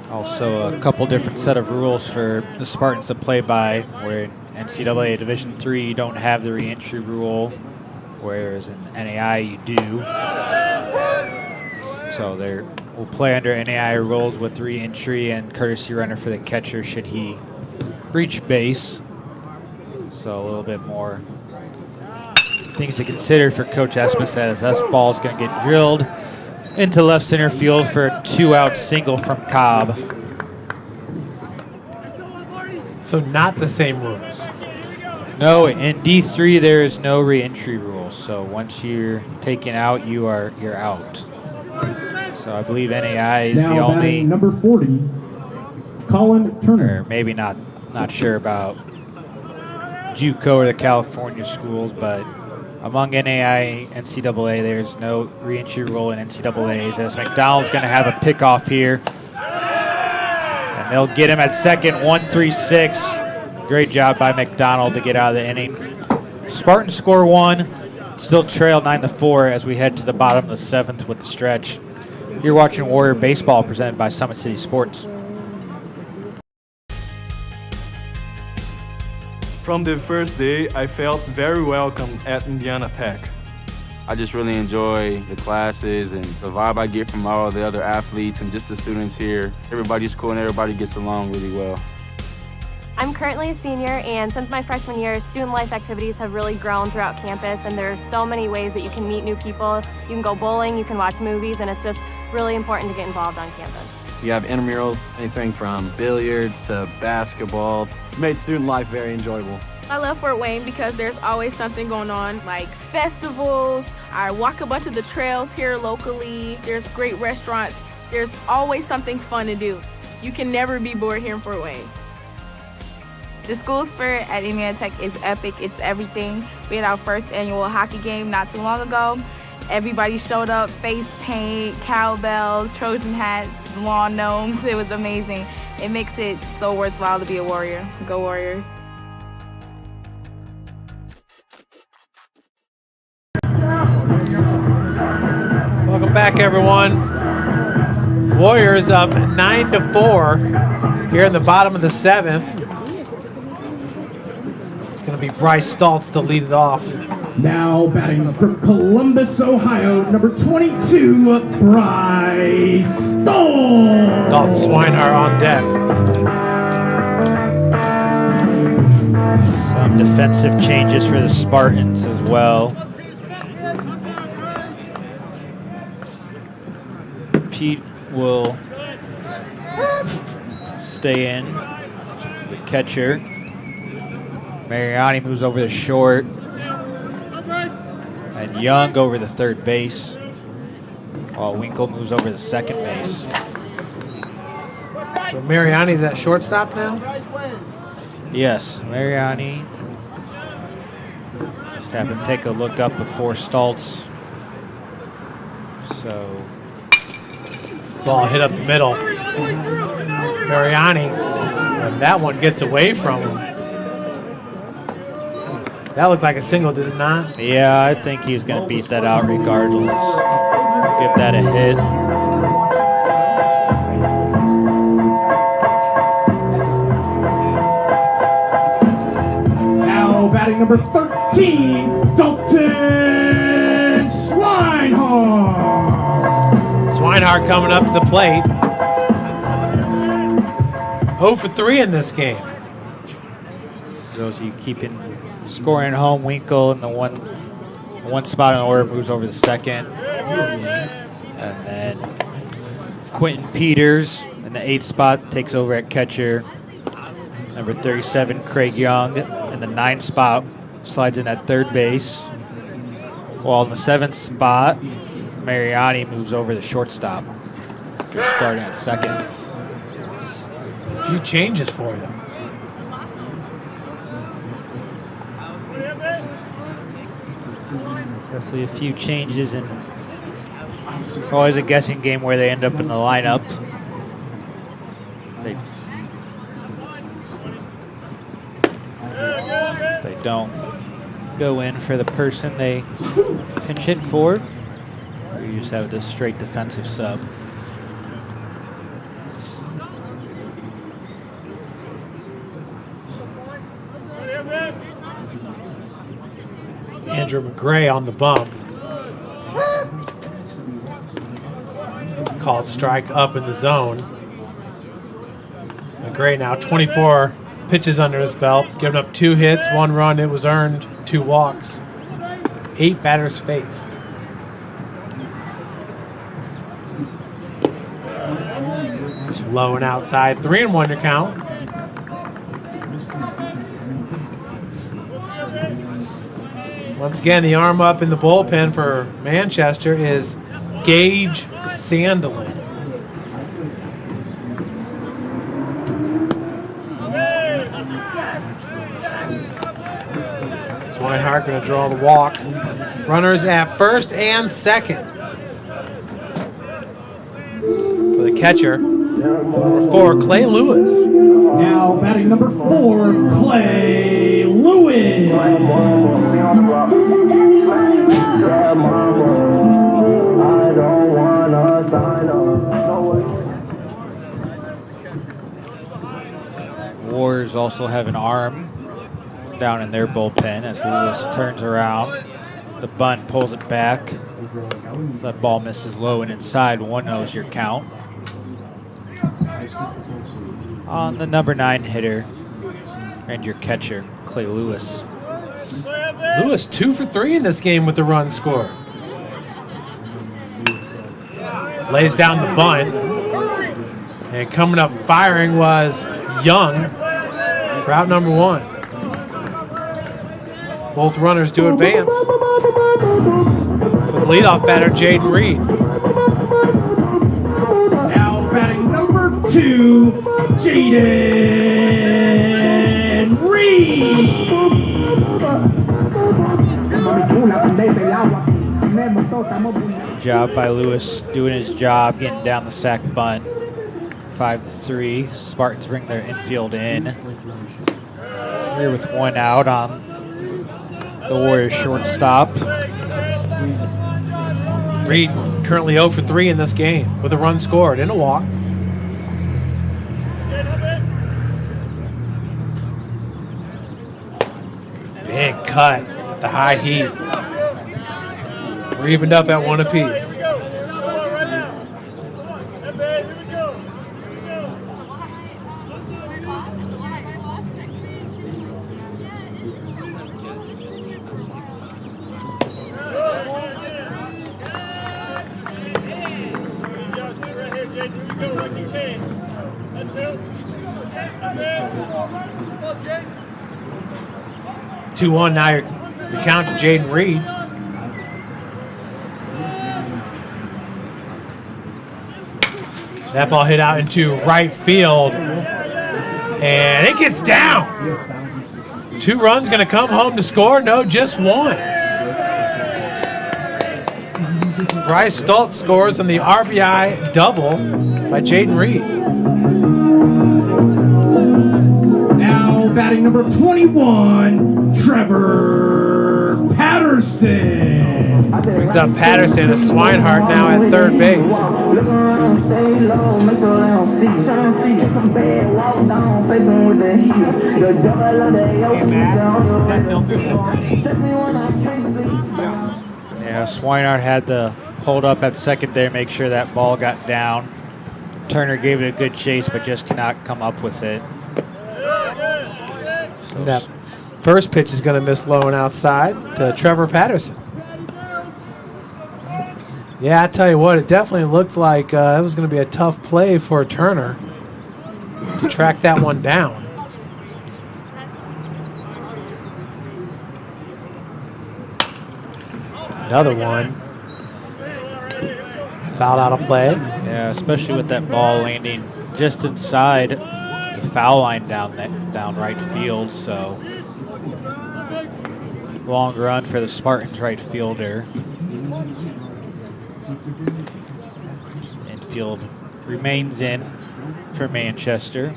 Also a couple different set of rules for the Spartans to play by, where in NCAA Division III you don't have the reentry rule, whereas in NAI you do. So they will play under NAI rules with reentry and courtesy runner for the catcher should he reach base. So a little bit more things to consider for Coach Esposito, as that ball is going to get drilled into left center field for a 2-out single from Cobb. So not the same rules. No, in D3 there is no reentry rule. So once you're taken out, you're out. So I believe NAI is now the only number 40, Colin Turner. Or maybe not sure about JUCO or the California schools, but among NAI, NCAA, there's no reentry rule in NCAAs. As McDonald's going to have a pickoff here, and they'll get him at second, 1-3-6. Great job by McDonald to get out of the inning. Spartans score 1, still trail 9-4 as we head to the bottom of the 7th with the stretch. You're watching Warrior Baseball presented by Summit City Sports. From the first day, I felt very welcome at Indiana Tech. I just really enjoy the classes and the vibe I get from all the other athletes and just the students here. Everybody's cool and everybody gets along really well. I'm currently a senior, and since my freshman year, student life activities have really grown throughout campus, and there's so many ways that you can meet new people. You can go bowling, you can watch movies, and it's just really important to get involved on campus. You have intramurals, anything from billiards to basketball. It's made student life very enjoyable. I love Fort Wayne because there's always something going on, like festivals. I walk a bunch of the trails here locally. There's great restaurants. There's always something fun to do. You can never be bored here in Fort Wayne. The school spirit at Indiana Tech is epic. It's everything. We had our first annual hockey game not too long ago. Everybody showed up, face paint, cowbells, Trojan hats, lawn gnomes. It was amazing. It makes it so worthwhile to be a Warrior. Go Warriors. Welcome back, everyone. Warriors up 9-4 here in the bottom of the 7th. It's going to be Bryce Stoltz to lead it off. Now batting from Columbus, Ohio, number 22, Bryce Stoltz. Dalton Swinehart on deck. Some defensive changes for the Spartans as well. Pete will stay in, the catcher. Mariani moves over the short. And Young over the third base, while Winkle moves over the second base. So Mariani's at shortstop now? Yes, Mariani. Just have him take a look up before Stoltz. So ball hit up the middle. Mariani, and that one gets away from him. That looked like a single, did it not? yeah, I think he was going to beat that out regardless. Give that a hit. Now batting number 13, Dalton Swinehart. Swinehart coming up to the plate. 0 for 3 in this game. For those of you keeping scoring at home, Winkle in the one spot in the order moves over to second. And then Quentin Peters in the 8th spot takes over at catcher. Number 37, Craig Young in the 9th spot slides in at third base. While in the 7th spot, Mariani moves over to shortstop, starting at second. A few changes for you. Definitely a few changes, and always a guessing game where they end up in the lineup. If they don't go in for the person they pinch hit for, or you just have the straight defensive sub. Andrew McGray on the bump. It's called strike up in the zone. McGray now 24 pitches under his belt, giving up 2 hits, 1 run. It was earned, 2 walks, 8 batters faced. Just low and outside, 3-1 your count. Once again, the arm up in the bullpen for Manchester is Gage Sandelin. Swinehart going to draw the walk. Runners at first and second. For the catcher, number 4, Clay Lewis. Now batting number 4, Clay Lewis. Warriors also have an arm down in their bullpen as Lewis turns around. The bunt pulls it back. So that ball misses low and inside. 1-0's your count. On the number 9 hitter and your catcher, Clay Lewis. Lewis 2 for 3 in this game with the run scored. Lays down the bunt. And coming up firing was Young for out number 1. Both runners do advance. With leadoff batter Jaden Reed. Now batting number 2, Jaden Reed. Good job by Lewis doing his job, getting down the sack bunt. 5-3. Spartans bring their infield in. Here with 1 out on the Warriors shortstop. Reed currently 0 for 3 in this game with a run scored and a walk. Big cut at the high heat. We're evened up at 1 apiece. Two one now. Your count to Jaden Reed. That ball hit out into right field, and it gets down. 2 runs going to come home to score. No, just 1. Bryce Stoltz scores on the RBI double by Jaden Reed. Now batting number 21, Trevor Patterson. Brings up Patterson as Swinehart now at third base. Yeah, Swinehart had to hold up at second there, make sure that ball got down. Turner gave it a good chase, but just cannot come up with it. That first pitch is going to miss low and outside to Trevor Patterson. Yeah, I tell you what, it definitely looked like it was going to be a tough play for Turner to track that one down. Another one. Fouled out of play. Yeah, especially with that ball landing just inside the foul line down right field. So long run for the Spartans right fielder. Infield remains in for Manchester.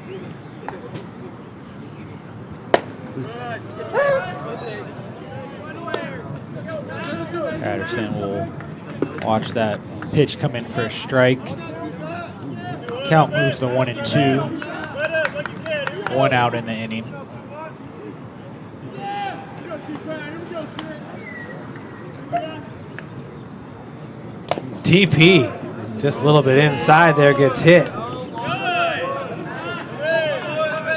Patterson will watch that pitch come in for a strike. Count moves to 1-2. 1 out in the inning. TP, just a little bit inside there, gets hit.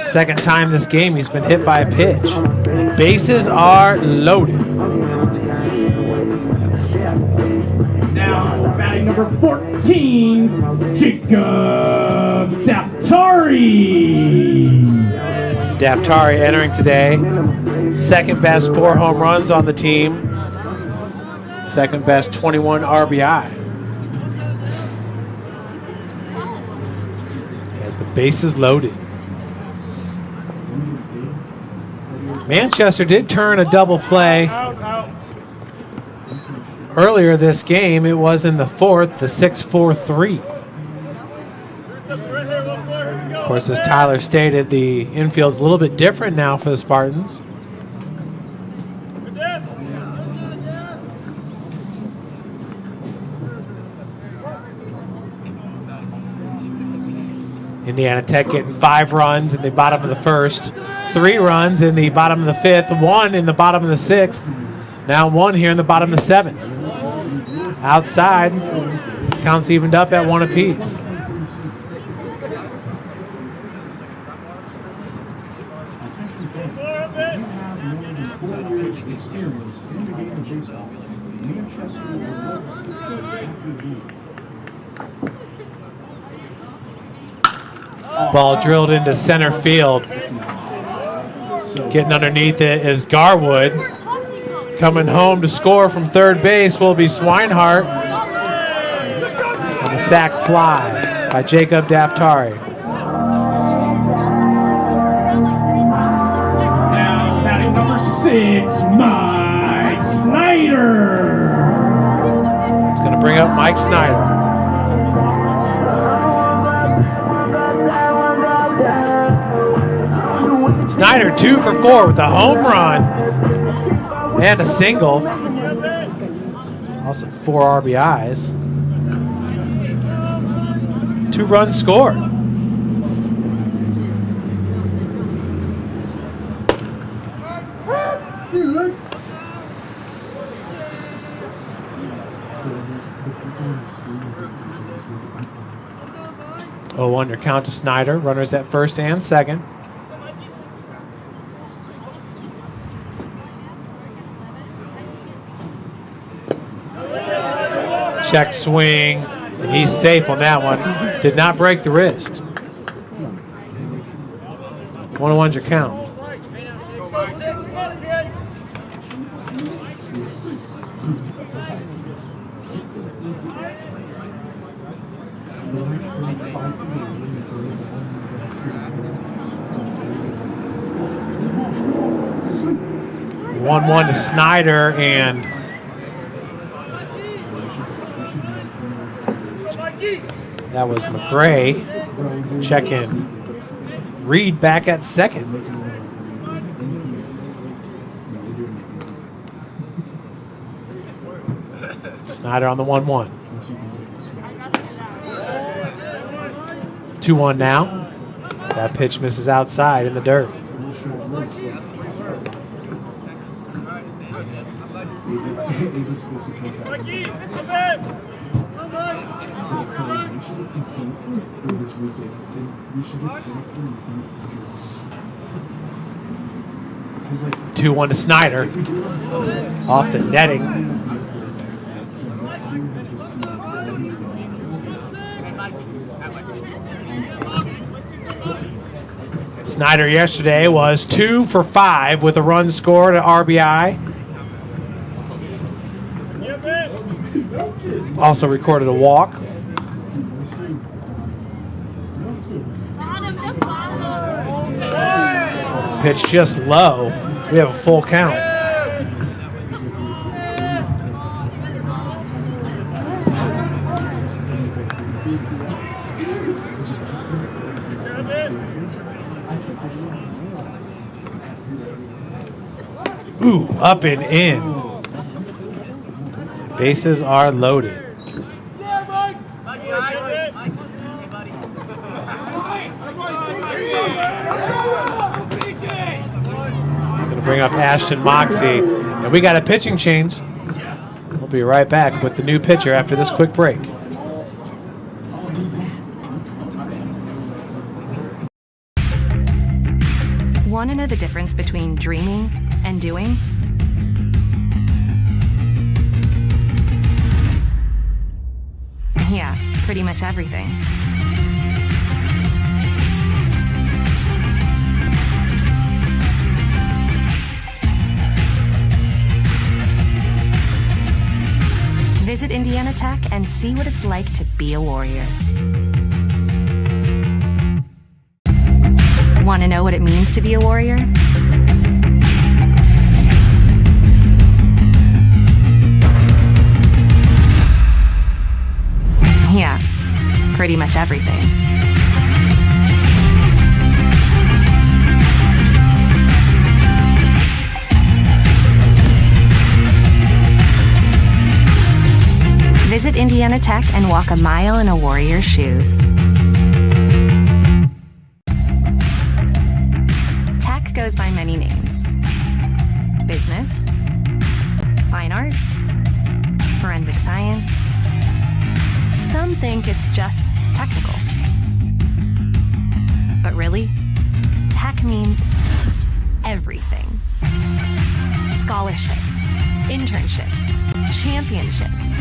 Second time this game he's been hit by a pitch. Bases are loaded. Now batting number 14, Jacob Daftari. Daftari entering today. Second best 4 home runs on the team. Second best 21 RBI. As the bases loaded. Manchester did turn a double play. Earlier this game, it was in the 4th, the 6-4-3. Of course, as Tyler stated, the infield's a little bit different now for the Spartans. Indiana Tech getting 5 runs in the bottom of the first, 3 runs in the bottom of the 5th, 1 in the bottom of the 6th, now 1 here in the bottom of the 7th. Outside, counts evened up at 1 apiece. Ball drilled into center field. Getting underneath it is Garwood. Coming home to score from third base will be Swinehart. And a sac fly by Jacob Daftari. Now batting number 6, Mike Snyder. It's going to bring up Mike Snyder. Snyder 2 for 4 with a home run and a single. Also 4 RBIs. 2 runs scored. Oh, under count to Snyder. Runners at first and second. Check swing, and he's safe on that one. Did not break the wrist. 1-1's your count. One to Snyder, and that was McRae. Check in. Reed back at second. Snyder on the 1-1. 2-1 now. That pitch misses outside in the dirt. Two 2-1 to Snyder. Off the netting. Snyder yesterday was 2 for 5 with a run scored at RBI. Also recorded a walk. Pitch just low. We have a full count. Ooh, up and in. Bases are loaded. It's going to bring up Ashton Moxie. And we got a pitching change. We'll be right back with the new pitcher after this quick break. Want to know the difference between dreaming and doing? Yeah, pretty much everything. Visit Indiana Tech and see what it's like to be a Warrior. Want to know what it means to be a Warrior? Yeah, pretty much everything. Visit Indiana Tech and walk a mile in a Warrior's shoes. Tech goes by many names. Business, fine art, forensic science. Some think it's just technical. But really, tech means everything. Scholarships, internships, championships.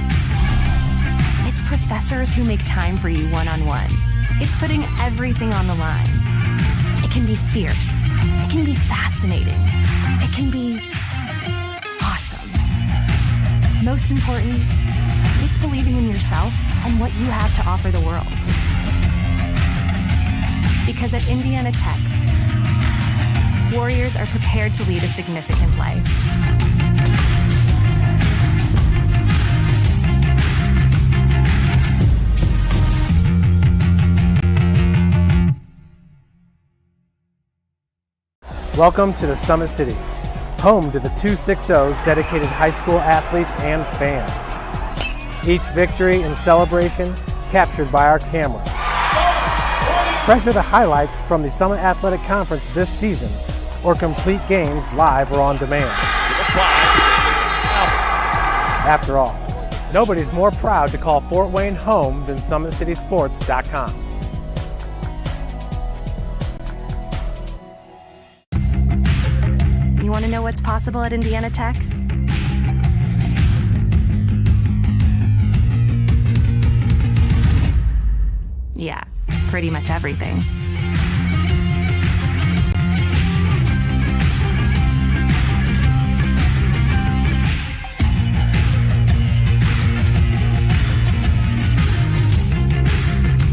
It's professors who make time for you one-on-one. It's putting everything on the line. It can be fierce. It can be fascinating. It can be awesome. Most important, it's believing in yourself and what you have to offer the world. Because at Indiana Tech, Warriors are prepared to lead a significant life. Welcome to the Summit City, home to the 260's dedicated high school athletes and fans. Each victory and celebration captured by our camera. Treasure the highlights from the Summit Athletic Conference this season, or complete games live or on demand. After all, nobody's more proud to call Fort Wayne home than SummitCitySports.com. You want to know what's possible at Indiana Tech? Yeah, pretty much everything.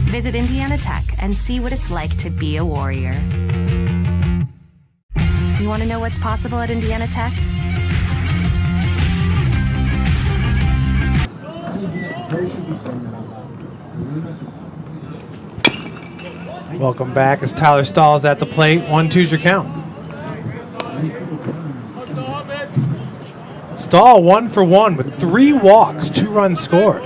Visit Indiana Tech and see what it's like to be a Warrior. You want to know what's possible at Indiana Tech? Welcome back as Tyler Stahl's at the plate. 1-2's your count. Stahl 1 for 1 with 3 walks, 2 runs scored.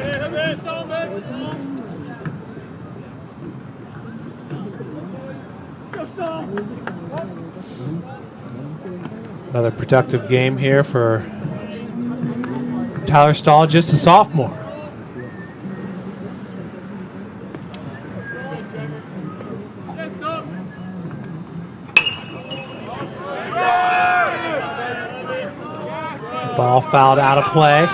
Another productive game here for Tyler Stahl, just a sophomore. Ball fouled out of play.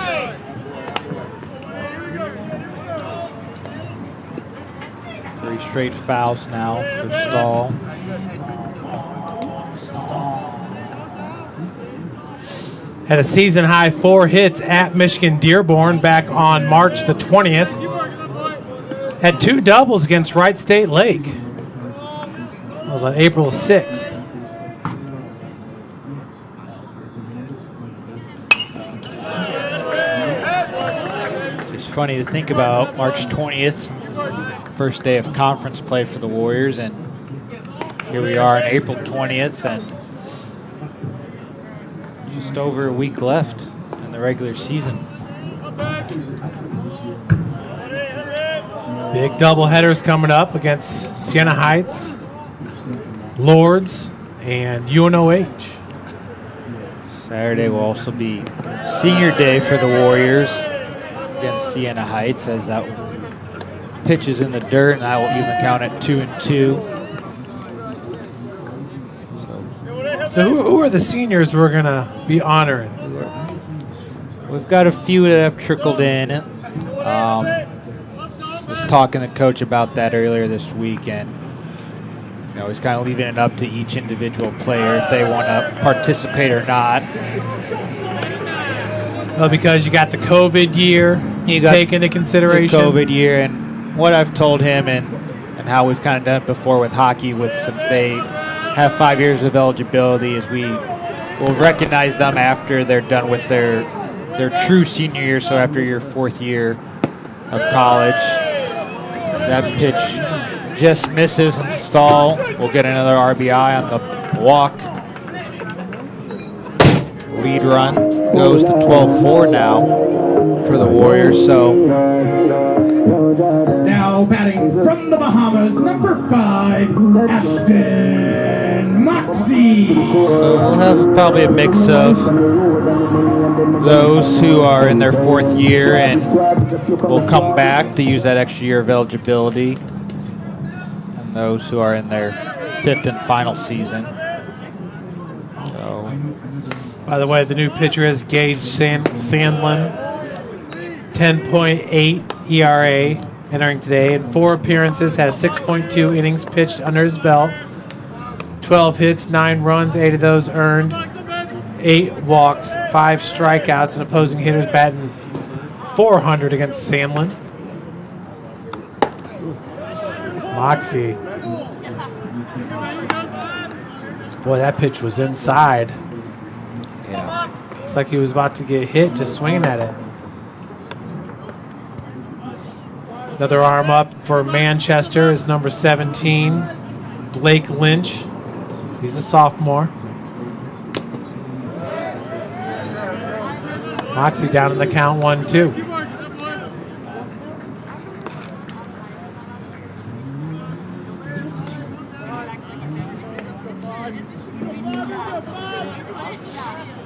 Three straight fouls now for Stahl. Had a season high 4 hits at Michigan Dearborn back on March the 20th. Had 2 doubles against Wright State Lake. That was on April 6th. It's funny to think about March 20th, first day of conference play for the Warriors, and here we are on April 20th, and just over a week left in the regular season. Big doubleheaders coming up against Siena Heights, Lourdes, and UNOH. Saturday will also be senior day for the Warriors against Siena Heights, as that pitch is in the dirt, and that will even count at 2-2. So who are the seniors we're going to be honoring? We've got a few that have trickled in. Was talking to Coach about that earlier this week, and he's kind of leaving it up to each individual player if they want to participate or not. Well, because you got the COVID year you take into consideration. The COVID year, and what I've told him and how we've kind of done it before with hockey, since they have 5 years of eligibility, is we will recognize them after they're done with their true senior year, so after your 4th year of college. That pitch just misses, and Stahl will get another RBI on the walk. Lead run goes to 12-4 now for the Warriors. So now batting from the Bahamas, number 5, Ashton Moxie. So we'll have probably a mix of those who are in their 4th year and will come back to use that extra year of eligibility, and those who are in their 5th and final season. So, by the way, the new pitcher is Gage Sandlin, 10.8 ERA entering today. In 4 appearances, has 6.2 innings pitched under his belt, 12 hits, 9 runs, 8 of those earned, 8 walks, 5 strikeouts, and opposing hitters batting .400 against Sandlin. Moxie. Boy, that pitch was inside. Yeah. Looks like he was about to get hit just swinging at it. Another arm up for Manchester is number 17, Blake Lynch. He's a sophomore. Moxie down in the count 1-2.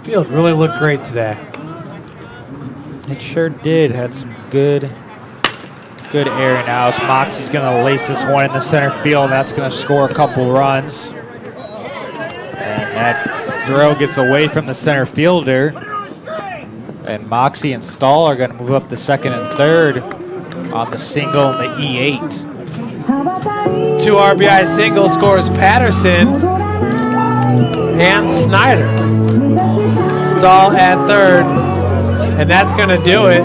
Field really looked great today. It sure did. Had some good air and outs. Moxie's going to lace this one in the center field. That's going to score a couple runs. And that throw gets away from the center fielder. And Moxie and Stahl are going to move up the 2nd and 3rd on the single and the E8. 2 RBI single scores Patterson and Snyder. Stahl at 3rd, and that's going to do it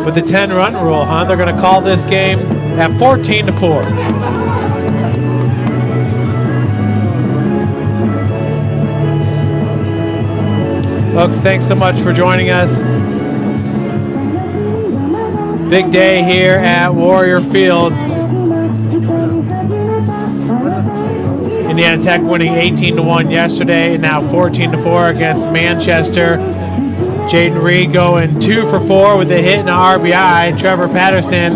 with the 10-run rule, huh? They're going to call this game at 14-4. Folks, thanks so much for joining us. Big day here at Warrior Field. Indiana Tech winning 18-1 yesterday, and now 14-4 against Manchester. Jaden Reed going 2 for 4 with a hit and an RBI. Trevor Patterson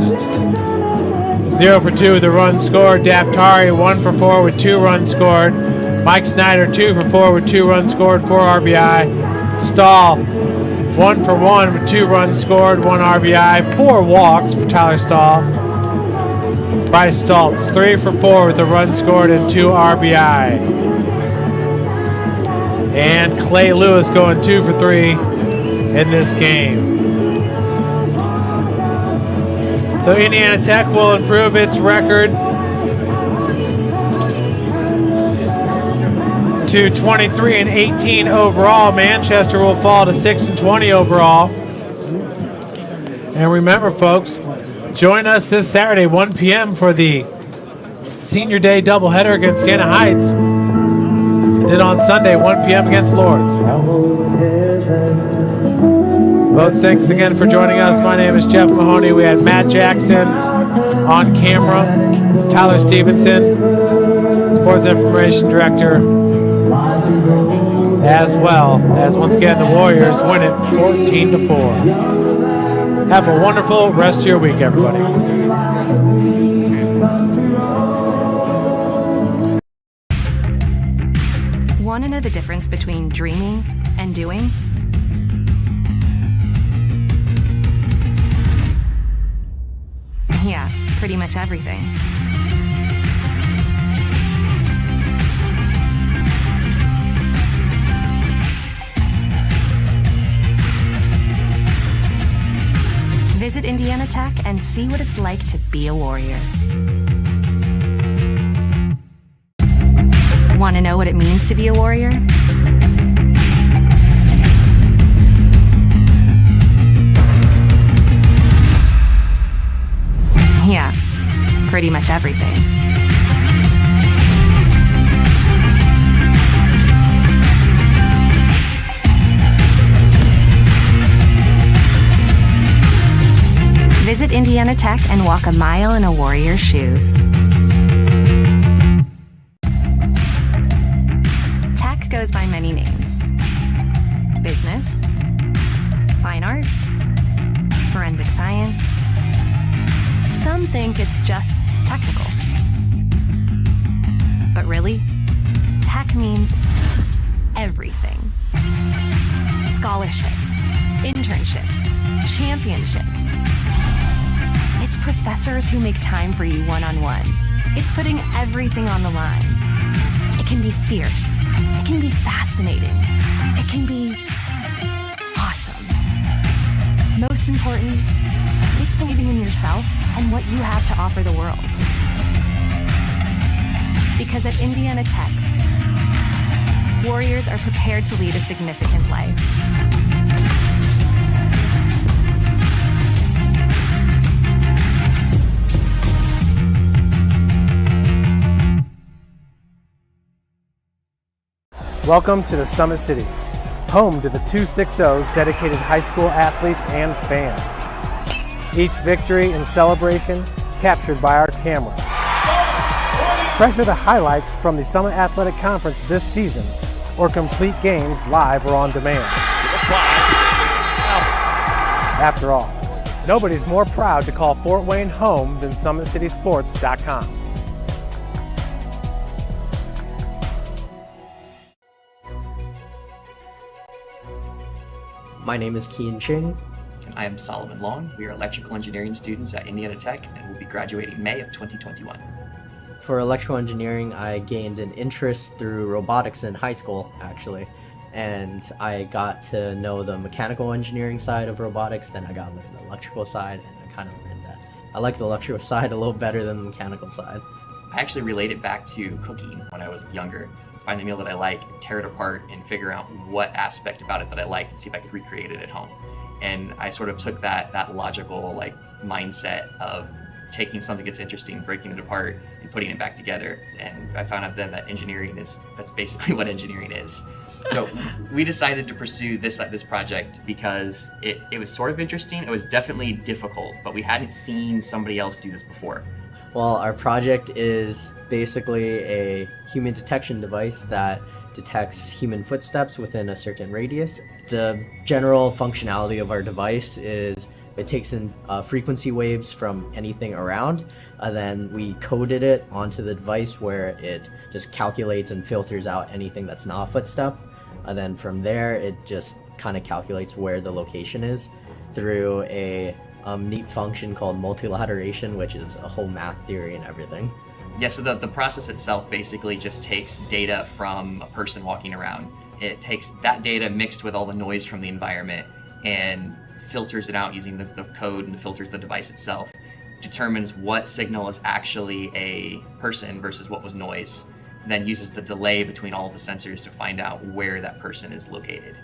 0 for 2 with a run scored. Daftari 1 for 4 with 2 runs scored. Mike Snyder 2 for 4 with 2 runs scored, 4 RBI. Stahl 1 for 1 with 2 runs scored, 1 RBI, 4 walks for Tyler Stahl. Bryce Stoltz 3 for 4 with a run scored and 2 RBI. And Clay Lewis going 2 for 3 in this game. So Indiana Tech will improve its record to 23-18 overall. Manchester will fall to 6-20 overall. And remember, folks, join us this Saturday, 1 p.m. for the Senior Day doubleheader against Siena Heights. Then on Sunday, 1 p.m. against Lords. Folks, thanks again for joining us. My name is Jeff Mahoney. We had Matt Jackson on camera, Tyler Stevenson, Sports Information Director, as well as, once again, the Warriors win it 14-4. Have a wonderful rest of your week, everybody. Want to know the difference between dreaming and doing? Yeah, pretty much everything. Visit Indiana Tech and see what it's like to be a Warrior. Want to know what it means to be a Warrior? Yeah, pretty much everything. Visit Indiana Tech and walk a mile in a Warrior's shoes. Tech goes by many names. Business, fine art, forensic science. Some think it's just technical. But really, tech means everything. Scholarships, internships, championships. It's professors who make time for you one-on-one. It's putting everything on the line. It can be fierce. It can be fascinating. It can be awesome. Most important, it's believing in yourself and what you have to offer the world. Because at Indiana Tech, Warriors are prepared to lead a significant life. Welcome to the Summit City, home to the 260's dedicated high school athletes and fans. Each victory and celebration captured by our camera. Treasure the highlights from the Summit Athletic Conference this season, or complete games live or on demand. After all, nobody's more proud to call Fort Wayne home than SummitCitySports.com. My name is Kian Ching. I am Solomon Long. We are electrical engineering students at Indiana Tech and will be graduating May of 2021. For electrical engineering, I gained an interest through robotics in high school, actually. And I got to know the mechanical engineering side of robotics, then I got into the electrical side, and I kind of learned that I like the electrical side a little better than the mechanical side. I actually relate it back to cooking when I was younger. Find a meal that I like, tear it apart, and figure out what aspect about it that I like and see if I could recreate it at home. And I sort of took that logical mindset of taking something that's interesting, breaking it apart, and putting it back together. And I found out then that that's basically what engineering is. So we decided to pursue this project because it was sort of interesting. It was definitely difficult, but we hadn't seen somebody else do this before. Well, our project is basically a human detection device that detects human footsteps within a certain radius. The general functionality of our device is it takes in frequency waves from anything around, and then we coded it onto the device where it just calculates and filters out anything that's not a footstep. And then from there, it just kind of calculates where the location is through a neat function called multilateration, which is a whole math theory and everything. Yeah, so the process itself basically just takes data from a person walking around. It takes that data mixed with all the noise from the environment and filters it out using the code and filters the device itself, determines what signal is actually a person versus what was noise, then uses the delay between all the sensors to find out where that person is located.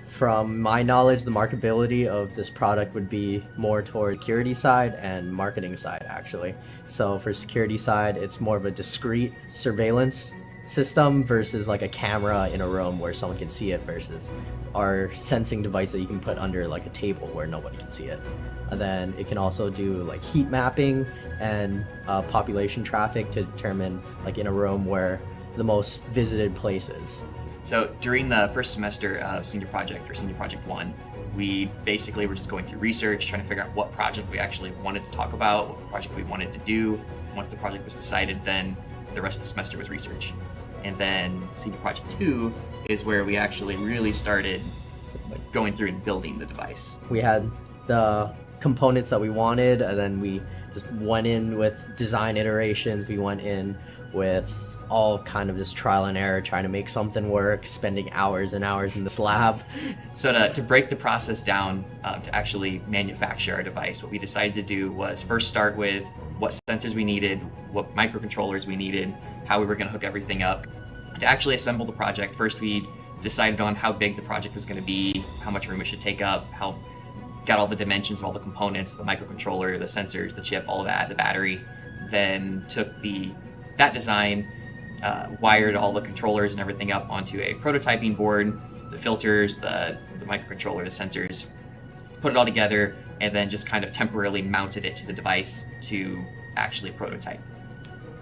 From my knowledge, the marketability of this product would be more towards security side and marketing side, actually. So for security side, it's more of a discrete surveillance system versus like a camera in a room where someone can see it, versus our sensing device that you can put under like a table where nobody can see it. And then it can also do like heat mapping and population traffic to determine like in a room where the most visited places. So during the first semester of Senior Project, or Senior Project 1, we basically were just going through research, trying to figure out what project we actually wanted to talk about, what project we wanted to do. Once the project was decided, then the rest of the semester was research. And then Senior Project 2 is where we actually really started going through and building the device. We had the components that we wanted, and then we just went in with design iterations. We went in with all kind of just trial and error, trying to make something work, spending hours and hours in this lab. So to break the process down to actually manufacture our device, what we decided to do was first start with what sensors we needed, what microcontrollers we needed, how we were going to hook everything up. To actually assemble the project, first we decided on how big the project was going to be, how much room it should take up, got all the dimensions of all the components, the microcontroller, the sensors, the chip, all of that, the battery. Then took that design, wired all the controllers and everything up onto a prototyping board, the filters, the microcontroller, the sensors, put it all together, and then just kind of temporarily mounted it to the device to actually prototype.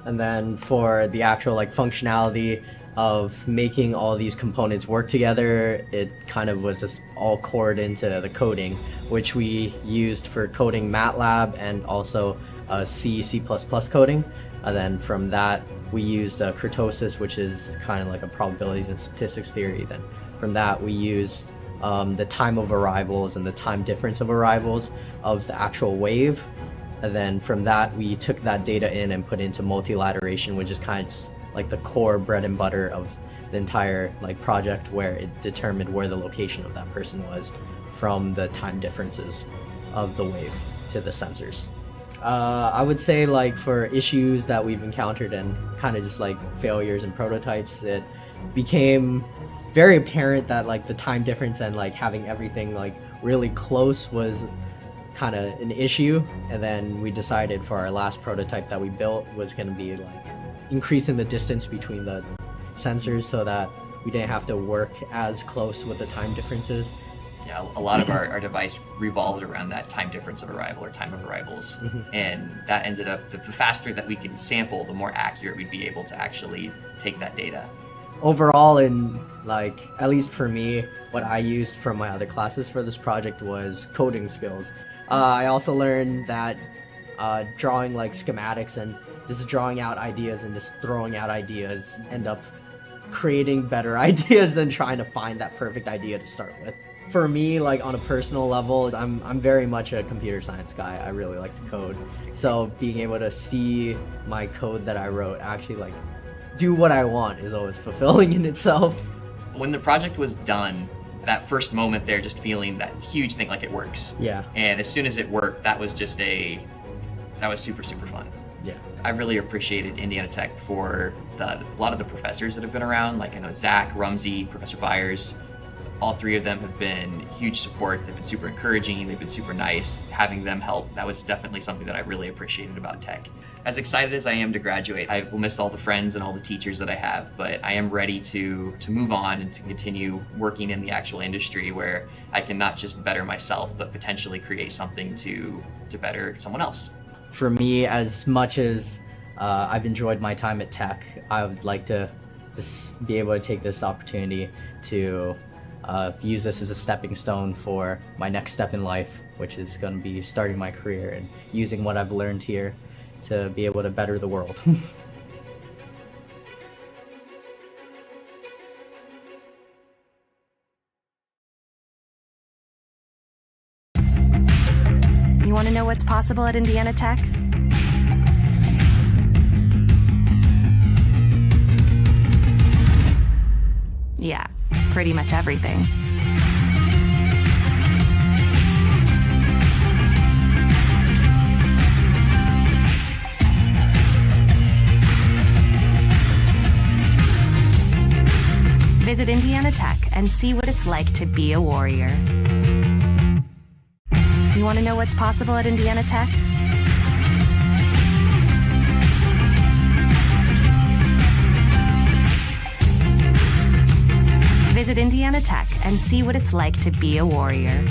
And then for the actual like functionality of making all these components work together, it kind of was just all cored into the coding, which we used for coding MATLAB and also C coding. And then from that, we used kurtosis, which is kind of like a probabilities and statistics theory. Then from that, we used the time of arrivals and the time difference of arrivals of the actual wave. And then from that, we took that data in and put into multilateration, which is kind of like the core bread and butter of the entire like project, where it determined where the location of that person was from the time differences of the wave to the sensors. I would say like for issues that we've encountered and kind of just like failures and prototypes, it became very apparent that like the time difference and like having everything like really close was kind of an issue. And then we decided for our last prototype that we built was going to be like increasing the distance between the sensors so that we didn't have to work as close with the time differences. Yeah, a lot of our device revolved around that time difference of arrival, or time of arrivals. And that ended up, the faster that we could sample, the more accurate we'd be able to actually take that data. Overall, in like, at least for me, what I used from my other classes for this project was coding skills. I also learned that drawing like schematics and just drawing out ideas and just throwing out ideas end up creating better ideas than trying to find that perfect idea to start with. For me, like on a personal level, I'm very much a computer science guy. I really like to code. So being able to see my code that I wrote actually like do what I want is always fulfilling in itself. When the project was done, that first moment there, just feeling that huge thing like it works. Yeah. And as soon as it worked, that was just that was super, super fun. Yeah. I really appreciated Indiana Tech for a lot of the professors that have been around. Like I know Zach, Rumsey, Professor Byers, all three of them have been huge supports. They've been super encouraging. They've been super nice. Having them help, that was definitely something that I really appreciated about Tech. As excited as I am to graduate, I will miss all the friends and all the teachers that I have, but I am ready to move on and to continue working in the actual industry where I can not just better myself, but potentially create something to better someone else. For me, as much as I've enjoyed my time at Tech, I would like to just be able to take this opportunity to use this as a stepping stone for my next step in life, which is going to be starting my career and using what I've learned here to be able to better the world. You want to know what's possible at Indiana Tech? Yeah, pretty much everything. Visit Indiana Tech and see what it's like to be a warrior. You want to know what's possible at Indiana Tech? Visit Indiana Tech and see what it's like to be a warrior.